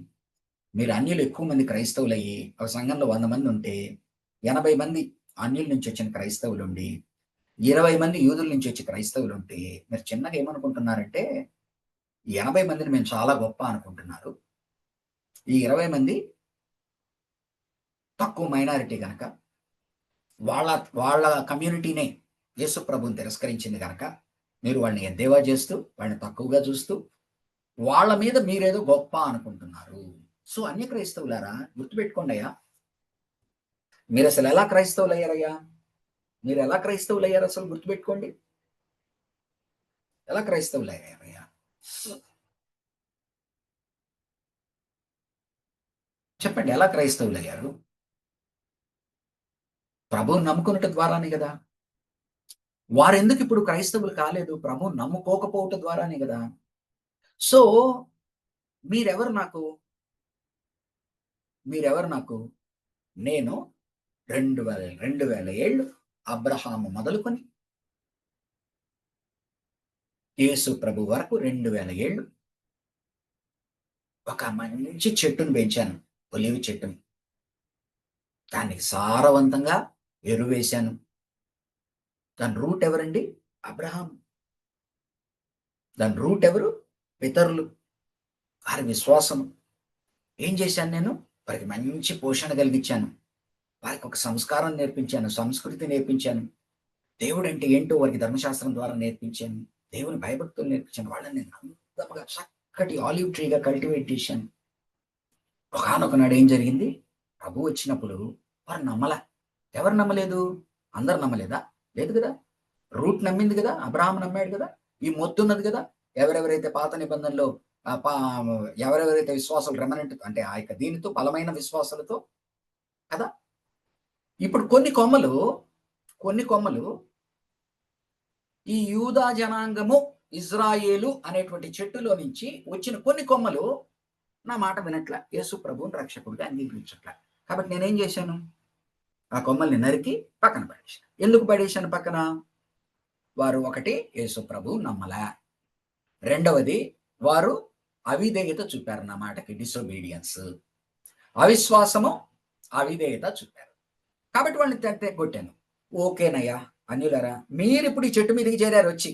మీరు అన్యులు ఎక్కువ మంది క్రైస్తవులయ్యి ఒక సంఘంలో 100 మంది ఉంటే 80 మంది అన్యుల నుంచి వచ్చిన క్రైస్తవులు ఉండి 20 మంది యూదుల నుంచి వచ్చి క్రైస్తవులు ఉంటే మీరు చిన్నగా ఏమనుకుంటున్నారంటే 80 మందిని మేము చాలా గొప్ప అనుకుంటున్నారు. ఈ 20 మంది తక్కువ మైనారిటీ కనుక, వాళ్ళ కమ్యూనిటీనే యేసు ప్రభుని తిరస్కరించింది కనుక మీరు వాళ్ళని ఎద్దేవా చేస్తూ, వాళ్ళని తక్కువగా చూస్తూ, వాళ్ళ మీద మీరేదో గొప్ప అనుకుంటున్నారు. సో అన్య క్రైస్తవులారా, గుర్తుపెట్టుకోండి అయ్యా, మీరు అసలు ఎలా క్రైస్తవులు అయ్యారయ్యా? మీరు ఎలా క్రైస్తవులు అయ్యారు అసలు గుర్తుపెట్టుకోండి. ఎలా క్రైస్తవులు అయ్యారయ్యా? చెప్పండి, ఎలా క్రైస్తవులు అయ్యారు? ప్రభువుని నమ్ముకున్నట్టు ద్వారానే కదా. వారెందుకు ఇప్పుడు క్రైస్తవులు కాలేదు? ప్రభువుని నమ్ముకోకపోవటం ద్వారానే కదా. సో మీరెవరు నాకు? నేను 2000 ఏళ్ళు అబ్రహాము మొదలుకొని యేసు ప్రభు వరకు 2000 ఏళ్ళు ఒక మంచి చెట్టును పెంచాను, ఒలివి చెట్టును. దానికి సారవంతంగా ఎరువేశాను. దాని రూట్ ఎవరండి? అబ్రహాం. దాని రూట్ ఎవరు? పితరులు. వారి విశ్వాసము. ఏం చేశాను నేను? వారికి మంచి పోషణ కలిగించాను. వారికి ఒక సంస్కారం నేర్పించాను, సంస్కృతి నేర్పించాను. దేవుడు అంటే ఏంటో వారికి ధర్మశాస్త్రం ద్వారా నేర్పించాను. దేవుని భయభక్తులు నేర్పించాను. వాళ్ళని నేను అందముగా చక్కటి ఆలివ్ ట్రీగా కల్టివేట్ చేశాను. ఒకానొకనాడు ఏం జరిగింది? ప్రభు వచ్చినప్పుడు వారు నమ్మలా. ఎవరు నమ్మలేదు? అందరు నమ్మలేదా? లేదు కదా. రూట్ నమ్మింది కదా, అబ్రహాం నమ్మాడు కదా, ఈ మొత్తున్నది కదా. ఎవరెవరైతే పాత నిబంధనలో ఎవరెవరైతే విశ్వాసాలు రెమనెంట్ అంటే ఆ యొక్క దీనితో బలమైన విశ్వాసాలతో కదా. ఇప్పుడు కొన్ని కొమ్మలు ఈ యూదా జనాంగము ఇజ్రాయేలు అనేటువంటి చెట్టులో నుంచి వచ్చిన కొన్ని కొమ్మలు నా మాట వినట్ల, యేసు ప్రభువుని రక్షకుడిగా అంగీకరించట్ల. కాబట్టి నేనేం చేశాను? ఆ కొమ్మల్ని నరికి పక్కన పడేశాను. ఎందుకు పడేశాను పక్కన? వారు ఒకటి యేసు ప్రభువు నమ్మలా, రెండవది వారు అవిధేయత చూపారు. నా మాటకి డిసొబీడియన్స్, అవిశ్వాసము, అవిధేయత చూపారు. కాబట్టి వాళ్ళని కొట్టాను. ఓకేనయ్యా అన్యులరా, మీరు ఇప్పుడు ఈ చెట్టు మీదకి చేరారు, వచ్చి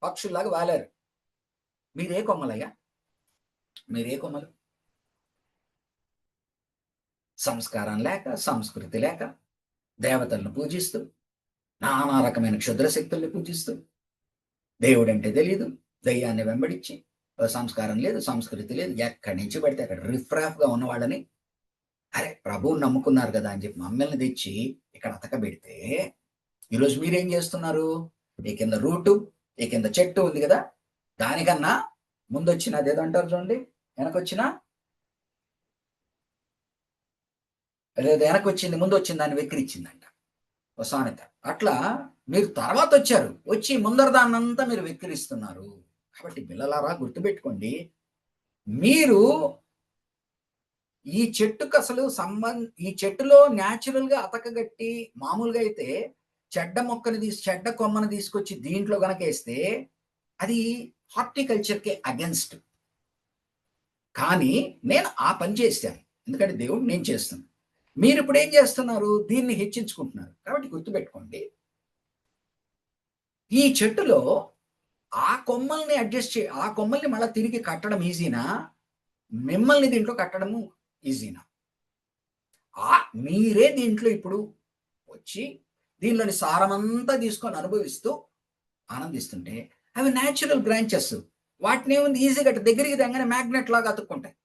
పక్షుల్లాగా వాలారు. మీరే కొమ్మలయ్యా? మీరే కొమ్మలు? సంస్కారం లేక, సంస్కృతి లేక, దేవతలను పూజిస్తూ, నానా రకమైన క్షుద్ర శక్తుల్ని పూజిస్తూ, దేవుడు అంటే తెలియదు, దయ్యాన్ని వెంబడించి, సంస్కారం లేదు, సంస్కృతి లేదు, ఎక్కడి నుంచి పడితే అక్కడ రిఫ్రాఫ్గా ఉన్న వాళ్ళని అరే ప్రభువుని నమ్ముకున్నారు కదా అని చెప్పి మమ్మల్ని తెచ్చి ఇక్కడ అతకబెడితే, ఈరోజు మీరేం చేస్తున్నారు? ఈ కింద రూటు, ఈ కింద చెట్టు ఉంది కదా, దానికన్నా ముందు వచ్చిన అదేదో అంటారు చూడండి, వెనకొచ్చిన లేదా వెనకొచ్చింది ముందు వచ్చింది దాన్ని వెక్కిరిచ్చిందంట ఓ సామెత. అట్లా మీరు తర్వాత వచ్చారు, వచ్చి ముందర దాన్నంతా మీరు వెక్కిరిస్తున్నారు. కాబట్టి పిల్లలారా గుర్తుపెట్టుకోండి, మీరు ఈ చెట్టుకు అసలు ఈ చెట్టులో న్యాచురల్ గా అతకగట్టి మామూలుగా అయితే చెడ్డ కొమ్మను తీసుకొచ్చి దీంట్లో గనక వేస్తే అది హార్టికల్చర్కి అగెన్స్ట్. కానీ నేను ఆ పని చేశాను, ఎందుకంటే దేవుడు నేను చేస్తున్నాను. మీరు ఇప్పుడు ఏం చేస్తున్నారు? దీన్ని హెచ్చించుకుంటున్నారు. కాబట్టి గుర్తుపెట్టుకోండి, ఈ చెట్టులో ఆ కొమ్మల్ని ఆ కొమ్మల్ని మళ్ళీ తిరిగి కట్టడం ఈజీనా, మిమ్మల్ని దీంట్లో కట్టడము ఈజీనా? మీరే దీంట్లో ఇప్పుడు వచ్చి దీనిలోని సారమంతా తీసుకొని అనుభవిస్తూ ఆనందిస్తుంటే అవి న్యాచురల్ బ్రాంచెస్. వాటిని ఏముంది, ఈజీగా దగ్గరికి దగ్గర మ్యాగ్నెట్ లాగా అతుక్కుంటాయి.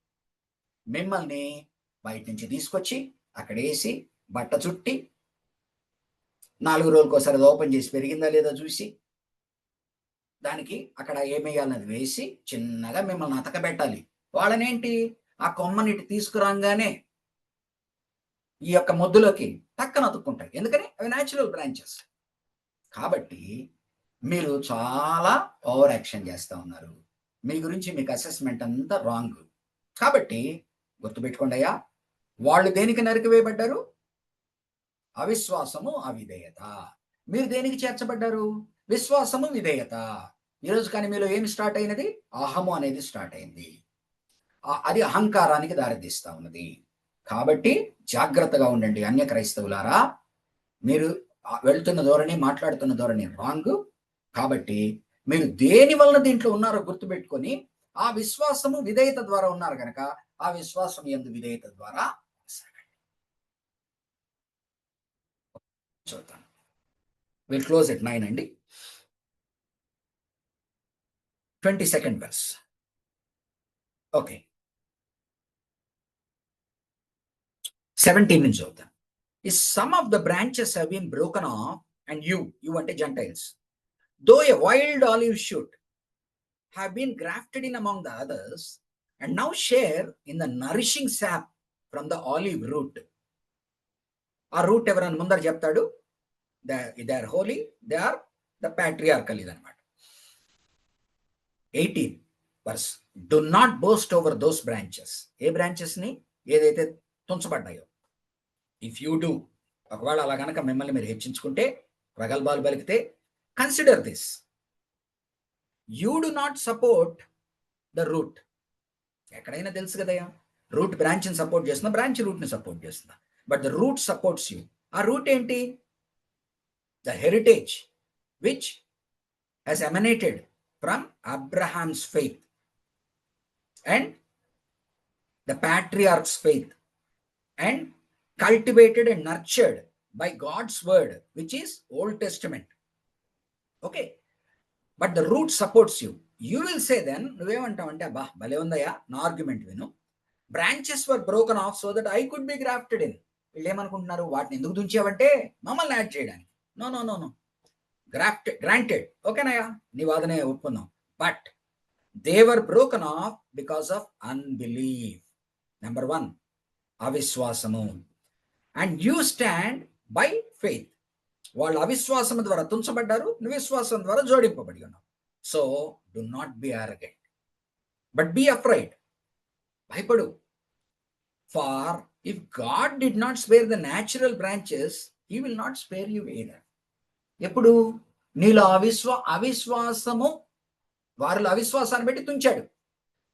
మిమ్మల్ని బయట నుంచి తీసుకొచ్చి అక్కడ వేసి బట్ట చుట్టి 4 రోజులకోసారి అది ఓపెన్ చేసి పెరిగిందా లేదా చూసి దానికి అక్కడ ఏమేయాలన్నది వేసి చిన్నగా మిమ్మల్ని అతకబెట్టాలి. వాళ్ళనేంటి, ఆ కొమ్మని తీసుకురాగానే ఈ యొక్క మొద్దులోకి టక్కన అతుక్కుంటాయి. ఎందుకని అవి న్యాచురల్ బ్రాంచెస్. కాబట్టి మీరు చాలా ఓవర్ యాక్షన్ చేస్తూ ఉన్నారు. మీ గురించి మీకు అసెస్మెంట్ అంతా రాంగ్. కాబట్టి గుర్తుపెట్టుకోండి అయ్యా, వాళ్ళు దేనికి నరికివేయబడ్డారు? అవిశ్వాసము, అవిధేయత. మీరు దేనికి చేర్చబడ్డారు? విశ్వాసము, విధేయత. ఈరోజు కానీ మీలో ఏమి స్టార్ట్ అయినది? అహము అనేది స్టార్ట్ అయింది. అది అహంకారానికి దారితీస్తా ఉన్నది. కాబట్టి జాగ్రత్తగా ఉండండి అన్య క్రైస్తవులారా. మీరు వెళ్తున్న ధోరణి, మాట్లాడుతున్న ధోరణి రాంగ్. కాబట్టి మీరు దేని వలన దీంట్లో ఉన్నారో గుర్తుపెట్టుకొని ఆ విశ్వాసము, విధేయత ద్వారా ఉన్నారు కనుక ఆ విశ్వాసం యందు విధేయత ద్వారా చూద్దాం. విల్ క్లోజ్ ఎట్ 9 అండి. 22nd verse. ఓకే, 17 నుంచి చూద్దాం. Is some of the branches have been broken off, and you అంటే Gentiles, though a wild olive shoot, have been grafted in among the others, and now share in the nourishing sap from the olive root. ఆ root ఎవరని ముందర చెప్తాడు. They are holy, they are the patriarchal ఇదనమాట. 18 verse. Do not boast over those branches. ఏ branches ని? ఏదైతే తుంచబడ్డాయో. If you do, ఒకవేళ అలా కనుక మిమ్మల్ని మీరు హెచ్చించుకుంటే, ప్రగల్భాలు పలికితే, consider this. You do not support the route. ఎక్కడైనా తెలుసు కదయ్యా, రూట్ బ్రాంచ్ని సపోర్ట్ చేస్తుందా, బ్రాంచ్ రూట్ని సపోర్ట్ చేస్తుందా? But the route supports you. ఆ రూట్ ఏంటి? The heritage which has emanated from Abraham's faith and the patriarch's faith and cultivated and nurtured by God's word, which is Old Testament. Okay, but the root supports you. You will say then, నువ్వేమంటావంటే, అబ్బా భలే ఉందయ్యా నా argument విను, branches were broken off so that I could be grafted in. వీళ్ళు ఏమనుకుంటున్నారు, వాటిని ఎందుకు దుంచావంటే మమ్మల్ని యాడ్ చేయడానికి. No no no no, granted. ఓకేనాయా, నీ వాదనే ఒప్పుకుందాం. But they were broken off because of unbelief. Number 1 అవిశ్వాసము. And you stand by faith. వాళ్ళు అవిశ్వాసం ద్వారా తుంచబడ్డారు, నువ్వు విశ్వాసం ద్వారా జోడింపబడి ఉన్నావు. So do not be arrogant but B afraid. భయపడు. For if God did not spare the natural branches, he will not spare you either. ఎప్పుడు నీలో అవిశ్వాసము, వారిలో అవిశ్వాసాన్ని బట్టి తుంచాడు.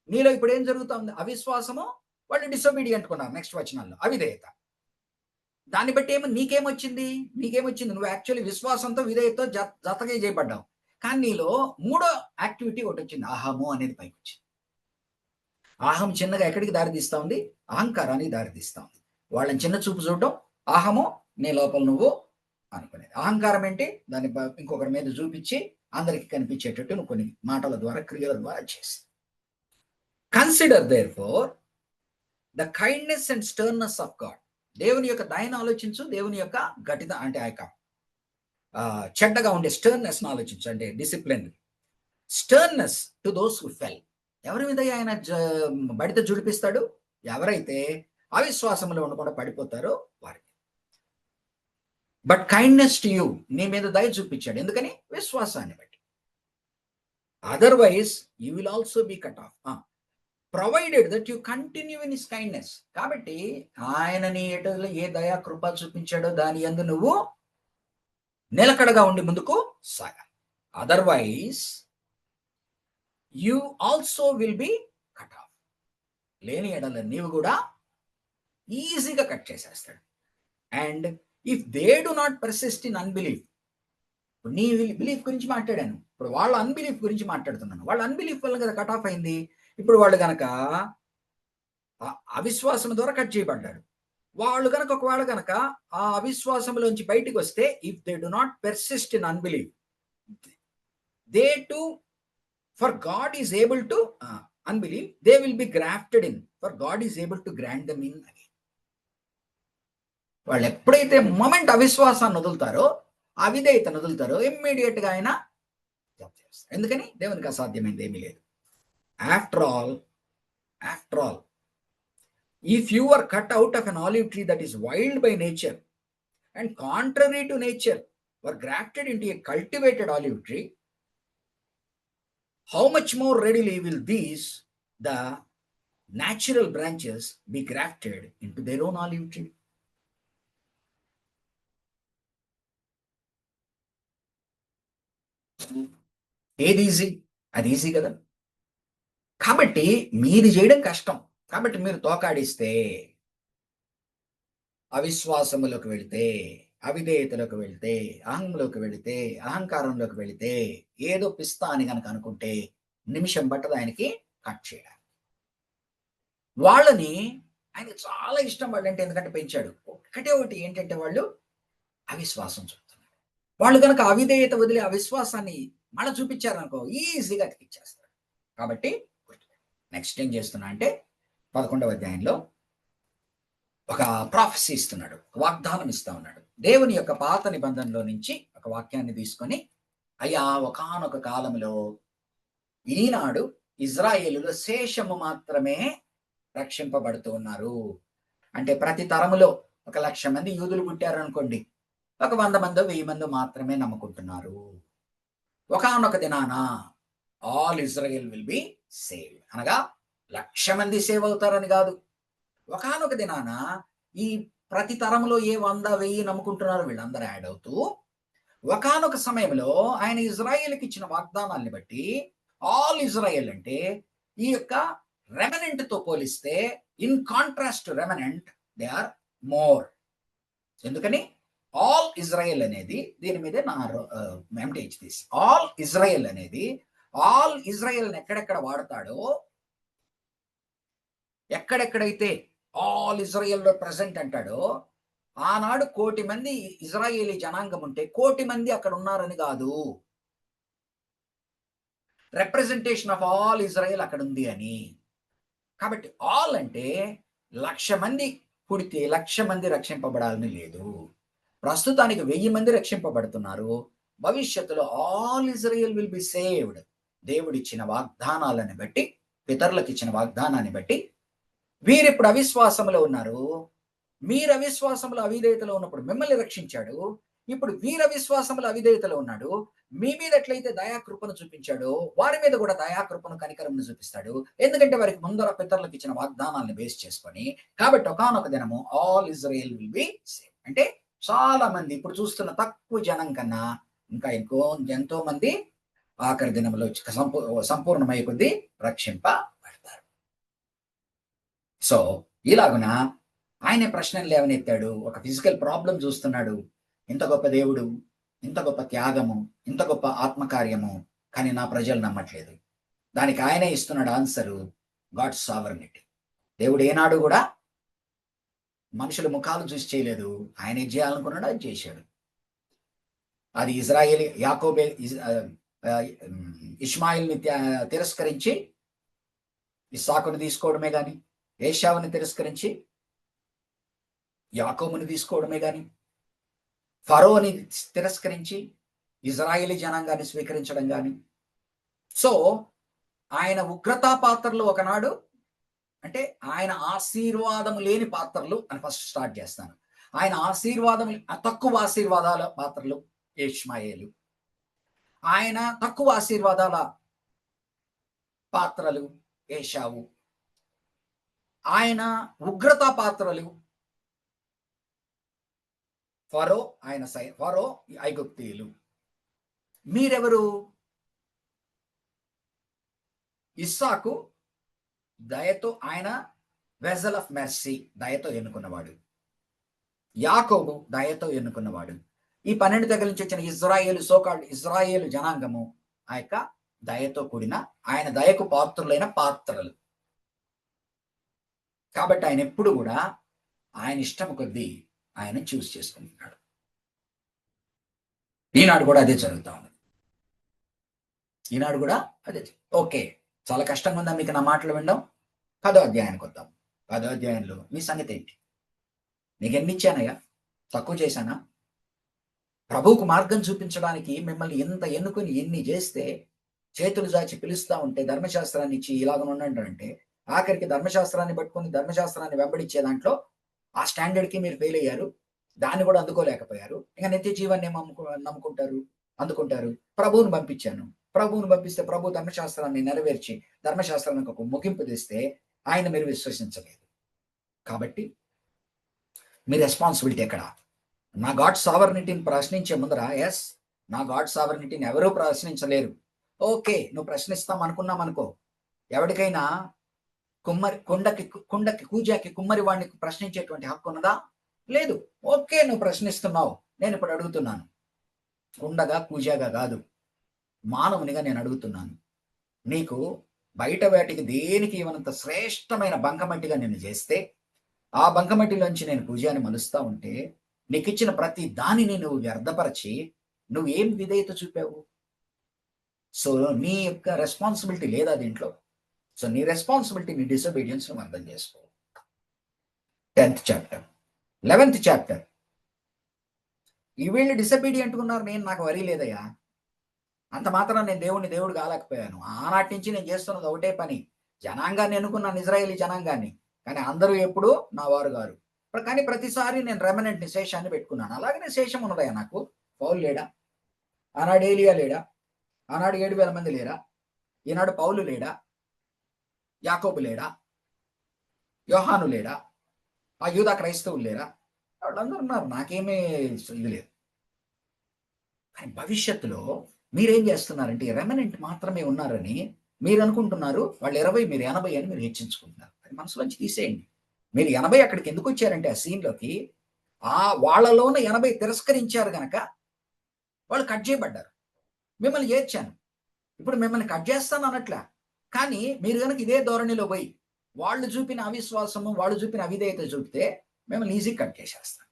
నీలో ఇప్పుడు ఏం జరుగుతుంది? అవిశ్వాసము, వాళ్ళు డిసొబీడియంట్ కొన్నారు. నెక్స్ట్ వచనాల్లో అవిధేయత. దాన్ని బట్టి నీకేమొచ్చింది? నువ్వు యాక్చువల్లీ విశ్వాసంతో విధేయతతో జతగా చేయబడ్డావు. కానీ నీలో 3వ యాక్టివిటీ ఒకటి వచ్చింది, అహము అనేది పైకి వచ్చింది. అహం చిన్నగా ఎక్కడికి దారితీస్తా ఉంది? అహంకారానికి దారితీస్తా ఉంది. వాళ్ళని చిన్న చూపు చూడడం అహము, నీ లోపల నువ్వు అనుకునేది. అహంకారం ఏంటి? దాన్ని ఇంకొకరి మీద చూపించి అందరికి కనిపించేటట్టు నువ్వు కొన్ని మాటల ద్వారా, క్రియల ద్వారా చేసి. Consider therefore the kindness and sternness of God. దేవుని యొక్క దయను ఆలోచించు, దేవుని యొక్క గట్టిత అంటే ఆ యొక్క చెడ్డగా ఉండే స్టర్న్నెస్ ఆలోచించు, అంటే డిసిప్లిన్. స్టర్న్నెస్ టు దోస్ హు ఫెల్. ఎవరి మీద ఆయన బడిత జుడిపిస్తాడు? ఎవరైతే అవిశ్వాసంలో ఉండకుండా పడిపోతారో వారికి. బట్ కైండ్నెస్ టు యూ, నీ మీద దయ చూపించాడు. ఎందుకని? విశ్వాసాన్ని బట్టి. Otherwise you will also be cut off, provided that you continue in his kindness. కాబట్టి ఆయన నీ ఎటులో ఏ దయా కృప చూపించాడో దాని యందు నువ్వు నిలకడగా ఉండి ముందుకు సాగాలి. Otherwise you also will be cut off. లేని ఎడల నీవు కూడా ఈజీగా కట్ చేసేస్తాడు. And if they do not persist in unbelief, నీ బిలీఫ్ గురించి మాట్లాడాను, ఇప్పుడు వాళ్ళ అన్బిలీఫ్ గురించి మాట్లాడుతున్నాను. వాళ్ళ అన్బిలీఫ్ వల్ల కదా కట్ ఆఫ్ అయింది. ఇప్పుడు వాళ్ళు గనక అవిశ్వాసం ద్వారా కట్ చేయబడ్డాడు. వాళ్ళు కనుక ఒకవేళ కనుక ఆ అవిశ్వాసంలోంచి బయటికి వస్తే, if they do not persist in unbelief, they to for God is able to unbelieve, they will be grafted in, for God is able to grant them in again. వాళ్ళు ఎప్పుడైతే మొమెంట్ అవిశ్వాసాన్ని వదులుతారో, అవిధేయతను వదులుతారో, ఇమ్మీడియట్ గా ఆయన job చేస్తారు. ఎందుకని? దేవునికి అసాధ్యమైంది ఏమీ లేదు. After all, if you are cut out of an olive tree that is wild by nature and contrary to nature were grafted into a cultivated olive tree, how much more readily will these, the natural branches, be grafted into their own olive tree? ఏది easy? అది easy కదా. కాబట్టి మీది చేయడం కష్టం. కాబట్టి మీరు తోకాడిస్తే, అవిశ్వాసములోకి వెళితే, అవిధేయతలోకి వెళితే, అహంలోకి వెళితే, అహంకారంలోకి వెళితే, ఏదో పిస్తా అని కనుక అనుకుంటే నిమిషం పట్టదు ఆయనకి కట్ చేయడానికి. వాళ్ళని ఆయనకి చాలా ఇష్టం వాళ్ళంటే, ఎందుకంటే పెంచాడు. ఒకటి ఏంటంటే వాళ్ళు అవిశ్వాసం చూపుతున్నారు. వాళ్ళు కనుక అవిధేయత వదిలి అవిశ్వాసాన్ని మళ్ళీ చూపించారనుకో, ఈజీగా అతికిచ్చేస్తారు. కాబట్టి నెక్స్ట్ ఏం చేస్తున్నా అంటే 11వ అధ్యాయంలో ఒక ప్రాఫెసీ ఇస్తున్నాడు, వాగ్దానం ఇస్తా ఉన్నాడు. దేవుని యొక్క పాత నిబంధనలో నుంచి ఒక వాక్యాన్ని తీసుకొని, అయ్యా ఒకానొక కాలంలో ఈనాడు ఇజ్రాయేలులో శేషము మాత్రమే రక్షింపబడుతూ ఉన్నారు. అంటే ప్రతి తరములో 1,00,000 మంది యూదులు పుట్టారు అనుకోండి, ఒక 100 మందో 1000 మందో మాత్రమే నమ్ముకుంటున్నారు. ఒకానొక దినాన all Israel will be save, అనగా 1,00,000 మంది సేవ్ అవుతారని కాదు. ఒకానొక దినాన ఈ ప్రతి తరంలో ఏ 100, 1000 నమ్ముకుంటున్నారో వీళ్ళందరూ యాడ్ అవుతూ, ఒకానొక సమయంలో ఆయన ఇజ్రాయేల్కి ఇచ్చిన వాగ్దానాన్ని బట్టి ఆల్ ఇజ్రాయెల్ అంటే ఈ యొక్క రెమనెంట్ తో పోలిస్తే in contrast remnant they are more. ఎందుకని ఆల్ ఇజ్రాయెల్ అనేది దీని మీదే నా ఎంటేజ్ తీసి ఆల్ ఇజ్రాయెల్ అనేది ఆల్ ఇజ్రాయెల్ ఎక్కడెక్కడ వాడతాడో, ఎక్కడెక్కడైతే ఆల్ ఇజ్రాయెల్ ప్రెసెంట్ అంటాడో ఆనాడు 1,000,000 మంది ఇజ్రాయేలీ జనాంగం ఉంటే 1,000,000 మంది అక్కడ ఉన్నారని కాదు, రిప్రజెంటేషన్ ఆఫ్ ఆల్ ఇజ్రాయెల్ అక్కడ ఉంది అని. కాబట్టి ఆల్ అంటే 1,00,000 మంది పుడితే 1,00,000 మంది రక్షింపబడాలని లేదు. ప్రస్తుతానికి 1,000 మంది రక్షింపబడుతున్నారు. భవిష్యత్తులో all Israel will be saved. దేవుడిచ్చిన వాగ్దానాలను బట్టి, పితరులకు ఇచ్చిన వాగ్దానాన్ని బట్టి వీరిప్పుడు అవిశ్వాసంలో ఉన్నారు. మీరు అవిశ్వాసంలో అవిధేయతలో ఉన్నప్పుడు మిమ్మల్ని రక్షించాడు. ఇప్పుడు వీర విశ్వాసంలో అవిధేయతలో ఉన్నాడు. మీ మీద ఎట్లయితే దయాకృపను చూపించాడో వారి మీద కూడా దయాకృపను కనికరమును చూపిస్తాడు. ఎందుకంటే వారికి ముందర పితరులకు ఇచ్చిన వాగ్దానాలను బేస్ చేసుకొని. కాబట్టి ఒకానొక దినము all Israel will be save. అంటే చాలా మంది ఇప్పుడు చూస్తున్న తక్కువ జనం కన్నా ఇంకా ఎంతో మంది ఆఖరి దినంలో సంపూర్ణమై కొద్దీ రక్షింపబడతారు. సో ఇలాగున ఆయన ప్రశ్నలు లేవనెత్తాడు. ఒక ఫిజికల్ ప్రాబ్లం చూస్తున్నాడు. ఇంత గొప్ప దేవుడు, ఇంత గొప్ప త్యాగము, ఇంత గొప్ప ఆత్మకార్యము, కానీ నా ప్రజలు నమ్మట్లేదు. దానికి ఆయనే ఇస్తున్నాడు ఆన్సరు, గాడ్ సావర్నిటీ. దేవుడు ఏనాడు కూడా మనుషుల ముఖాలు చూసి చేయలేదు. ఆయన ఏం చేయాలనుకున్నాడు అది చేశాడు. అది ఇజ్రాయేలీ యాకోబే ఇష్మాయిల్ని తిరస్కరించి ఇస్సాకుని తీసుకోవడమే కానీ, ఏషావుని తిరస్కరించి యాకోబుని తీసుకోవడమే కానీ, ఫరోని తిరస్కరించి ఇజ్రాయేలీ జనాంగాన్ని స్వీకరించడం కానీ. సో ఆయన ఉగ్రతా పాత్రలు ఒకనాడు, అంటే ఆయన ఆశీర్వాదం లేని పాత్రలు అని ఫస్ట్ స్టార్ట్ చేస్తాను. ఆయన ఆశీర్వాదం తక్కువ ఆశీర్వాదాల పాత్రలు ఇష్మాయేలు, ఆయన తక్కువ ఆశీర్వాదాల పాత్రలు ఏషావు, ఆయన ఉగ్రతా పాత్రలు ఫరో, ఆయన ఫరో ఐగుప్తీయులు. మీరెవరు? ఇస్సాకు దయతో, ఆయన వెజల్ ఆఫ్ మెర్సీ, దయతో ఎన్నుకున్నవాడు. యాకోబు దయతో ఎన్నుకున్నవాడు. ఈ 12 దగ్గర నుంచి వచ్చిన ఇజ్రాయేలు, సోకాల్డ్ ఇజ్రాయేలు జనాంగము ఆ యొక్క దయతో కూడిన, ఆయన దయకు పాత్రులైన పాత్రలు. కాబట్టి ఆయన ఎప్పుడు కూడా ఆయన ఇష్టం కొద్దీ ఆయన చూస్ చేసుకుంటున్నాడు. ఈనాడు కూడా అదే జరుగుతా ఉంది. ఈనాడు కూడా అదే. ఓకే, చాలా కష్టంగా ఉందా మీకు నా మాటలు వినడం? 10వ అధ్యాయానికి వద్దాం. 10వ అధ్యాయంలో మీ సంగతి ఏంటి? నీకు ఎన్ని ఇచ్చానయ్యా? తక్కువ చేశానా? ప్రభువుకు మార్గం చూపించడానికి మిమ్మల్ని ఎంత ఎన్నుకుని ఎన్ని చేస్తే, చేతులు జాచి పిలుస్తా ఉంటే, ధర్మశాస్త్రాన్ని ఇచ్చి ఇలాగ ఉండండి అంటే, ఆఖరికి ధర్మశాస్త్రాన్ని పట్టుకుని ధర్మశాస్త్రాన్ని వెంబడించే దాంట్లో ఆ స్టాండర్డ్కి మీరు ఫెయిల్ అయ్యారు. దాన్ని కూడా అందుకోలేకపోయారు. ఇంకా నిత్య జీవాన్ని అందుకుంటారు. ప్రభువుని పంపించాను. ప్రభువుని పంపిస్తే ప్రభు ధర్మశాస్త్రాన్ని నెరవేర్చి ధర్మశాస్త్రానికి ఒక ముగింపు తెస్తే ఆయన మీరు విశ్వసించలేదు. కాబట్టి మీ రెస్పాన్సిబిలిటీ ఎక్కడ? నా గాడ్ సావర్నిటీని ప్రశ్నించే ముందర, ఎస్, నా గాడ్ సావర్నిటీని ఎవరూ ప్రశ్నించలేరు. ఓకే, నువ్వు ప్రశ్నిస్తాం అనుకున్నాం అనుకో. ఎవరికైనా కుండకి కూజాకి కుమ్మరి వాడిని ప్రశ్నించేటువంటి హక్కు ఉన్నదా? లేదు. ఓకే, నువ్వు ప్రశ్నిస్తున్నావు. నేను ఇప్పుడు అడుగుతున్నాను, కుండగా కూజాగా కాదు, మానవునిగా నేను అడుగుతున్నాను. నీకు బయట వేటికి దేనికి ఇవ్వనంత శ్రేష్టమైన బంకమట్టిగా నేను చేస్తే, ఆ బంకమట్టిలోంచి నేను పూజాన్ని మలుస్తా ఉంటే, నీకు ఇచ్చిన ప్రతి దానిని నువ్వు వ్యర్థపరిచి నువ్వు ఏం విధేయత చూపావు? సో నీ యొక్క రెస్పాన్సిబిలిటీ లేదా దీంట్లో? సో నీ రెస్పాన్సిబిలిటీ, నీ డిసొబీడియన్స్ నువ్వు అర్థం చేసుకో. 10th chapter, 11th chapter. ఈ వీళ్ళు డిసొబీడియంట్ ఉన్నారు, నాకు వరి లేదయ్యా. అంత మాత్రం నేను దేవుడు కాలేకపోయాను. ఆనాటి నుంచి నేను చేస్తున్నది ఒకటే పని, జనాంగాన్ని ఎన్నుకున్నాను, ఇజ్రాయేలీ జనాంగాన్ని. కానీ అందరూ ఎప్పుడు నా వారు గారు. కానీ ప్రతిసారి నేను రెమనెంట్ని, శేషాన్ని పెట్టుకున్నాను. అలాగనే శేషం ఉన్నదయ్యా నాకు. పౌలు లేడా? ఆనాడు ఏలియా లేడా? ఆనాడు 7,000 మంది లేరా? ఈనాడు పౌలు లేడా? యాకోబు లేడా? యోహాను లేడా? ఆ యూదా క్రైస్తవులు లేరా? వాళ్ళందరూ ఉన్నారు. నాకేమీ ఇది లేదు. కానీ భవిష్యత్తులో మీరేం చేస్తున్నారంటే రెమనెంట్ మాత్రమే ఉన్నారని మీరు అనుకుంటున్నారు. వాళ్ళు 20 మీరు 80 అని మీరు హెచ్చించుకుంటున్నారు. అది మనసులోంచి తీసేయండి. మీరు 80 అక్కడికి ఎందుకు వచ్చారంటే ఆ సీన్‌లోకి వాళ్ళలోన 80 తిరస్కరించారు గనక వాళ్ళు కట్ చేయబడ్డారు. మిమ్మల్ని చేర్చాను. ఇప్పుడు మిమ్మల్ని కట్ చేస్తాను అనట్లా. కానీ మీరు గనక ఇదే ధోరణిలో పోయి వాళ్ళు చూపిన అవిశ్వాసము, వాళ్ళు చూపిన అవిధేయత చూపితే మిమ్మల్ని ఈజీగా కట్ చేసేస్తాను.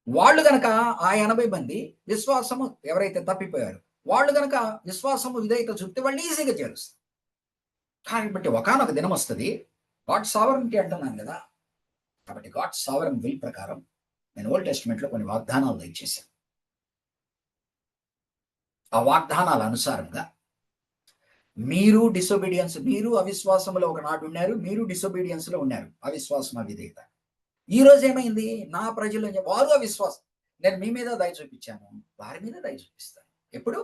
వాళ్ళు గనక ఆ 80 మంది విశ్వాసము ఎవరైతే తప్పిపోయారో వాళ్ళు గనక విశ్వాసము, విధేయత చూపితే వాళ్ళు ఈజీగా చేరుస్తారు. కాబట్టి ఒకానొక దినం వస్తది. గాడ్ సావరెన్టీ అంటున్నాను కదా! కాబట్టి గాడ్ సావరెన్ విల్ ప్రకారం నేను ఓల్డ్ టెస్టిమెంట్‌లో కొన్ని వాగ్దానాలు దయచేశాను. ఆ వాగ్దానాల అనుసారంగా మీరు మీరు అవిశ్వాసంలో ఒకనాడు ఉన్నారు. మీరు డిసొబీడియన్స్‌లో ఉన్నారు. అవిశ్వాసం, అవిధేయత. ఈ రోజు ఏమైంది? నా ప్రజలు వారు అవిశ్వాసం. నేను మీ మీద దయ చూపించాను. వారి మీద దయ చూపిస్తాను. ఎప్పుడు?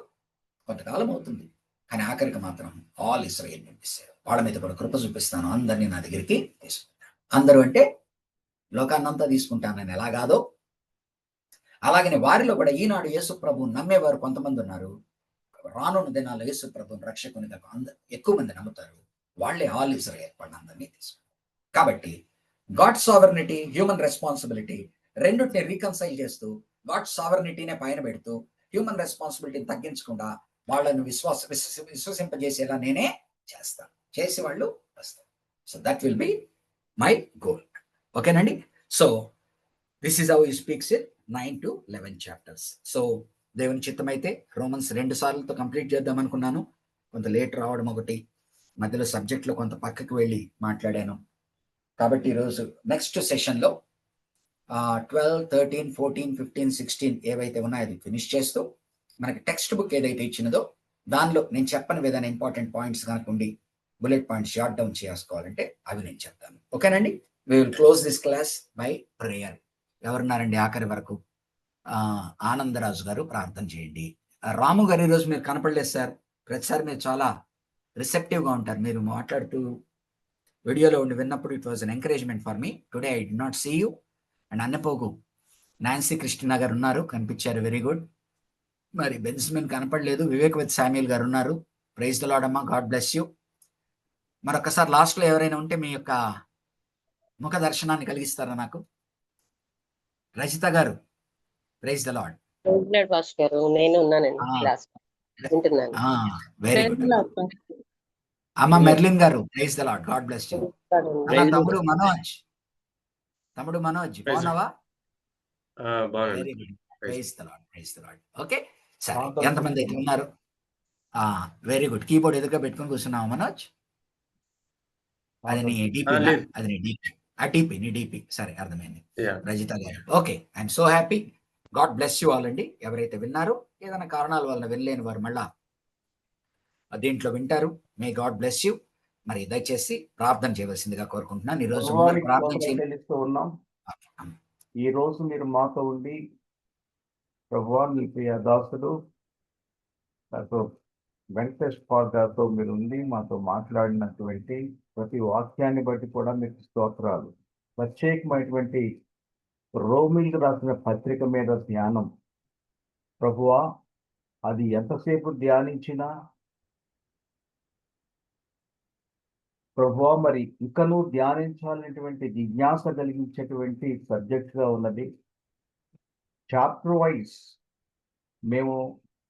కొంతకాలం అవుతుంది. కానీ ఆఖరికి మాత్రం ఆల్ ఇశ్రాయేల్ పంపిస్తారు. వాళ్ళ మీద కూడా కృప చూపిస్తాను. అందరినీ నా దగ్గరికి తీసుకుంటాను. అందరూ అంటే లోకాన్నంతా తీసుకుంటానని ఎలా కాదో అలాగనే వారిలో కూడా ఈనాడు యేసు ప్రభువుని నమ్మేవారు కొంతమంది ఉన్నారు. రానున్న దినాల్లో యేసు ప్రభువుని రక్షకునిగా ఎక్కువ మంది నమ్ముతారు. వాళ్ళే ఆల్ ఇశ్రాయేల్ వాళ్ళందరినీ తీసుకుంటారు. కాబట్టి గాడ్ సావర్నిటీ, హ్యూమన్ రెస్పాన్సిబిలిటీ రెండుటిని రీకన్సైల్ చేస్తూ గాడ్ సావర్నిటీనే పైన పెడుతూ హ్యూమన్ రెస్పాన్సిబిలిటీని తగ్గించకుండా వాళ్ళను విశ్వసింపజేసేలా నేనే చేస్తాను. చేసి వాళ్ళు వస్తారు. So that will be my goal. ఓకేనండి. So this is how he speaks in 9 to 11 chapters. So దేవుని చిత్తమైతే రోమన్స్ 2 సార్లతో కంప్లీట్ చేద్దాం అనుకున్నాను. కొంత లేట్ రావడం ఒకటి, మధ్యలో సబ్జెక్ట్లో కొంత పక్కకి వెళ్ళి మాట్లాడాను. కాబట్టి ఈరోజు నెక్స్ట్ సెషన్లో 12, 13, 14, 15, 16 ఏవైతే ఉన్నాయో అది ఫినిష్ చేస్తూ మనకి టెక్స్ట్ బుక్ ఏదైతే ఇచ్చినదో దానిలో నేను చెప్పని విధానం ఇంపార్టెంట్ పాయింట్స్ కనుక ఉండి బుల్లెట్ పాయింట్స్ షార్ట్ డౌన్ చేసుకోవాలంటే అవి నేను చెప్తాను. ఓకేనండి. We will close this class by prayer. ఎవరున్నారండి ఆఖరి వరకు? ఆనందరాజు గారు ప్రార్థన చేయండి. రాము గారు ఈరోజు మీరు కనపడలేదు సార్. ప్రతిసారి మీరు చాలా రిసెప్టివ్గా ఉంటారు. మీరు మాట్లాడుతూ వీడియోలో ఉండి విన్నప్పుడు it was an encouragement for me. Today I did not see you. And Annapogu Nancy Krishna garu ఉన్నారు, కనిపించారు. Very good. మరి బెన్స్మిన్ కనపడలేదు. వివేకవత్ శామ్యుల్ గారు ఉన్నారు. ప్రైజ్ ద లార్డ్ అమ్మా. God bless you. మరొకసారి లాస్ట్లో ఎవరైనా ఉంటే మీ యొక్క ముఖ దర్శనాన్ని కలిగిస్తారా నాకు? రజిత గారు, ప్రైజ్ ద లార్డ్. నేను ఉన్నానండి క్లాస్ వింటున్నాను. Very good. అమ్మ మెర్లిన్ గారు, praise the Lord. God bless you. తమ్ముడు మనోజ్, బాగున్నావా? Very good. Praise the Lord, praise the Lord. Okay, సరే. ఎంతమంది అయితే ఉన్నారు? Very good. కీబోర్డ్ ఎదురుగా పెట్టుకొని కూర్చున్నావా మనోజ్? అది నీ డిపి, అది నీ డిపి. ఆ డిపి, నీ డిపి. సరే, అర్థమైంది. రజిత గారు, okay. I'm so happy. God bless you all అండి. ఎవరైతే విన్నారో, ఏదైనా కారణాల వలన వినలేని వారు మళ్ళా దీంట్లో వింటారు. May God bless you. మరి దయచేసి ప్రార్థన చేయవలసిందిగా కోరుకుంటున్నాను. ఈ రోజు ఈ రోజు మీరు మాతో ఉండి ప్రభువా మీ ప్రియ దాసుడు వెంకటేష్ పాల్ గారితో మీరు ఉండి మాతో మాట్లాడినటువంటి ప్రతి వాక్యాన్ని బట్టి కూడా మీకు స్తోత్రాలు. ప్రత్యేకమైనటువంటి రోమిలకు రాసిన పత్రిక మీద ధ్యానం ప్రభువా, అది ఎంతసేపు ధ్యానించినా ప్రభువా మరి ఇంకనూ ధ్యానించాలనేటువంటి జిజ్ఞాస కలిగించేటువంటి సబ్జెక్ట్గా ఉన్నది. చాప్టర్ వైజ్ మేము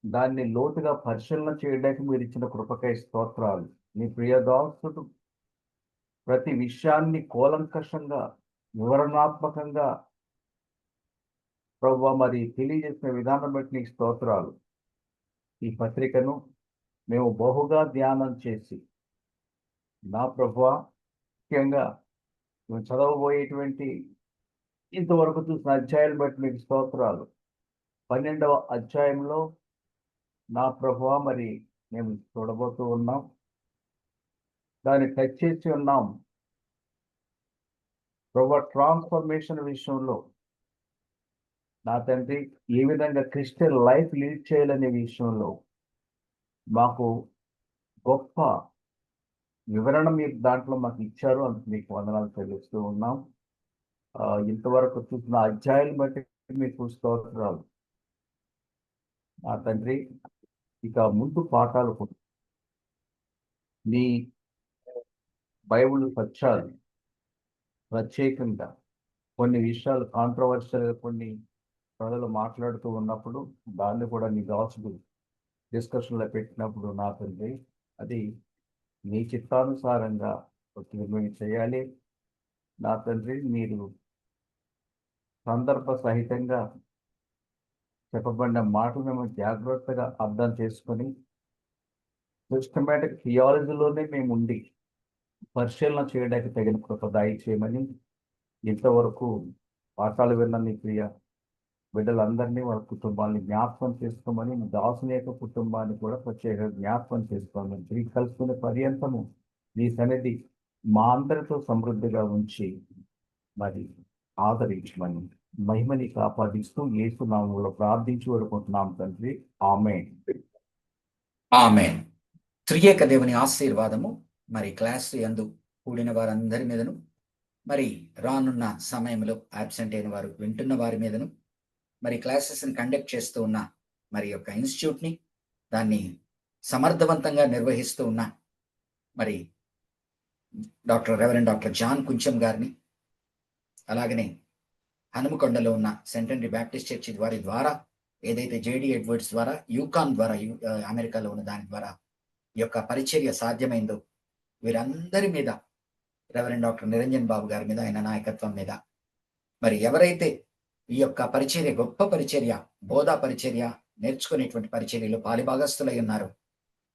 దాన్ని లోతుగా పరిశీలన చేయడానికి మీరు ఇచ్చిన కృపకై స్తోత్రాలు. మీ ప్రియదాసుడు ప్రతి విషయాన్ని కూలంకషంగా వివరణాత్మకంగా ప్రభువా మరి తెలియజేసిన విధానం బట్టి నీకు స్తోత్రాలు. ఈ పత్రికను మేము బహుగా ధ్యానం చేసి నా ప్రభువా, ముఖ్యంగా మేము చదవబోయేటువంటి ఇంతవరకు చూసిన అధ్యాయాలు బట్టి మీకు స్తోత్రాలు. 12వ అధ్యాయంలో నా ప్రభువా మరి మేము చూడబోతూ ఉన్నాం, దాన్ని టచ్ చేసి ఉన్నాం ప్రభువా. ట్రాన్స్ఫర్మేషన్ విషయంలో నా తండ్రి ఏ విధంగా క్రిస్టియన్ లైఫ్ లీడ్ చేయాలనే విషయంలో మాకు గొప్ప వివరణ మీరు దాంట్లో మాకు ఇచ్చారు. అందుకు మీకు వందనాలు చెల్లిస్తూ ఉన్నాం. ఇంతవరకు చూసిన అధ్యాయాలు బట్టి మీకు స్తోత్రాలు. నా తండ్రి ఇక ముందు పాఠాలు కూడా నీ బైబిల్ పక్షాలు ప్రత్యేకంగా కొన్ని విషయాలు కాంట్రవర్షియల్గా కొన్ని ప్రజలు మాట్లాడుతూ ఉన్నప్పుడు దాన్ని కూడా నీ దాసుడు డిస్కషన్లో పెట్టినప్పుడు నా తండ్రి అది నీ చిత్తానుసారంగా మీరు చేయాలి. నా తండ్రి మీరు సందర్భ సహితంగా చెప్పబడిన మాటలు మేము జాగ్రత్తగా అర్థం చేసుకొని సిస్టమేటిక్ థియాలజీలోనే మేము ఉండి పరిశీలన చేయడానికి తగిన కృప దయచేయమని ఇంతవరకు పాఠాలు విన్న నీ ప్రియ బిడ్డలందరినీ వాళ్ళ కుటుంబాన్ని జ్ఞాపకం చేసుకోమని దాసుని యొక్క కుటుంబాన్ని కూడా ప్రత్యేక జ్ఞాపకం చేసుకోమని తిరిగి కలుసుకునే పర్యంతము నీ సన్నిధి మా అందరితో సమృద్ధిగా ఉంచి మరి ఆదరించమని మహిమని కాపాదిస్తూ యేసు నామములో ప్రార్థించి వేడుకుంటున్నాం తండ్రి. ఆమేన్. ఆమేన్. త్రియేక దేవుని ఆశీర్వాదము మరి క్లాస్ యందు కూడిన వారందరి మీదను, మరి రానున్న సమయంలో అబ్సెంట్ అయిన వారు వింటున్న వారి మీదను, మరి క్లాసెస్ని కండక్ట్ చేస్తూ ఉన్న మరి యొక్క ఇన్స్టిట్యూట్ని దాన్ని సమర్థవంతంగా నిర్వహిస్తూ ఉన్న మరి రెవరెండ్ డాక్టర్ జాన్ కుంచం గారిని, అలాగనే హనుమకొండలో ఉన్న సెంట్ హెన్రీ బ్యాప్టిస్ట్ చర్చి వారి ద్వారా ఏదైతే జేడి ఎడ్వర్డ్స్ ద్వారా యూకాన్ ద్వారా అమెరికాలో ఉన్న దాని ద్వారా ఈ యొక్క పరిచర్య సాధ్యమైందో వీరందరి మీద, రెవరెండ్ డాక్టర్ నిరంజన్ బాబు గారి మీద, ఆయన నాయకత్వం మీద, మరి ఎవరైతే ఈ యొక్క పరిచర్య, గొప్ప పరిచర్య, బోధా పరిచర్య, నేర్చుకునేటువంటి పరిచర్యలో పాలిభాగస్తులై ఉన్నారు,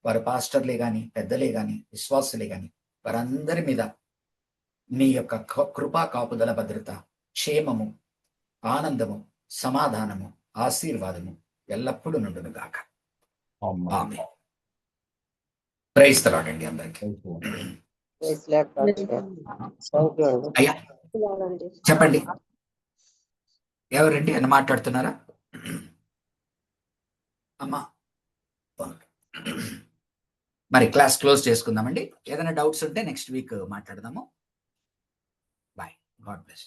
వారు పాస్టర్లే కానీ, పెద్దలే కానీ, విశ్వాసులే కానీ, వారందరి మీద నీ యొక్క కృపా కాపుదల, భద్రత, క్షేమము, ఆనందము, సమాధానము, ఆశీర్వాదము ఎల్లప్పుడూ నుండును గాక. ఆమేన్. ప్రైజ్ ది లార్డ్ అండి అందరికీ. Praise Lord, Pastor గారు. Thank you అండి. అయ్యా చెప్పండి, ఎవరండి అని మాట్లాడుతున్నారా? అమ్మా మరి క్లాస్ క్లోజ్ చేసుకుందామండి. ఏదైనా డౌట్స్ ఉంటే నెక్స్ట్ వీక్ మాట్లాడదాము. బాయ్. God bless.